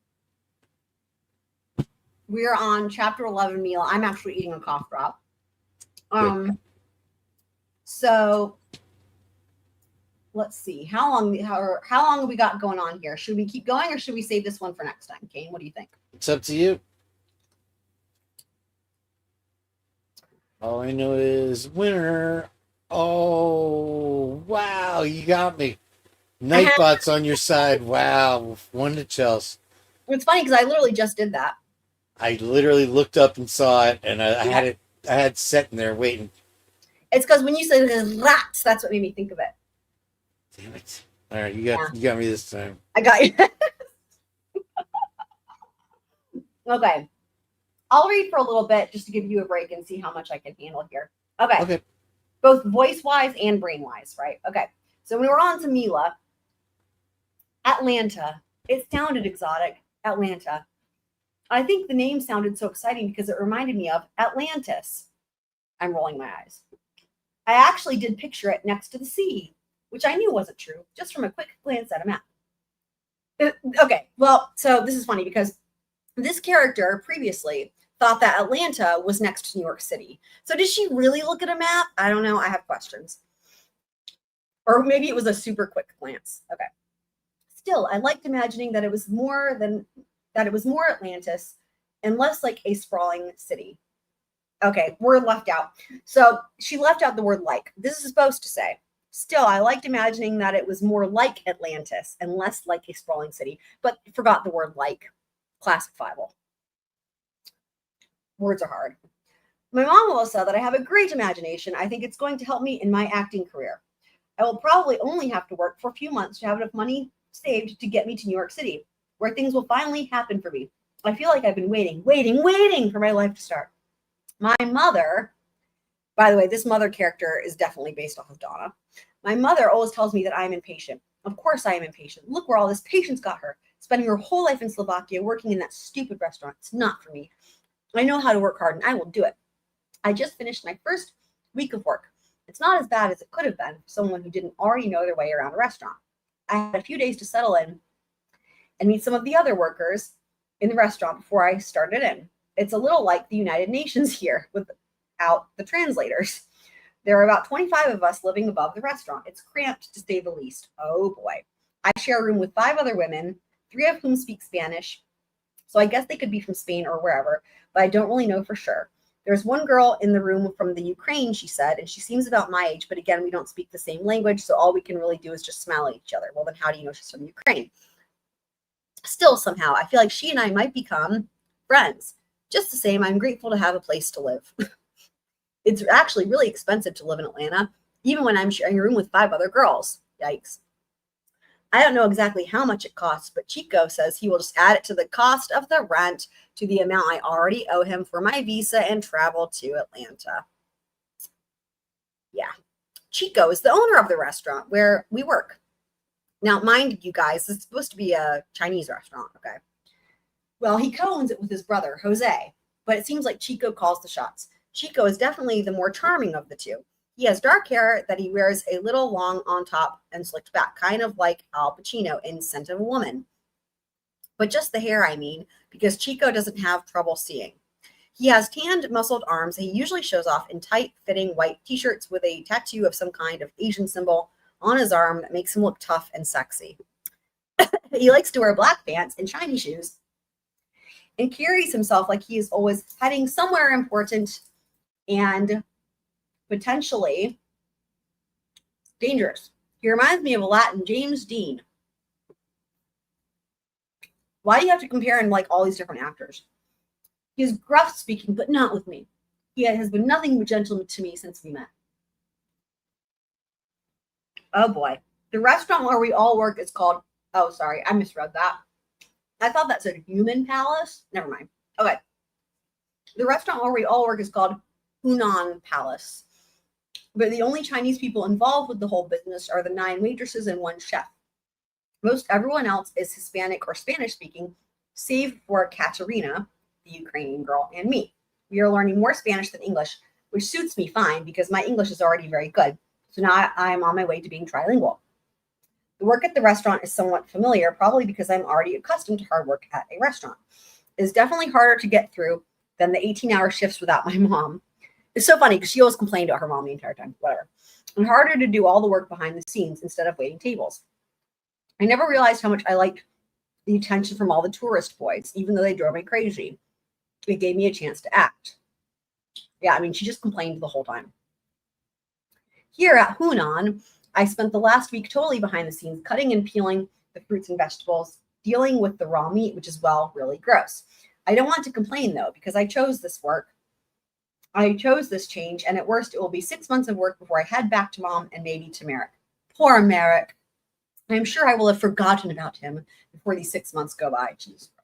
we're on chapter 11, Mila. I'm actually eating a cough drop. So let's see. How long have we got going on here? Should we keep going or should we save this one for next time, Kane? What do you think? It's up to you. All I know is winner. Oh, wow. You got me. Nightbot's on your side. Wow. 1 to Chelsea. It's funny because I literally just did that. I literally looked up and saw it, and I had it set in there waiting. It's because when you said rats, that's what made me think of it. Damn it. All right, you got me this time. I got you. Okay. I'll read for a little bit just to give you a break and see how much I can handle here. Okay. Both voice-wise and brain-wise, right? Okay. So when we're on to Mila, Atlanta. It sounded exotic. Atlanta. I think the name sounded so exciting because it reminded me of Atlantis. I'm rolling my eyes. I actually did picture it next to the sea, which I knew wasn't true, just from a quick glance at a map. Okay, well, so this is funny because this character previously thought that Atlanta was next to New York City. So did she really look at a map? I don't know. I have questions. Or maybe it was a super quick glance. Okay. Still, I liked imagining that it was more Atlantis and less like a sprawling city. Okay, word left out. So she left out the word like. This is supposed to say, still, I liked imagining that it was more like Atlantis and less like a sprawling city, but forgot the word like. Classic Fievaled. Words are hard. My mom will say that I have a great imagination. I think it's going to help me in my acting career. I will probably only have to work for a few months to have enough money saved to get me to New York City, where things will finally happen for me. I feel like I've been waiting for my life to start. My mother, by the way, this mother character is definitely based off of Donna. My mother always tells me that I'm impatient. Of course I am impatient. Look where all this patience got her. Spending her whole life in Slovakia working in that stupid restaurant. It's not for me. I know how to work hard and I will do it. I just finished my first week of work. It's not as bad as it could have been for someone who didn't already know their way around a restaurant. I had a few days to settle in and meet some of the other workers in the restaurant before I started in. It's a little like the United Nations here without the translators. There are about 25 of us living above the restaurant. It's cramped to say the least. Oh boy. I share a room with 5 other women, 3 of whom speak Spanish. So I guess they could be from Spain or wherever, but I don't really know for sure. There's one girl in the room from the Ukraine, she said, and she seems about my age, but again, we don't speak the same language, so all we can really do is just smile at each other. Well, then how do you know she's from Ukraine? Still, somehow, I feel like she and I might become friends. Just the same, I'm grateful to have a place to live. It's actually really expensive to live in Atlanta, even when I'm sharing a room with 5 other girls. Yikes. I don't know exactly how much it costs, but Chico says he will just add it to the cost of the rent to the amount I already owe him for my visa and travel to Atlanta. Yeah. Chico is the owner of the restaurant where we work. Now, mind you guys, this is supposed to be a Chinese restaurant, okay? Well, he co-owns it with his brother, Jose, but it seems like Chico calls the shots. Chico is definitely the more charming of the two. He has dark hair that he wears a little long on top and slicked back, kind of like Al Pacino in Scent of a Woman. But just the hair, I mean, because Chico doesn't have trouble seeing. He has tanned, muscled arms that he usually shows off in tight-fitting white t-shirts with a tattoo of some kind of Asian symbol on his arm that makes him look tough and sexy. He likes to wear black pants and shiny shoes and carries himself like he is always heading somewhere important and potentially dangerous. He reminds me of a Latin James Dean. Why do you have to compare him like all these different actors? He is gruff speaking, but not with me. He has been nothing but gentle to me since we met. Oh boy. The restaurant where we all work is called, oh, sorry, I misread that. I thought that said Human Palace. Never mind. Okay. The restaurant where we all work is called Hunan Palace. But the only Chinese people involved with the whole business are the 9 waitresses and 1 chef. Most everyone else is Hispanic or Spanish speaking, save for Katerina, the Ukrainian girl, and me. We are learning more Spanish than English, which suits me fine because my English is already very good. So now I'm on my way to being trilingual. The work at the restaurant is somewhat familiar, probably because I'm already accustomed to hard work at a restaurant. It's definitely harder to get through than the 18-hour shifts without my mom. It's so funny because she always complained about her mom the entire time, whatever. And harder to do all the work behind the scenes instead of waiting tables. I never realized how much I liked the attention from all the tourist boys, even though they drove me crazy. It gave me a chance to act. Yeah, I mean, she just complained the whole time. Here at Hunan, I spent the last week totally behind the scenes, cutting and peeling the fruits and vegetables, dealing with the raw meat, which is, well, really gross. I don't want to complain, though, because I chose this work. I chose this change, and at worst, it will be 6 months of work before I head back to Mom and maybe to Merrick. Poor Merrick. I am sure I will have forgotten about him before these 6 months go by. Jesus Christ.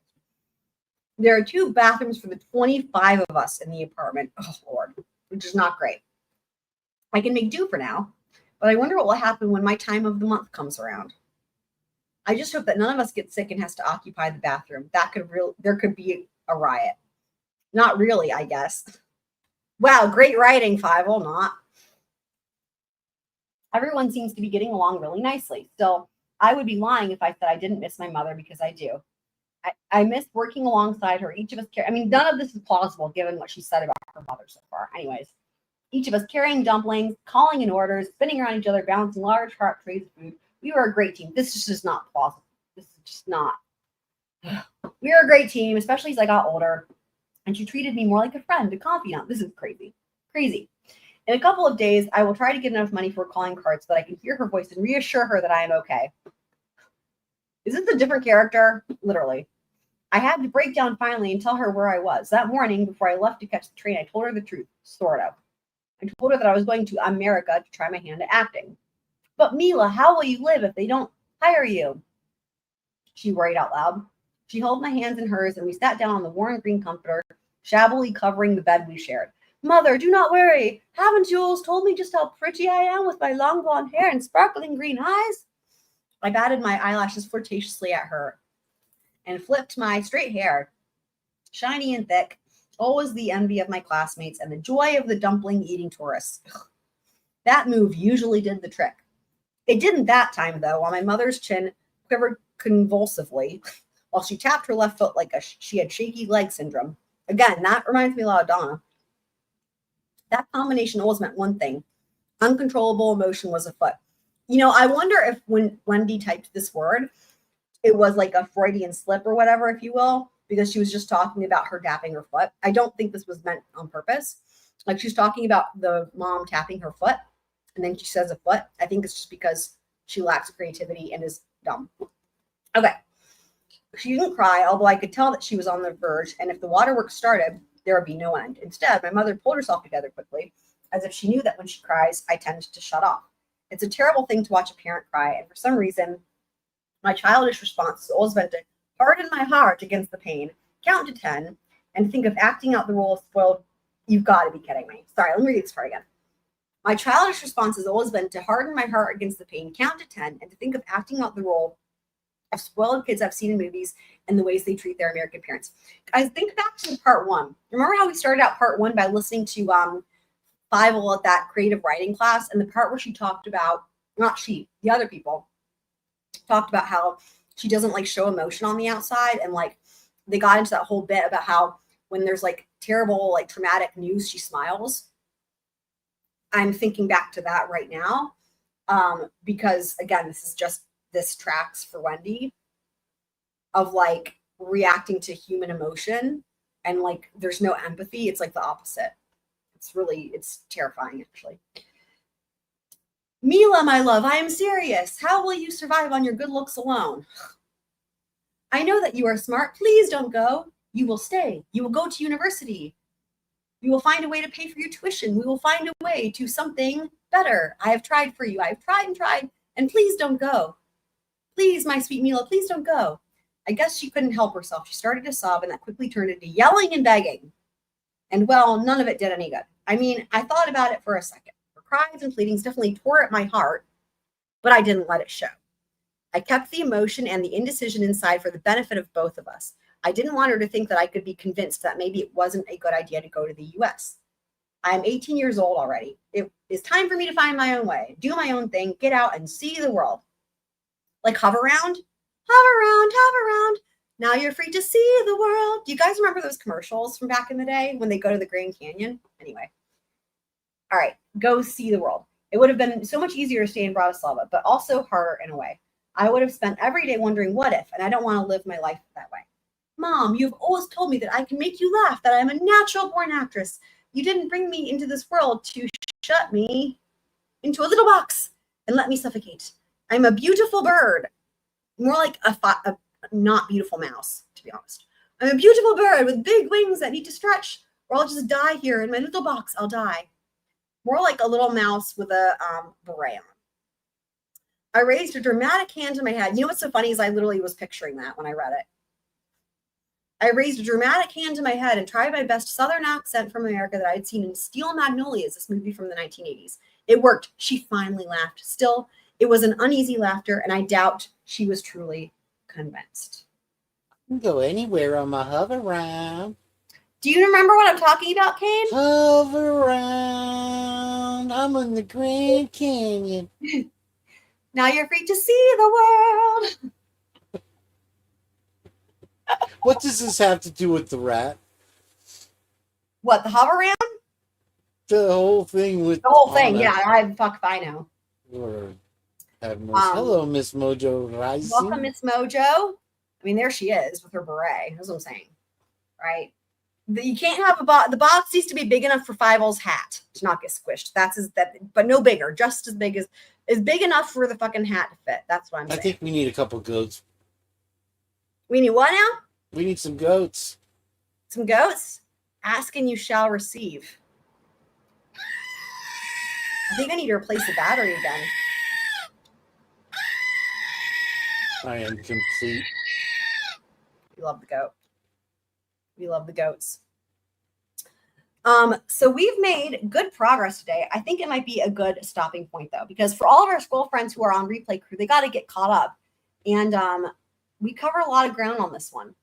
There are 2 bathrooms for the 25 of us in the apartment. Oh, Lord, which is not great. I can make do for now, but I wonder what will happen when my time of the month comes around. I just hope that none of us gets sick and has to occupy the bathroom. There could be a riot. Not really, I guess. Wow, great writing, Fievaled, not. Everyone seems to be getting along really nicely. Still, I would be lying if I said I didn't miss my mother, because I do. I miss working alongside her. Each of us none of this is plausible given what she said about her mother so far. Anyways, each of us carrying dumplings, calling in orders, spinning around each other, balancing large heart trays of food. We were a great team. This is just not plausible. This is just not. We were a great team, especially as I got older. And she treated me more like a friend, a confidant. This is crazy. Crazy. In a couple of days, I will try to get enough money for a calling card so that I can hear her voice and reassure her that I am okay. Is this a different character? Literally. I had to break down finally and tell her where I was. That morning, before I left to catch the train, I told her the truth, sort of. I told her that I was going to America to try my hand at acting. But Mila, how will you live if they don't hire you? She worried out loud. She held my hands in hers, and we sat down on the worn green comforter, shabbily covering the bed we shared. Mother, do not worry. Haven't you always told me just how pretty I am with my long blonde hair and sparkling green eyes? I batted my eyelashes flirtatiously at her and flipped my straight hair, shiny and thick, always the envy of my classmates and the joy of the dumpling-eating tourists. Ugh. That move usually did the trick. It didn't that time, though, while my mother's chin quivered convulsively while she tapped her left foot like she had shaky leg syndrome. Again, that reminds me a lot of Donna. That combination always meant one thing. Uncontrollable emotion was afoot. You know, I wonder if when Wendy typed this word, it was like a Freudian slip or whatever, if you will, because she was just talking about her tapping her foot. I don't think this was meant on purpose. Like, she's talking about the mom tapping her foot, and then she says a foot. I think it's just because she lacks creativity and is dumb. Okay. She didn't cry, although I could tell that she was on the verge, and if the waterworks started, there would be no end. Instead, my mother pulled herself together quickly, as if she knew that when she cries, I tend to shut off. It's a terrible thing to watch a parent cry, and for some reason, my childish response has always been to harden my heart against the pain, count to 10, and think of acting out the role of spoiled. You've got to be kidding me. Sorry, let me read this part again. My childish response has always been to harden my heart against the pain, count to 10, and to think of acting out the role of spoiled kids I've seen in movies and the ways they treat their American parents. Guys, think back to part 1. Remember how we started out part 1 by listening to Fievaled at that creative writing class, and the part where she talked about, not she, the other people, talked about how she doesn't like show emotion on the outside, and like they got into that whole bit about how when there's like terrible, like traumatic news, she smiles. I'm thinking back to that right now. Because again, this tracks for Wendi of like reacting to human emotion, and like there's no empathy. It's like the opposite. It's terrifying actually. Mila, my love, I am serious. How will you survive on your good looks alone? I know that you are smart. Please don't go. You will stay. You will go to university. You will find a way to pay for your tuition. We will find a way to something better. I have tried for you. I have tried and tried. And please don't go. Please, my sweet Mila, please don't go. I guess she couldn't help herself. She started to sob, and that quickly turned into yelling and begging. And well, none of it did any good. I mean, I thought about it for a second. Her cries and pleadings definitely tore at my heart, but I didn't let it show. I kept the emotion and the indecision inside for the benefit of both of us. I didn't want her to think that I could be convinced that maybe it wasn't a good idea to go to the US. I am 18 years old already. It is time for me to find my own way, do my own thing, get out and see the world. Like hover around, hover around, hover around. Now you're free to see the world. Do you guys remember those commercials from back in the day when they go to the Grand Canyon? Anyway. All right, go see the world. It would have been so much easier to stay in Bratislava, but also harder in a way. I would have spent every day wondering what if, and I don't want to live my life that way. Mom, you've always told me that I can make you laugh, that I'm a natural born actress. You didn't bring me into this world to shut me into a little box and let me suffocate. I'm a beautiful bird. More like a not beautiful mouse, to be honest. I'm a beautiful bird with big wings that need to stretch, or I'll just die here in my little box. I'll die. More like a little mouse with a beret on. I raised a dramatic hand to my head. You know what's so funny is I literally was picturing that when I read it. I raised a dramatic hand to my head and tried my best Southern accent from America that I had seen in Steel Magnolias, this movie from the 1980s. It worked. She finally laughed. Still, it was an uneasy laughter, and I doubt she was truly convinced. I can go anywhere on my hover round. Do you remember what I'm talking about, Kane? Hover round. I'm in the Grand Canyon. Now you're free to see the world. What does this have to do with the rat? What, the hover round? The whole thing with... The whole thing, yeah. Fuck if I know. Hello, Miss Mojo Rising. Welcome, Miss Mojo. I mean, there she is with her beret. That's what I'm saying. Right? You can't have a box. The box needs to be big enough for Fieval's hat to not get squished. But no bigger. Just as big is big enough for the fucking hat to fit. That's what I'm saying. I think we need a couple goats. We need what now? We need some goats. Some goats? Ask and you shall receive. I think I need to replace the battery again. I am complete. We love the goat. We love the goats. So we've made good progress today. I think it might be a good stopping point though, because for all of our squirrel friends who are on replay crew, they got to get caught up. And we cover a lot of ground on this one.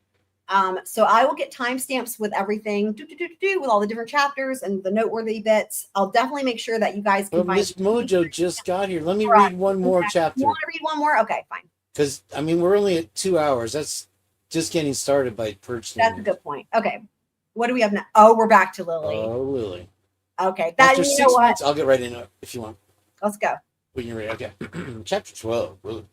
So I will get timestamps with everything, with all the different chapters and the noteworthy bits. I'll definitely make sure that you guys can find. Miss Mojo just got here. Let me read one more chapter. You want to read one more? Okay, fine. Because, I mean, we're only at 2 hours. That's just getting started by purchasing. That's a good point. Okay. What do we have now? Oh, we're back to Lily. Oh, Lily. Okay. After 6 months, I'll get right into it if you want. Let's go. When you're ready. Okay. Chapter 12. Lily.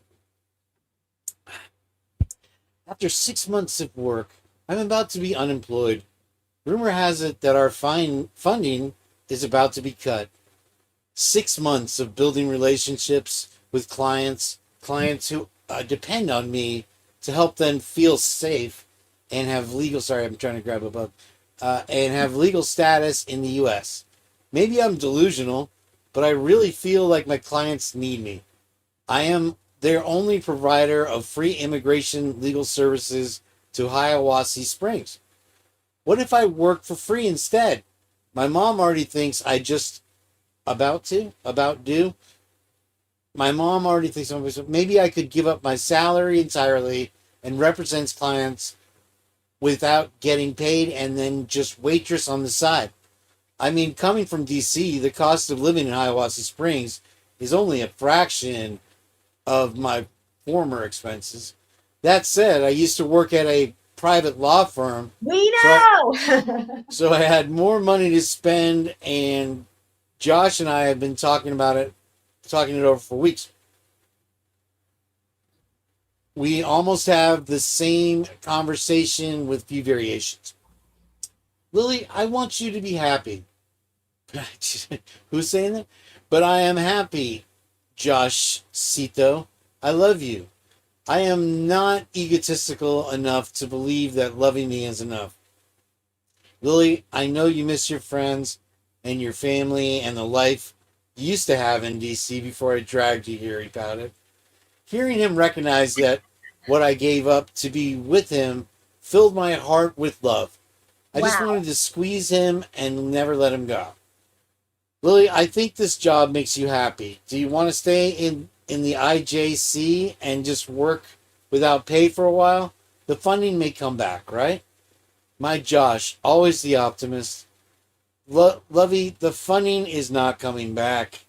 After 6 months of work, I'm about to be unemployed. Rumor has it that our funding is about to be cut. 6 months of building relationships with clients who depend on me to help them feel safe and have legal, I'm trying to grab a bug, and have legal status in the U.S. Maybe I'm delusional, but I really feel like my clients need me. I am their only provider of free immigration legal services to Hiawassee Springs. What if I work for free instead? My mom already thinks I just about do. My mom already thinks maybe I could give up my salary entirely and represent clients without getting paid and then just waitress on the side. I mean, coming from DC, the cost of living in Hiawassee Springs is only a fraction of my former expenses. That said, I used to work at a private law firm. We So know. so I had more money to spend, and Josh and I have been talking it over for weeks. We almost have the same conversation with few variations. Lily, I want you to be happy. Who's saying that? But I am happy, Josh Cito. I love you. I am not egotistical enough to believe that loving me is enough. Lily, I know you miss your friends and your family and the life you used to have in DC before I dragged you here, he pouted. Hearing him recognize that what I gave up to be with him filled my heart with love. I just wanted to squeeze him and never let him go. Lily, I think this job makes you happy. Do you want to stay in the IJC and just work without pay for a while? The funding may come back, right? My Josh, always the optimist. Lovey, the funding is not coming back,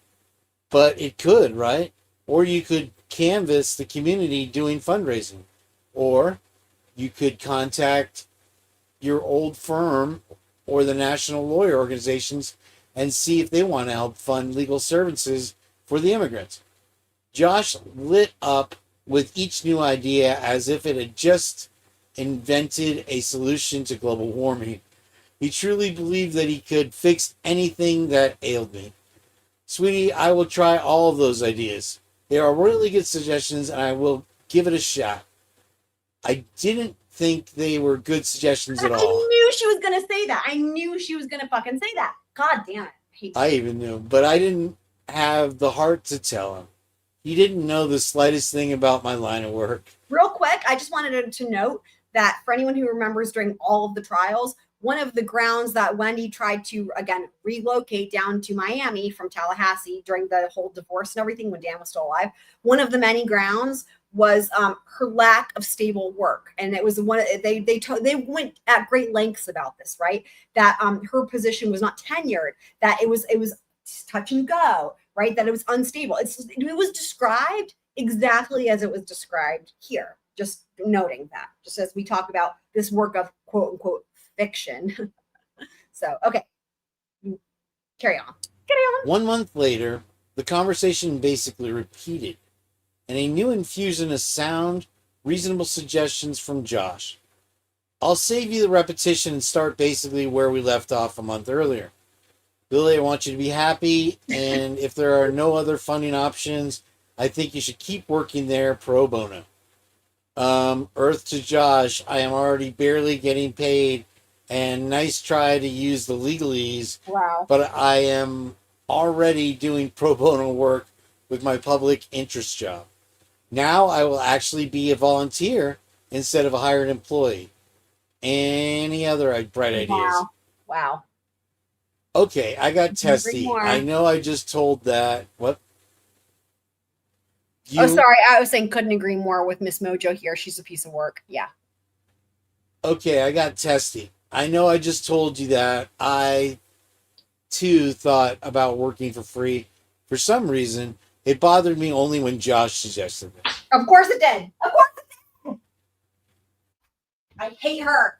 but it could, right? Or you could canvass the community doing fundraising. Or you could contact your old firm or the national lawyer organizations and see if they want to help fund legal services for the immigrants. Josh lit up with each new idea as if it had just invented a solution to global warming. He truly believed that he could fix anything that ailed me. Sweetie, I will try all of those ideas. They are really good suggestions, and I will give it a shot. I didn't think they were good suggestions at all. I knew she was going to say that. I knew she was going to fucking say that. God damn it. I even knew, but I didn't have the heart to tell him. He didn't know the slightest thing about my line of work. Real quick, I just wanted to note that for anyone who remembers during all of the trials, one of the grounds that Wendi tried to, again, relocate down to Miami from Tallahassee during the whole divorce and everything when Dan was still alive, one of the many grounds was her lack of stable work. And it was one they went at great lengths about this, right? That her position was not tenured, that it was touch and go, right? That it was unstable. It was described exactly as it was described here. Just noting that, just as we talk about this work of quote unquote fiction. So, okay. Carry on. 1 month later, the conversation basically repeated, and a new infusion of sound, reasonable suggestions from Josh. I'll save you the repetition and start basically where we left off a month earlier. Billy, I want you to be happy, and if there are no other funding options, I think you should keep working there pro bono. Earth to Josh, I am already barely getting paid, and nice try to use the legalese. Wow. But I am already doing pro bono work with my public interest job. Now I will actually be a volunteer instead of a hired employee. Any other bright ideas? Wow. Okay, I got testy. I know I just told that. What? Oh, sorry. I was saying couldn't agree more with Miss Mojo here. She's a piece of work. Yeah. Okay, I got testy. I know I just told you that. I, too, thought about working for free. For some reason, it bothered me only when Josh suggested it. Of course it did. Of course it did. I hate her.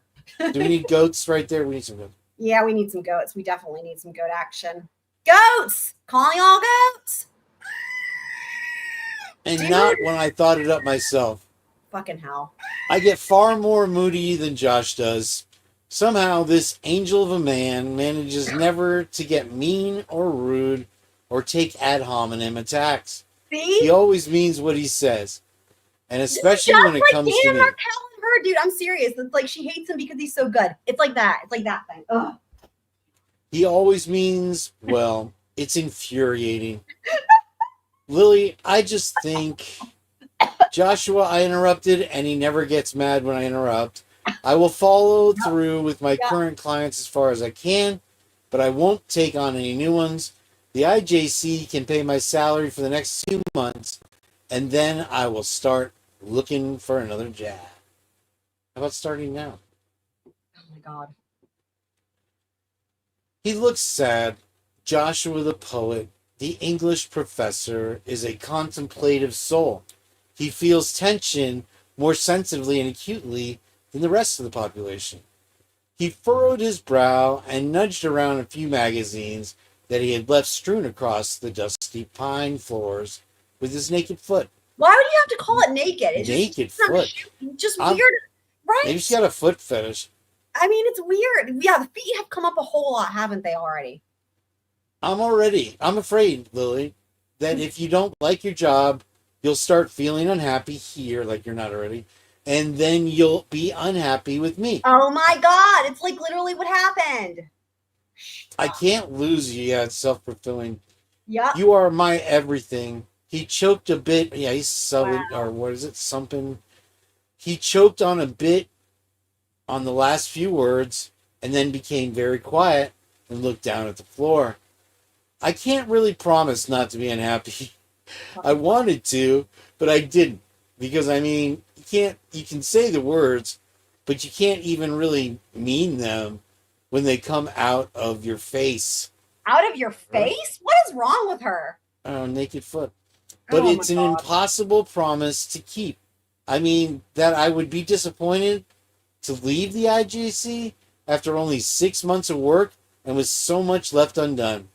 Do we need goats right there? We need some goats. Yeah, we need some goats. We definitely need some goat action. Goats! Calling all goats! And not when I thought it up myself. Fucking hell. I get far more moody than Josh does. Somehow this angel of a man manages never to get mean or rude or take ad hominem attacks. See? He always means what he says. And especially when it comes to me. Her, dude, I'm serious. It's like she hates him because he's so good. It's like that. It's like that thing. Ugh. He always means, well, it's infuriating. Lily, I just think Joshua, I interrupted, and he never gets mad when I interrupt. I will follow through with my current clients as far as I can, but I won't take on any new ones. The IJC can pay my salary for the next 2 months, and then I will start looking for another job. How about starting now? Oh my God. He looks sad. Joshua the poet, the English professor, is a contemplative soul. He feels tension more sensitively and acutely than the rest of the population. He furrowed his brow and nudged around a few magazines that he had left strewn across the dusty pine floors with his naked foot. Why would you have to call it naked? It's Naked just, foot. Just weird, right? Maybe she's got a foot fetish. I mean, it's weird. Yeah, the feet have come up a whole lot, haven't they already? I'm afraid, Lily, that if you don't like your job, you'll start feeling unhappy here, like you're not already, and then you'll be unhappy with me. Oh my God, it's like literally what happened. I can't lose you. Yeah, it's self-fulfilling. Yeah. You are my everything. He choked a bit. Yeah, he's subbing, Wow. or what is it, sumping? He choked on a bit on the last few words and then became very quiet and looked down at the floor. I can't really promise not to be unhappy. I wanted to, but I didn't. Because, I mean, you can say the words, but you can't even really mean them when they come out of your face. Out of your face? What is wrong with her? Oh, naked foot. But Oh it's an impossible promise to keep. I mean, that I would be disappointed to leave the IJC after only 6 months of work and with so much left undone.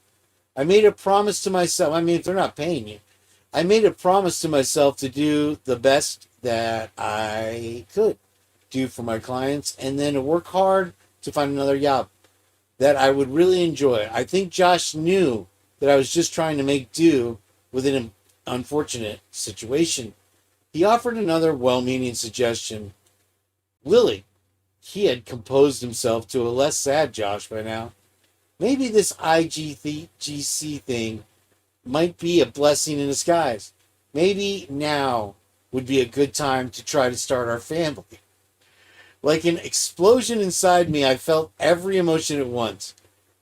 I made a promise to myself. I mean, if they're not paying you, I made a promise to myself to do the best that I could do for my clients and then to work hard to find another job that I would really enjoy. I think Josh knew that I was just trying to make do with an unfortunate situation. He offered another well-meaning suggestion. Lily, he had composed himself to a less sad Josh by now. Maybe this IGC thing might be a blessing in disguise. Maybe now would be a good time to try to start our family. Like an explosion inside me, I felt every emotion at once,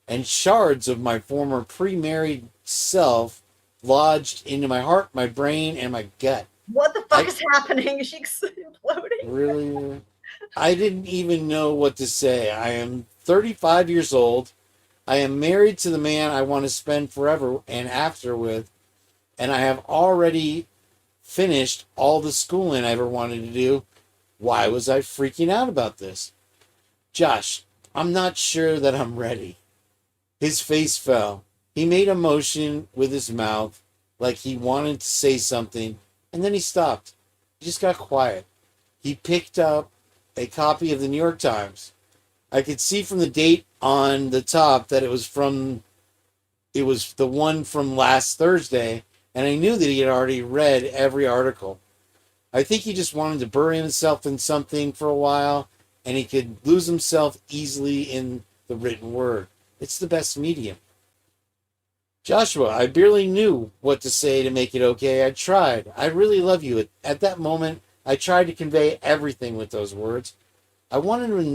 and shards of my former pre-married self lodged into my heart, my brain, and my gut. What the fuck is happening? Is she imploding? Really? I didn't even know what to say. I am 35 years old. I am married to the man I want to spend forever and after with, and I have already finished all the schooling I ever wanted to do. Why was I freaking out about this? Josh, I'm not sure that I'm ready. His face fell. He made a motion with his mouth like he wanted to say something, and then he stopped. He just got quiet. He picked up a copy of the New York Times. I could see from the date on the top that it was the one from last Thursday, and I knew that he had already read every article. I think he just wanted to bury himself in something for a while, and he could lose himself easily in the written word. It's the best medium. Joshua, I barely knew what to say to make it okay. I tried. I really love you. At that moment, I tried to convey everything with those words. I wanted him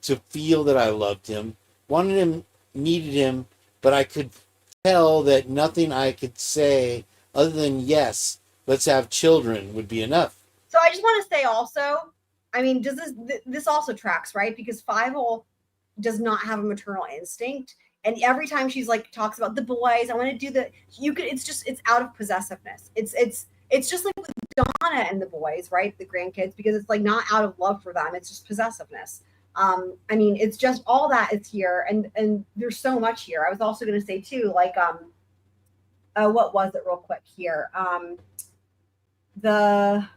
to feel that I loved him, wanted him, needed him, but I could tell that nothing I could say other than yes, let's have children would be enough. So I just want to say also, I mean, does this also tracks, right? Because Fievaled does not have a maternal instinct. And every time she's like talks about the boys, I want to do it's out of possessiveness. It's just like with Donna and the boys, right? The grandkids, because it's like not out of love for them. It's just possessiveness. I mean, it's just all that is here. And there's so much here. I was also going to say too, like, what was it real quick here? The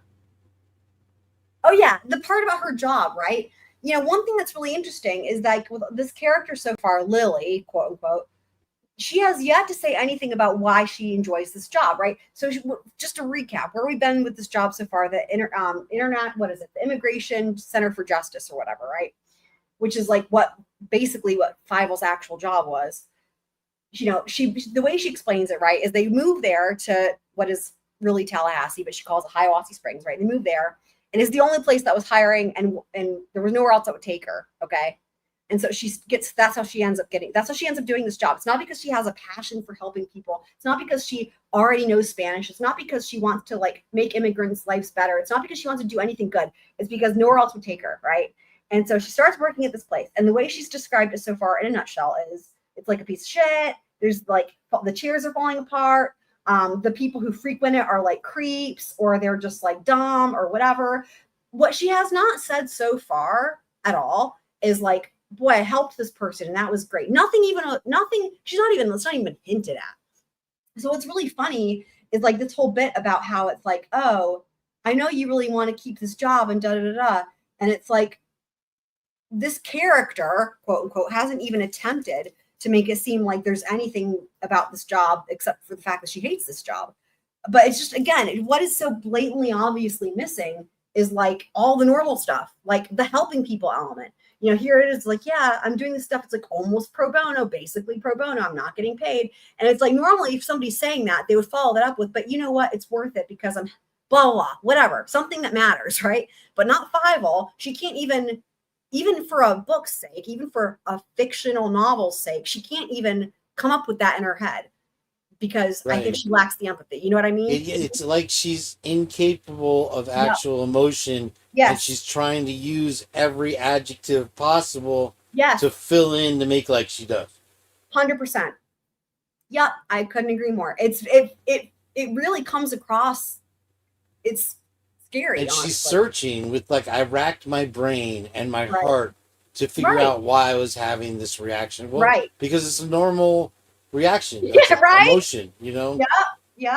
part about her job, right? You know, one thing that's really interesting is that with this character so far, Lily, quote unquote, she has yet to say anything about why she enjoys this job, right? So just to recap, where we've been with this job so far, the internet, what is it? The Immigration Center for Justice or whatever, right? Which is like basically what Fievel's actual job was. You know, the way she explains it, right, is they move there to what is really Tallahassee, but she calls it Hiawassee Springs, right? They moved there, and it's the only place that was hiring, and there was nowhere else that would take her. Okay. And so that's how she ends up doing this job. It's not because she has a passion for helping people. It's not because she already knows Spanish. It's not because she wants to like make immigrants' lives better. It's not because she wants to do anything good. It's because nowhere else would take her. Right. And so she starts working at this place. And the way she's described it so far in a nutshell is it's like a piece of shit. There's like the chairs are falling apart. The people who frequent it are like creeps, or they're just like dumb or whatever. what she has not said so far at all is like, boy, I helped this person and that was great. Nothing, it's not even hinted at. So what's really funny is like this whole bit about how it's like, oh, I know you really want to keep this job and da da da da. And it's like, this character, quote unquote, hasn't even attempted to make it seem like there's anything about this job except for the fact that she hates this job. But it's just, again, what is so blatantly obviously missing is like all the normal stuff, like the helping people element. You know, here it is like, yeah, I'm doing this stuff. It's like almost pro bono, basically pro bono. I'm not getting paid. And it's like, normally if somebody's saying that, they would follow that up with, but you know what? It's worth it because I'm blah, blah, blah, whatever, something that matters, right? But not Fievel. She can't even for a book's sake, even for a fictional novel's sake, she can't even come up with that in her head because I think she lacks the empathy. You know what I mean? It's like she's incapable of actual emotion. Yes. And she's trying to use every adjective possible yes. to fill in to make like she does. 100%. Yep. I couldn't agree more. It really comes across. It's scary. And honestly. She's searching with like, I racked my brain and my heart to figure out why I was having this reaction. Well, because it's a normal reaction. Yeah, right. Emotion, you know? Yep.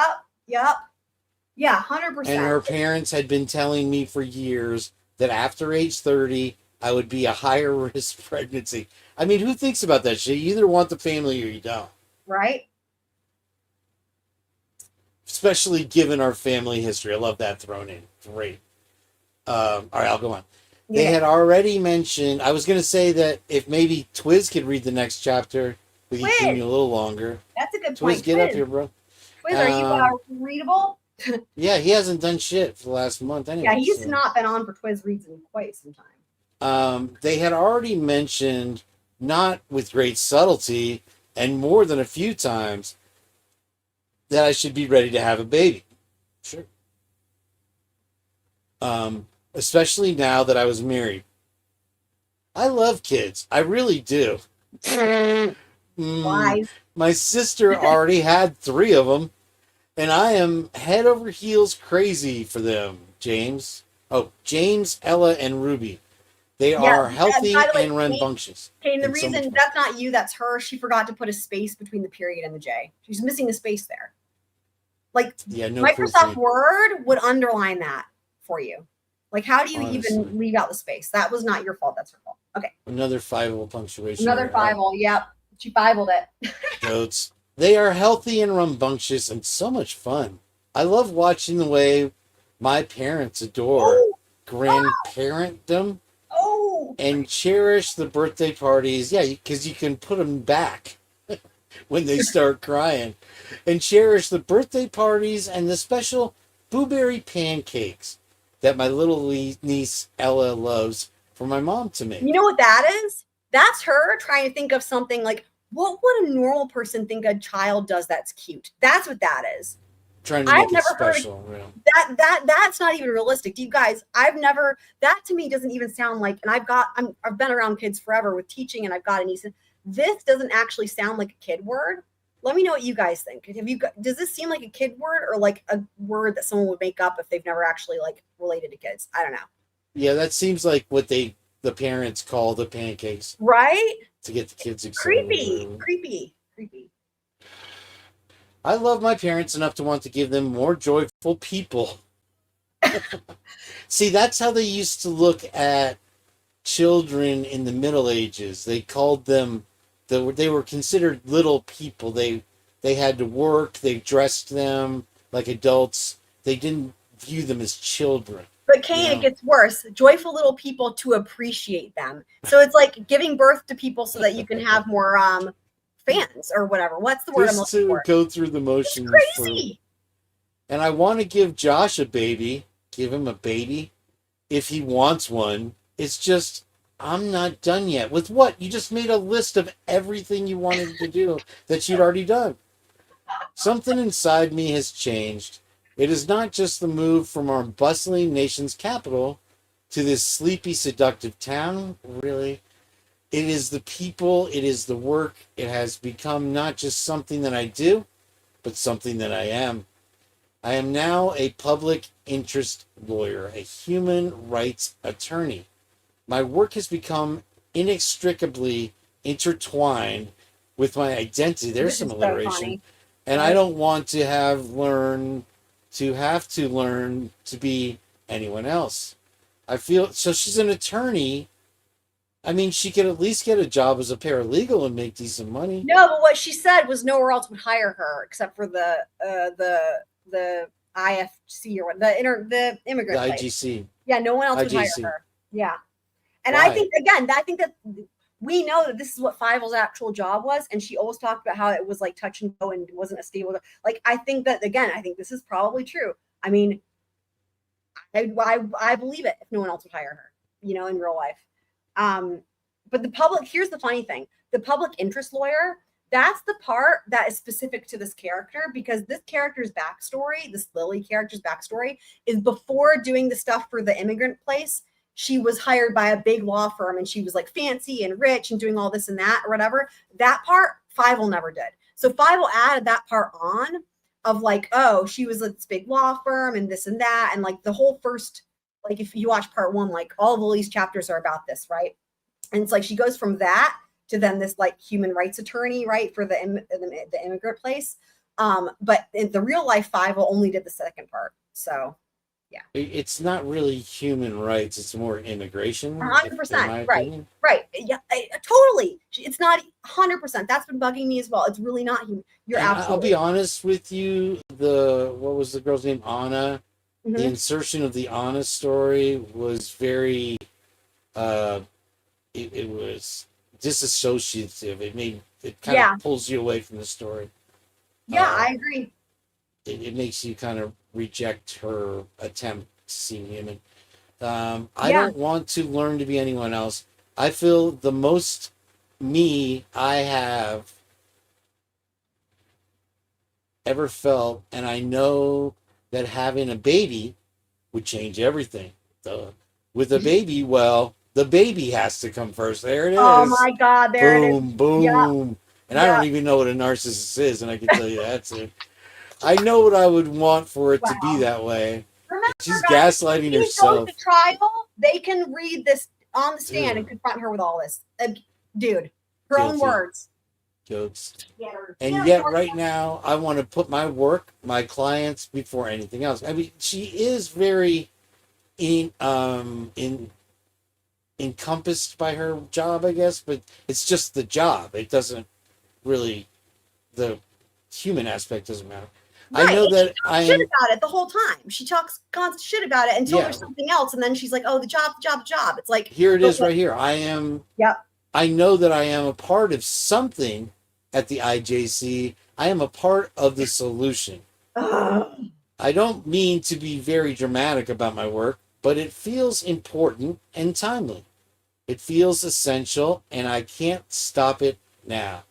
Yeah, 100%. And her parents had been telling me for years that after age 30, I would be a higher risk pregnancy. I mean, who thinks about that shit? You either want the family or you don't. Right. Especially given our family history. I love that thrown in. Great. All right, I'll go on. Yeah. They had already mentioned, I was going to say that if maybe Twiz could read the next chapter, we can continue a little longer. That's a good point. Twiz, get up here, bro. Twiz, are you readable? Yeah, he hasn't done shit for the last month anyway. Yeah, he's not been on for Twiz Reads in quite some time. They had already mentioned, not with great subtlety, and more than a few times, that I should be ready to have a baby. Sure. Especially now that I was married. I love kids. I really do. Wise. My sister already had 3 of them. And I am head over heels crazy for them, James. Oh, James, Ella, and Ruby. They are healthy and rambunctious. Okay, and the reason that's not you, that's her. She forgot to put a space between the period and the J. She's missing a space there. Like, Microsoft Word would underline that for you. Like, how do you even leave out the space? That was not your fault. That's her fault. Okay. Another Fieval punctuation. Another Fieval. Yep. She Fievaled it. Totes. They are healthy and rambunctious and so much fun. I love watching the way my parents adore grandparentdom and cherish the birthday parties. Yeah, because you can put them back when they start crying. And cherish the birthday parties and the special blueberry pancakes that my little niece Ella loves for my mom to make. You know what that is? That's her trying to think of something like, what would a normal person think a child does that's cute? That's what that is. Trying to make it special. That's not even realistic. You guys, that to me doesn't even sound like, and I've been around kids forever with teaching, and I've got a niece. This doesn't actually sound like a kid word. Let me know what you guys think. Does this seem like a kid word or like a word that someone would make up if they've never actually like related to kids? I don't know. Yeah, that seems like what the parents call the pancakes. Right? To get the kids excited. Creepy. I love my parents enough to want to give them more joyful people. See, that's how they used to look at children in the Middle Ages. They called them, they were considered little people. They had to work. They dressed them like adults. They didn't view them as children. But Kane, it gets worse. Joyful little people to appreciate them. So it's like giving birth to people so that you can have more fans or whatever. What's the word I'm looking for? Go through the motions. It's crazy. And I want to give Josh a baby. Give him a baby if he wants one. It's just, I'm not done yet. With what? You just made a list of everything you wanted to do that you'd already done. Something inside me has changed. It is not just the move from our bustling nation's capital to this sleepy, seductive town, really. It is the people, it is the work. It has become not just something that I do, but something that I am. I am now a public interest lawyer, a human rights attorney. My work has become inextricably intertwined with my identity. There's This some is so alliteration. funny. And I don't want to have to learn to be anyone else. I feel so she's an attorney. I mean, she could at least get a job as a paralegal and make decent money. No, but what she said was nowhere else would hire her except for the IFC or what the immigrant The place. IGC. Yeah, no one else would hire IGC. her. Yeah. And Why? I think that we know that this is what Fieval's actual job was, and she always talked about how it was like touch and go and wasn't a stable. Like I think this is probably true. I mean, I believe it if no one else would hire her, in real life. But here's the funny thing: the public interest lawyer. That's the part that is specific to this character, because this character's backstory, this Lily character's backstory, is before doing the stuff for the immigrant place. She was hired by a big law firm and she was like fancy and rich and doing all this and that or whatever. That part Fievel never did. So Fievel added that part on of like, oh, she was at this big law firm and this and that. And like the whole first, like if you watch part 1, like all of Lily's chapters are about this, right? And it's like she goes from that to then this like human rights attorney, right, for the immigrant place. But in the real life, Fievel only did the second part. So yeah, it's not really human rights; it's more immigration. 100%, right. Yeah, totally. It's not 100%. That's been bugging me as well. It's really not human. You're absolutely. I'll be honest with you. What was the girl's name? Anna. Mm-hmm. The insertion of the Anna story was very. It was disassociative. It kind of pulls you away from the story. Yeah, I agree. It makes you kind of reject her attempt to seem human. I don't want to learn to be anyone else. I feel the most me I have ever felt, and I know that having a baby would change everything. With a baby, the baby has to come first. There it is. Oh my God, there it is. Boom, boom. And I don't even know what a narcissist is, and I can tell you that too. I know what I would want for it to be that way. Remember, she's gaslighting herself. If she goes to trial, they can read this on the stand and confront her with all this. Dude, her own words. Jokes. And yet right now, I want to put my work, my clients, before anything else. I mean, she is very encompassed by her job, I guess, but it's just the job. It doesn't really, the human aspect doesn't matter. Right. I know that I am shit about it the whole time. She talks constant shit about it until there's something else, and then she's like, "Oh, the job." It's like here it is, right here. I am. Yep. I know that I am a part of something at the IJC. I am a part of the solution. I don't mean to be very dramatic about my work, but it feels important and timely. It feels essential, and I can't stop it now.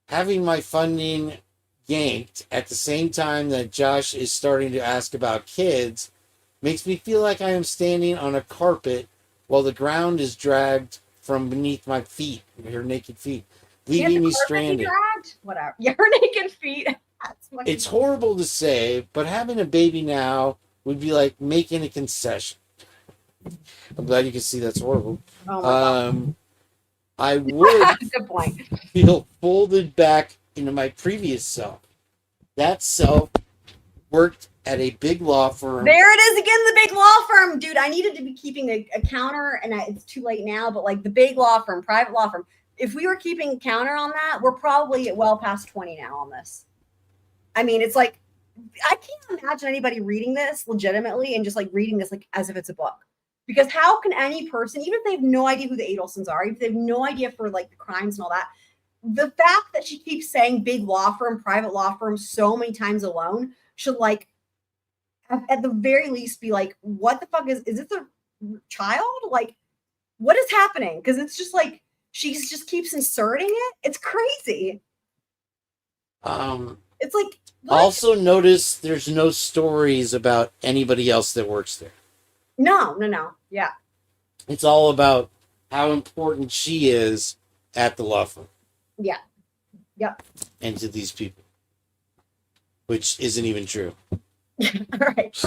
Having my funding yanked at the same time that Josh is starting to ask about kids makes me feel like I am standing on a carpet while the ground is dragged from beneath my feet, her naked feet, leaving me stranded. Whatever. Yeah, her naked feet. It's horrible to say, but having a baby now would be like making a concession. I'm glad you can see that's horrible. I would Good point. feel folded back into my previous self. That self worked at a big law firm. There it is again, the big law firm. Dude, I needed to be keeping a counter, and it's too late now, but like the big law firm, private law firm. If we were keeping a counter on that, we're probably well past 20 now on this. I mean, it's like, I can't imagine anybody reading this legitimately and just like reading this like as if it's a book. Because how can any person, even if they have no idea who the Adelsons are, even if they have no idea for like the crimes and all that, the fact that she keeps saying big law firm, private law firm so many times alone should like, at the very least be like, what the fuck is this a child? Like, what is happening? Because it's just like, she just keeps inserting it. It's crazy. It's like, what? Also notice there's no stories about anybody else that works there. No. Yeah. It's all about how important she is at the law firm. Yeah. Yep. And to these people. Which isn't even true. All right.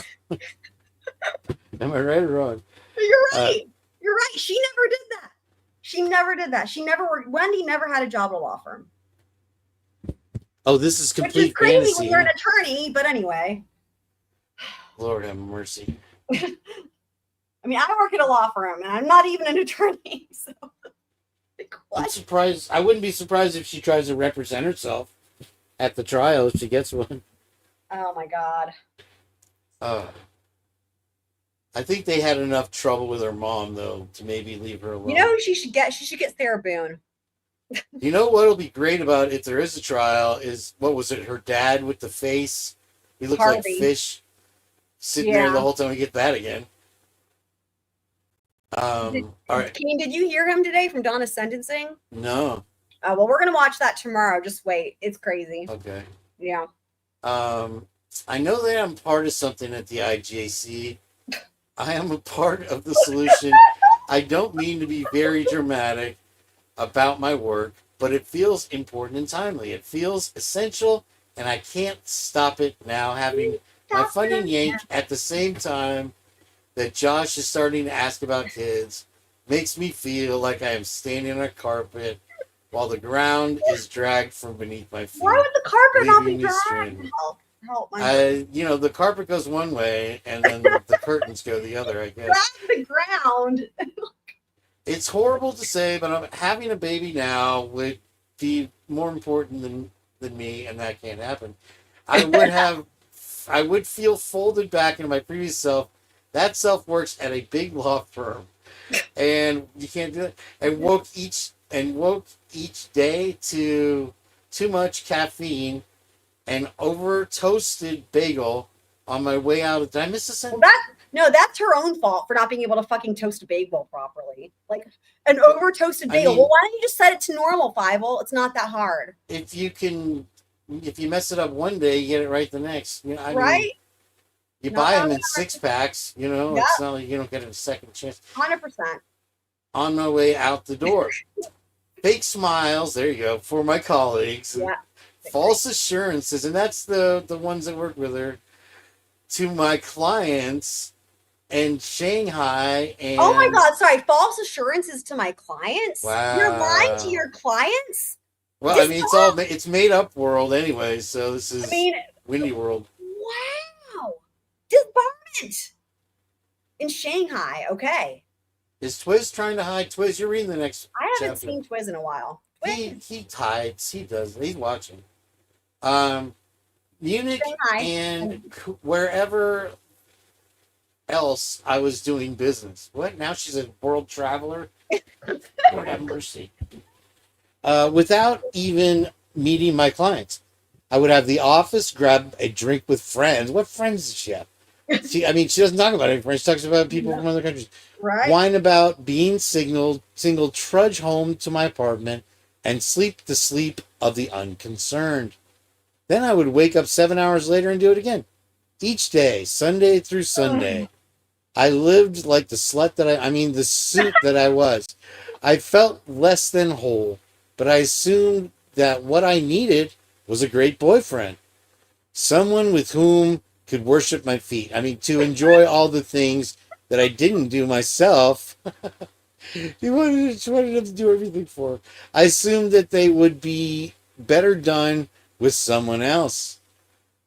Am I right or wrong? You're right. You're right. She never did that. She never did that. She never worked. Wendy never had a job at a law firm. Oh, this is Which complete is crazy fantasy. when you're an attorney, but anyway. Lord have mercy. I mean, I work at a law firm and I'm not even an attorney. So, like, I'm what? surprised. I wouldn't be surprised if she tries to represent herself at the trial if she gets one. Oh my God. I think they had enough trouble with her mom, though, to maybe leave her alone. You know who she should get? She should get Sarah Boone. You know what'll be great about if there is a trial is, what was it, her dad with the face? He looked like Harvey. fish sitting there the whole time. We get that again. All right. Kane, did you hear him today from Donna's sentencing? No. Well, we're going to watch that tomorrow. Just wait. It's crazy. Okay. Yeah. I know that I'm part of something at the IGAC. I am a part of the solution. I don't mean to be very dramatic about my work, but it feels important and timely. It feels essential, and I can't stop it now, having my fun and yank at the same time that Josh is starting to ask about kids. Makes me feel like I am standing on a carpet while the ground is dragged from beneath my feet. Why would the carpet not be leaving me dragged? stranded. Help my the carpet goes one way and then the curtains go the other, I guess. drag the ground. It's horrible to say, but I'm having a baby now would be more important than me, and that can't happen. I would feel folded back into my previous self. That self works at a big law firm, and you can't do it. And woke each day to too much caffeine and over toasted bagel on my way out. Did I miss a sentence? No, that's her own fault for not being able to fucking toast a bagel properly. Like an over toasted bagel. mean, well, why don't you just set it to normal, Fievel? It's not that hard. If you mess it up one day, you get it right the next. You know, Right? mean, you Not buy them in hard. 6-packs. You know, Yeah. it's not like you don't get a second chance. 100%. On my way out the door, fake smiles. There you go for my colleagues. Yeah. False assurances, and that's the ones that work with her. To my clients. And Shanghai and Oh my God, sorry. False assurances to my clients? Wow. You're lying to your clients? Well, I mean, it's made up world anyway, so this is Windy World. Wow. Disbarment in Shanghai. Okay. Is Twiz trying to hide? Twiz, you're reading the next I haven't chapter. seen Twiz in a while. He hides. He does. He's watching. Munich Shanghai. and wherever else I was doing business. What? Now she's a world traveler? Lord have mercy. Without even meeting my clients. I would have the office, grab a drink with friends. What friends does she have? She doesn't talk about any friends. She talks about people from other countries. Right. Whine about being single, trudge home to my apartment, and sleep the sleep of the unconcerned. Then I would wake up 7 hours later and do it again. Each day, Sunday through Sunday. I lived like the slut the suit that I was. I felt less than whole, but I assumed that what I needed was a great boyfriend. Someone with whom could worship my feet. To enjoy all the things that I didn't do myself. She wanted him to do everything for her. I assumed that they would be better done with someone else.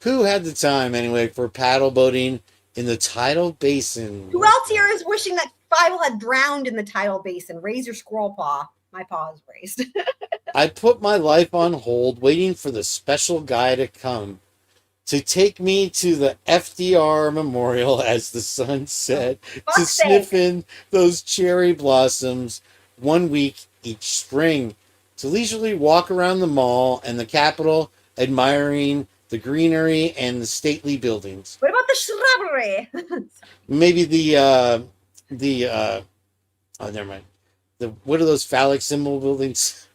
Who had the time, anyway, for paddle boating in the tidal basin? Who else here is wishing that Fievel had drowned in the tidal basin? Raise your squirrel paw. My paw is raised. I put my life on hold, waiting for the special guy to come to take me to the FDR Memorial as the sun set, to sniff in those cherry blossoms 1 week each spring, to leisurely walk around the mall and the Capitol, admiring the greenery and the stately buildings. What about the shrubbery? Maybe never mind. What are those phallic symbol buildings?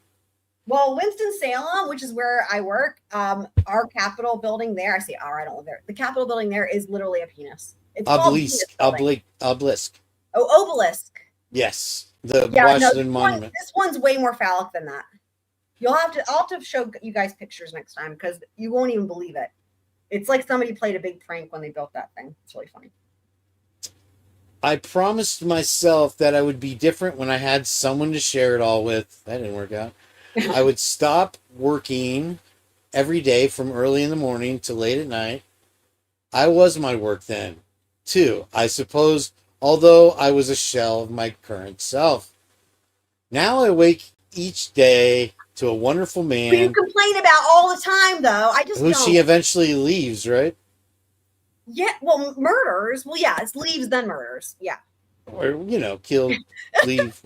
Well, Winston-Salem, which is where I work, our Capitol building there, I say our, I don't live there. The Capitol building there is literally a penis. It's Obelisk. Oh, obelisk. Yes. Washington Monument. This one's way more phallic than that. I'll have to show you guys pictures next time because you won't even believe it. It's like somebody played a big prank when they built that thing. It's really funny. I promised myself that I would be different when I had someone to share it all with. That didn't work out. I would stop working every day from early in the morning to late at night. I was my work then, too, I suppose, although I was a shell of my current self. Now I wake each day to a wonderful Who you man complain about all the time, though. I just who don't. she eventually leaves, right? Yeah, well, murders. Well, yeah, it's leaves then murders. Yeah. Or, killed, leave.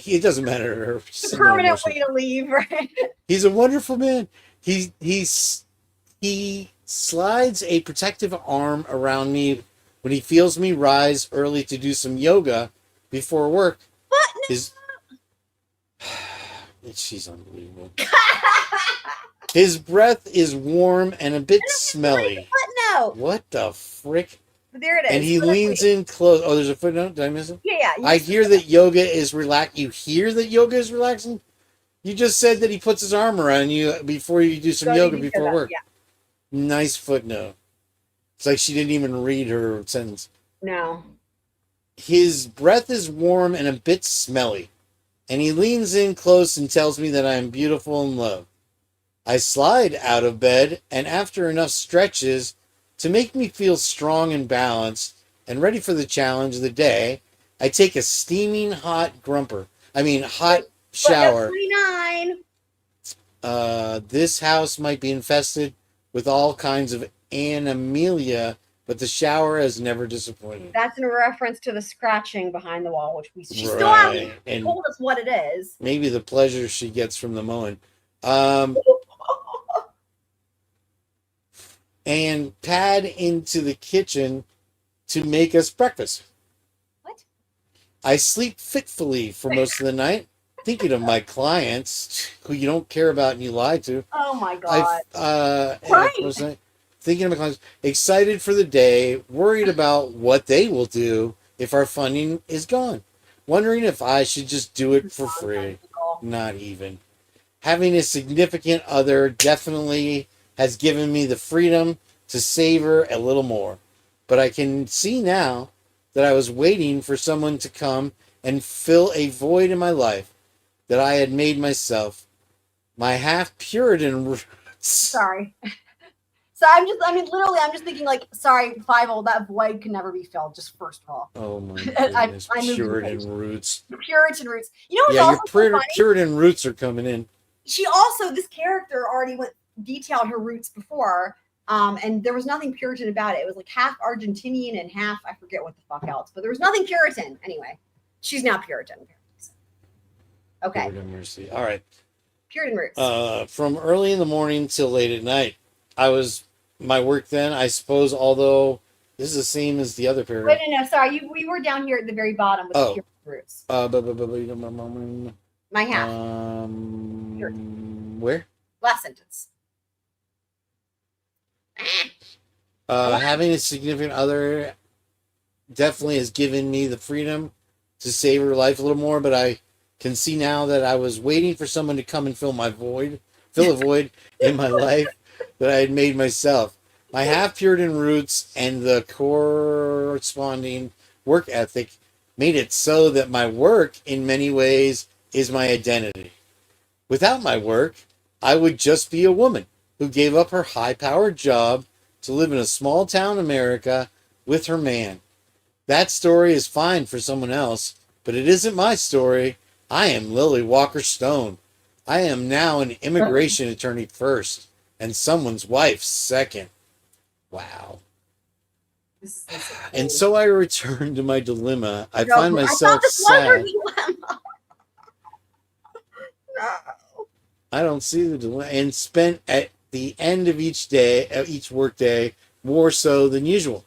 It doesn't matter to her. The permanent way to leave, right? He's a wonderful man. He slides a protective arm around me when he feels me rise early to do some yoga before work. What? She's unbelievable. His breath is warm and a bit smelly. Footnote. What the frick? There it is. And he leans in close. Oh, there's a footnote. Did I miss it? Yeah. I hear that yoga is You hear that yoga is relaxing? You just said that he puts his arm around you before you do some yoga before work. Yeah. Nice footnote. It's like she didn't even read her sentence. No. His breath is warm and a bit smelly, and he leans in close and tells me that I am beautiful and loved. I slide out of bed, and after enough stretches to make me feel strong and balanced and ready for the challenge of the day, I take a steaming hot shower. 29. This house might be infested with all kinds of animalia, but the shower has never disappointed. That's in reference to the scratching behind the wall, which she still hasn't told us what it is. Maybe the pleasure she gets from the mowing. And pad into the kitchen to make us breakfast. What? I sleep fitfully for most of the night, thinking of my clients who you don't care about and you lie to. Oh my God. Right. Thinking of my clients, excited for the day, worried about what they will do if our funding is gone, wondering if I should just do it for free. Not even. Having a significant other definitely has given me the freedom to savor a little more. But I can see now that I was waiting for someone to come and fill a void in my life that I had made myself. My half-Puritan roots. Sorry. So I'm just thinking like, sorry, Fievaled, that void can never be filled, just first of all. Oh my goodness, Puritan roots. Puritan roots. You know what's also your Puritan roots are coming in. She also, this character already detailed her roots before, and there was nothing Puritan about it. It was like half Argentinian and half, I forget what the fuck else, but there was nothing Puritan. Anyway, she's now Puritan. Okay. Puritan mercy. All right. Puritan roots. From early in the morning till late at night. My work then, I suppose, although this is the same as the other paragraph. Wait, no, sorry. We were down here at the very bottom with the Puritan roots. My half. Where? Last sentence. Having a significant other definitely has given me the freedom to savor life a little more, but I can see now that I was waiting for someone to come and fill a void in my life that I had made myself. My half-Puritan roots and the corresponding work ethic made it so that my work, in many ways, is my identity. Without my work, I would just be a woman who gave up her high-powered job to live in a small-town America with her man. That story is fine for someone else, but it isn't my story. I am Lily Walker Stone. I am now an immigration attorney first, and someone's wife second. Wow. And so I return to my dilemma. I find myself sad. No. I don't see the dilemma. And spent at the end of each workday, more so than usual.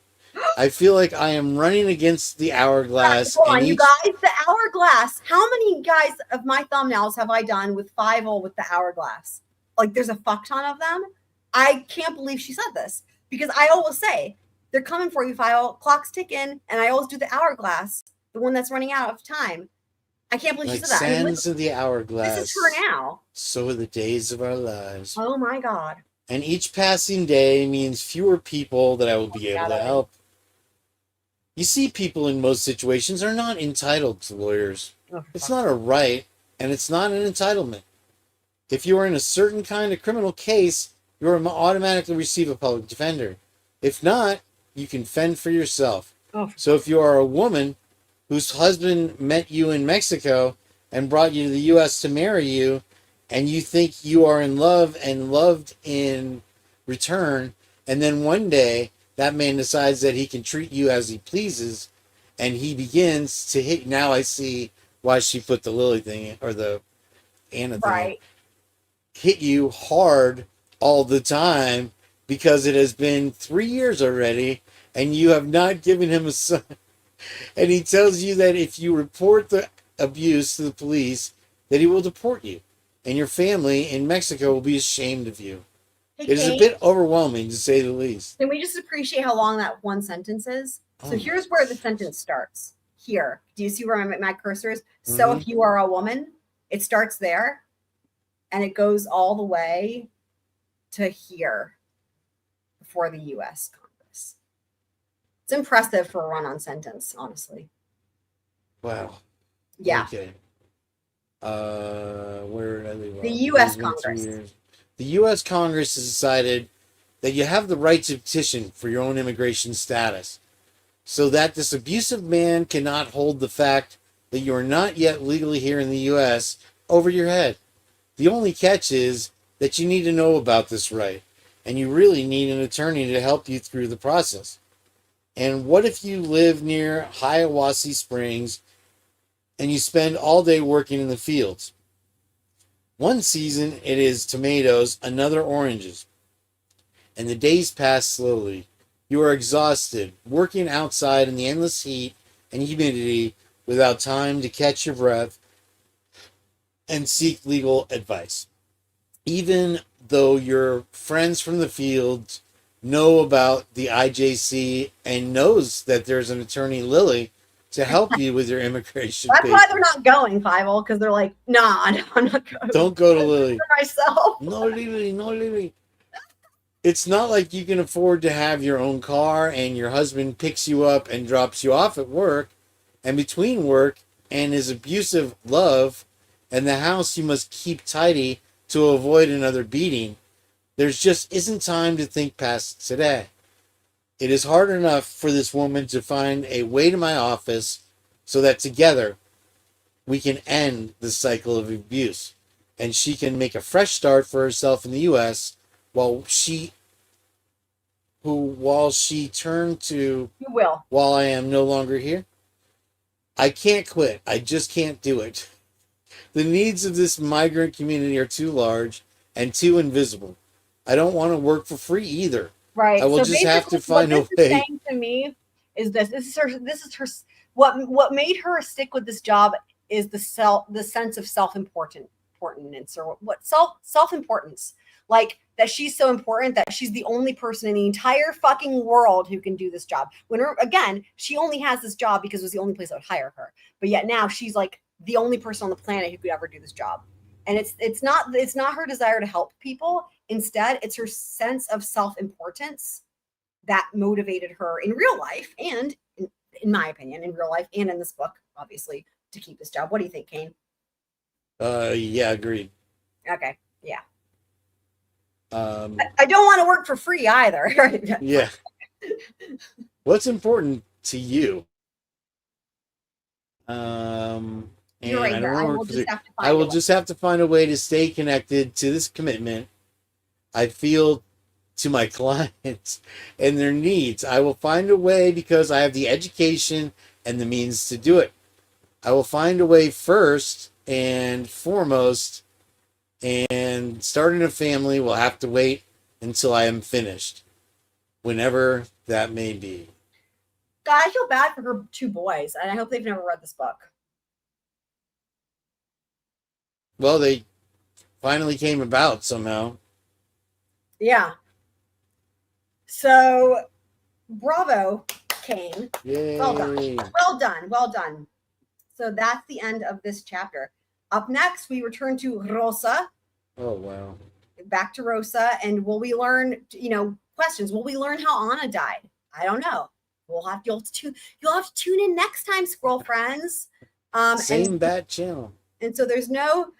I feel like I am running against the hourglass. Hold on, you guys, the hourglass. How many guys of my thumbnails have I done with Fievaled with the hourglass? Like, there's a fuck ton of them. I can't believe she said this because I always say they're coming for you, Fievaled. Clock's ticking, and I always do the hourglass, the one that's running out of time. I can't believe she said that. Sands of the hourglass. This is her now. So are the days of our lives. Oh my God. And each passing day means fewer people that I will be able to help. You see, people in most situations are not entitled to lawyers. It's not a right, and it's not an entitlement. If you are in a certain kind of criminal case, you will automatically receive a public defender. If not, you can fend for yourself. So if you are a woman whose husband met you in Mexico and brought you to the U.S. to marry you, and you think you are in love and loved in return, and then one day that man decides that he can treat you as he pleases, and he begins to hit. Now I see why she put the Lily thing, or the Anna thing. Right. Hit you hard all the time because it has been 3 years already and you have not given him a son. And he tells you that if you report the abuse to the police, that he will deport you. And your family in Mexico will be ashamed of you. Hey, It is a bit overwhelming, to say the least. Can we just appreciate how long that one sentence is? So here's where the sentence starts. Here. Do you see where my cursor is? So if you are a woman, it starts there. And it goes all the way to here before the U.S. Congress. It's impressive for a run-on sentence, honestly. Wow. Yeah. Okay. Where did I leave off? The U.S. Congress. The U.S. Congress has decided that you have the right to petition for your own immigration status, so that this abusive man cannot hold the fact that you are not yet legally here in the U.S. over your head. The only catch is that you need to know about this right, and you really need an attorney to help you through the process. And what if you live near Hiawassee Springs and you spend all day working in the fields? One season it is tomatoes, another oranges. And the days pass slowly. You are exhausted, working outside in the endless heat and humidity without time to catch your breath and seek legal advice. Even though your friends from the fields know about the IJC and knows that there's an attorney, Lily, to help you with your immigration That's papers. why they're not going, Fievaled, because they're like, nah, no, I'm not going. Don't go to Lily. For myself. No, Lily, no, Lily. It's not like you can afford to have your own car and your husband picks you up and drops you off at work, and between work and his abusive love and the house you must keep tidy to avoid another beating, there's just isn't time to think past today. It is hard enough for this woman to find a way to my office so that together we can end the cycle of abuse and she can make a fresh start for herself in the U.S. while she turned to while I am no longer here. I can't quit. I just can't do it. The needs of this migrant community are too large and too invisible. I don't want to work for free either. Right. I will just have to find a way. What this is saying to me is this is her what made her stick with this job is the sense of self-importance or what self-importance. Like that she's so important that she's the only person in the entire fucking world who can do this job. Again, she only has this job because it was the only place that would hire her. But yet now she's like the only person on the planet who could ever do this job. And it's not her desire to help people. Instead, it's her sense of self-importance that motivated her in real life and in my opinion, in real life and in this book, obviously, to keep this job. What do you think, Kane? Yeah, agreed. Okay. Yeah. I don't want to work for free either. Yeah. What's important to you? You're right here. I will just have to find a way to stay connected to this commitment I feel to my clients and their needs. I will find a way because I have the education and the means to do it. I will find a way first and foremost, and starting a family will have to wait until I am finished, whenever that may be. God, I feel bad for her 2 boys, and I hope they've never read this book. Well, they finally came about somehow. Yeah. So, bravo, Kane. Yay. Well done. Well done. Well done. So that's the end of this chapter. Up next, we return to Rosa. Oh, wow. back to Rosa, and will we learn, questions? Will we learn how Anna died? I don't know. You'll have to tune in next time, squirrel friends. Same bat channel. And so there's no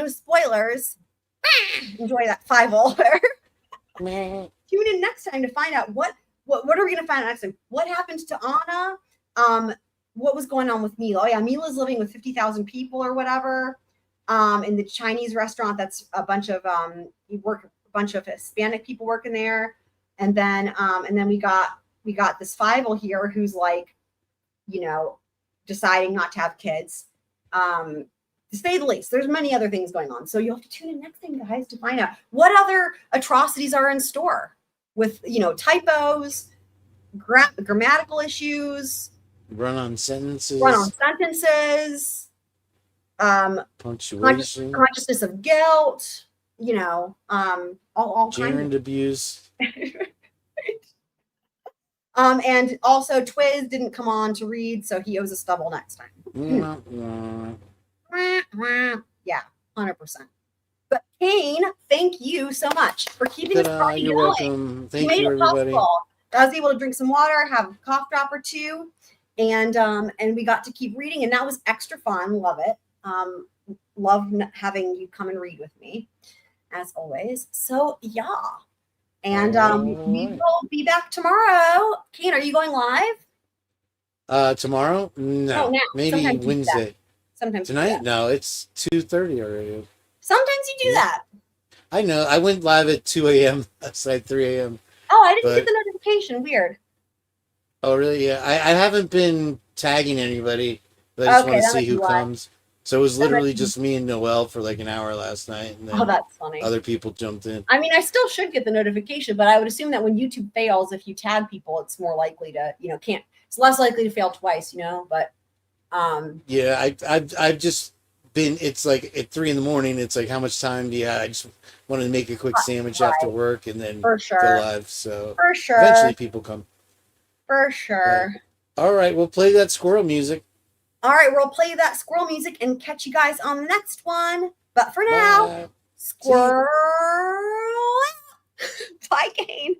spoilers. Enjoy that Fievaled. Tune in next time to find out what are we going to find out next time? What happened to Anna? What was going on with Mila? Oh yeah, Mila's living with 50,000 people or whatever. In the Chinese restaurant, that's a bunch of Hispanic people working there. And then we got this Fievel here who's like, deciding not to have kids. To say the least, there's many other things going on. So you'll have to tune in next time, guys, to find out what other atrocities are in store with, typos, grammatical issues, run-on sentences, punctuation, consciousness of guilt, all kinds of abuse. And also Twiz didn't come on to read, so he owes a stubble next time. Yeah, 100%. But Kane, thank you so much for keeping this party You're going. welcome. Thank you, everybody. I was able to drink some water, have a cough drop or two, and we got to keep reading, and that was extra fun. Love it. Love having you come and read with me, as always. So yeah. And we will be back tomorrow. Kane, are you going live? Tomorrow? No. Maybe sometimes Wednesday. Sometimes tonight? No, it's 2:30 already. Sometimes you do that. I know. I went live at 2 a.m. That's like 3 a.m. Oh, I didn't get the notification. Weird. Oh, really? Yeah. I haven't been tagging anybody, but I just want to see who comes. So it was literally just me and Noelle for like an hour last night. And then that's funny. Other people jumped in. I mean, I still should get the notification, but I would assume that when YouTube fails, if you tag people, it's more likely to, it's less likely to fail twice, but. Yeah, I've just been, it's like at 3 a.m. It's like, how much time do you have? I just wanted to make a quick sandwich after work and then go live. So for sure. Eventually people come. For sure. All right, we'll play that squirrel music. All right, we'll play that squirrel music and catch you guys on the next one. But for now, squirrel. Bye, Kane.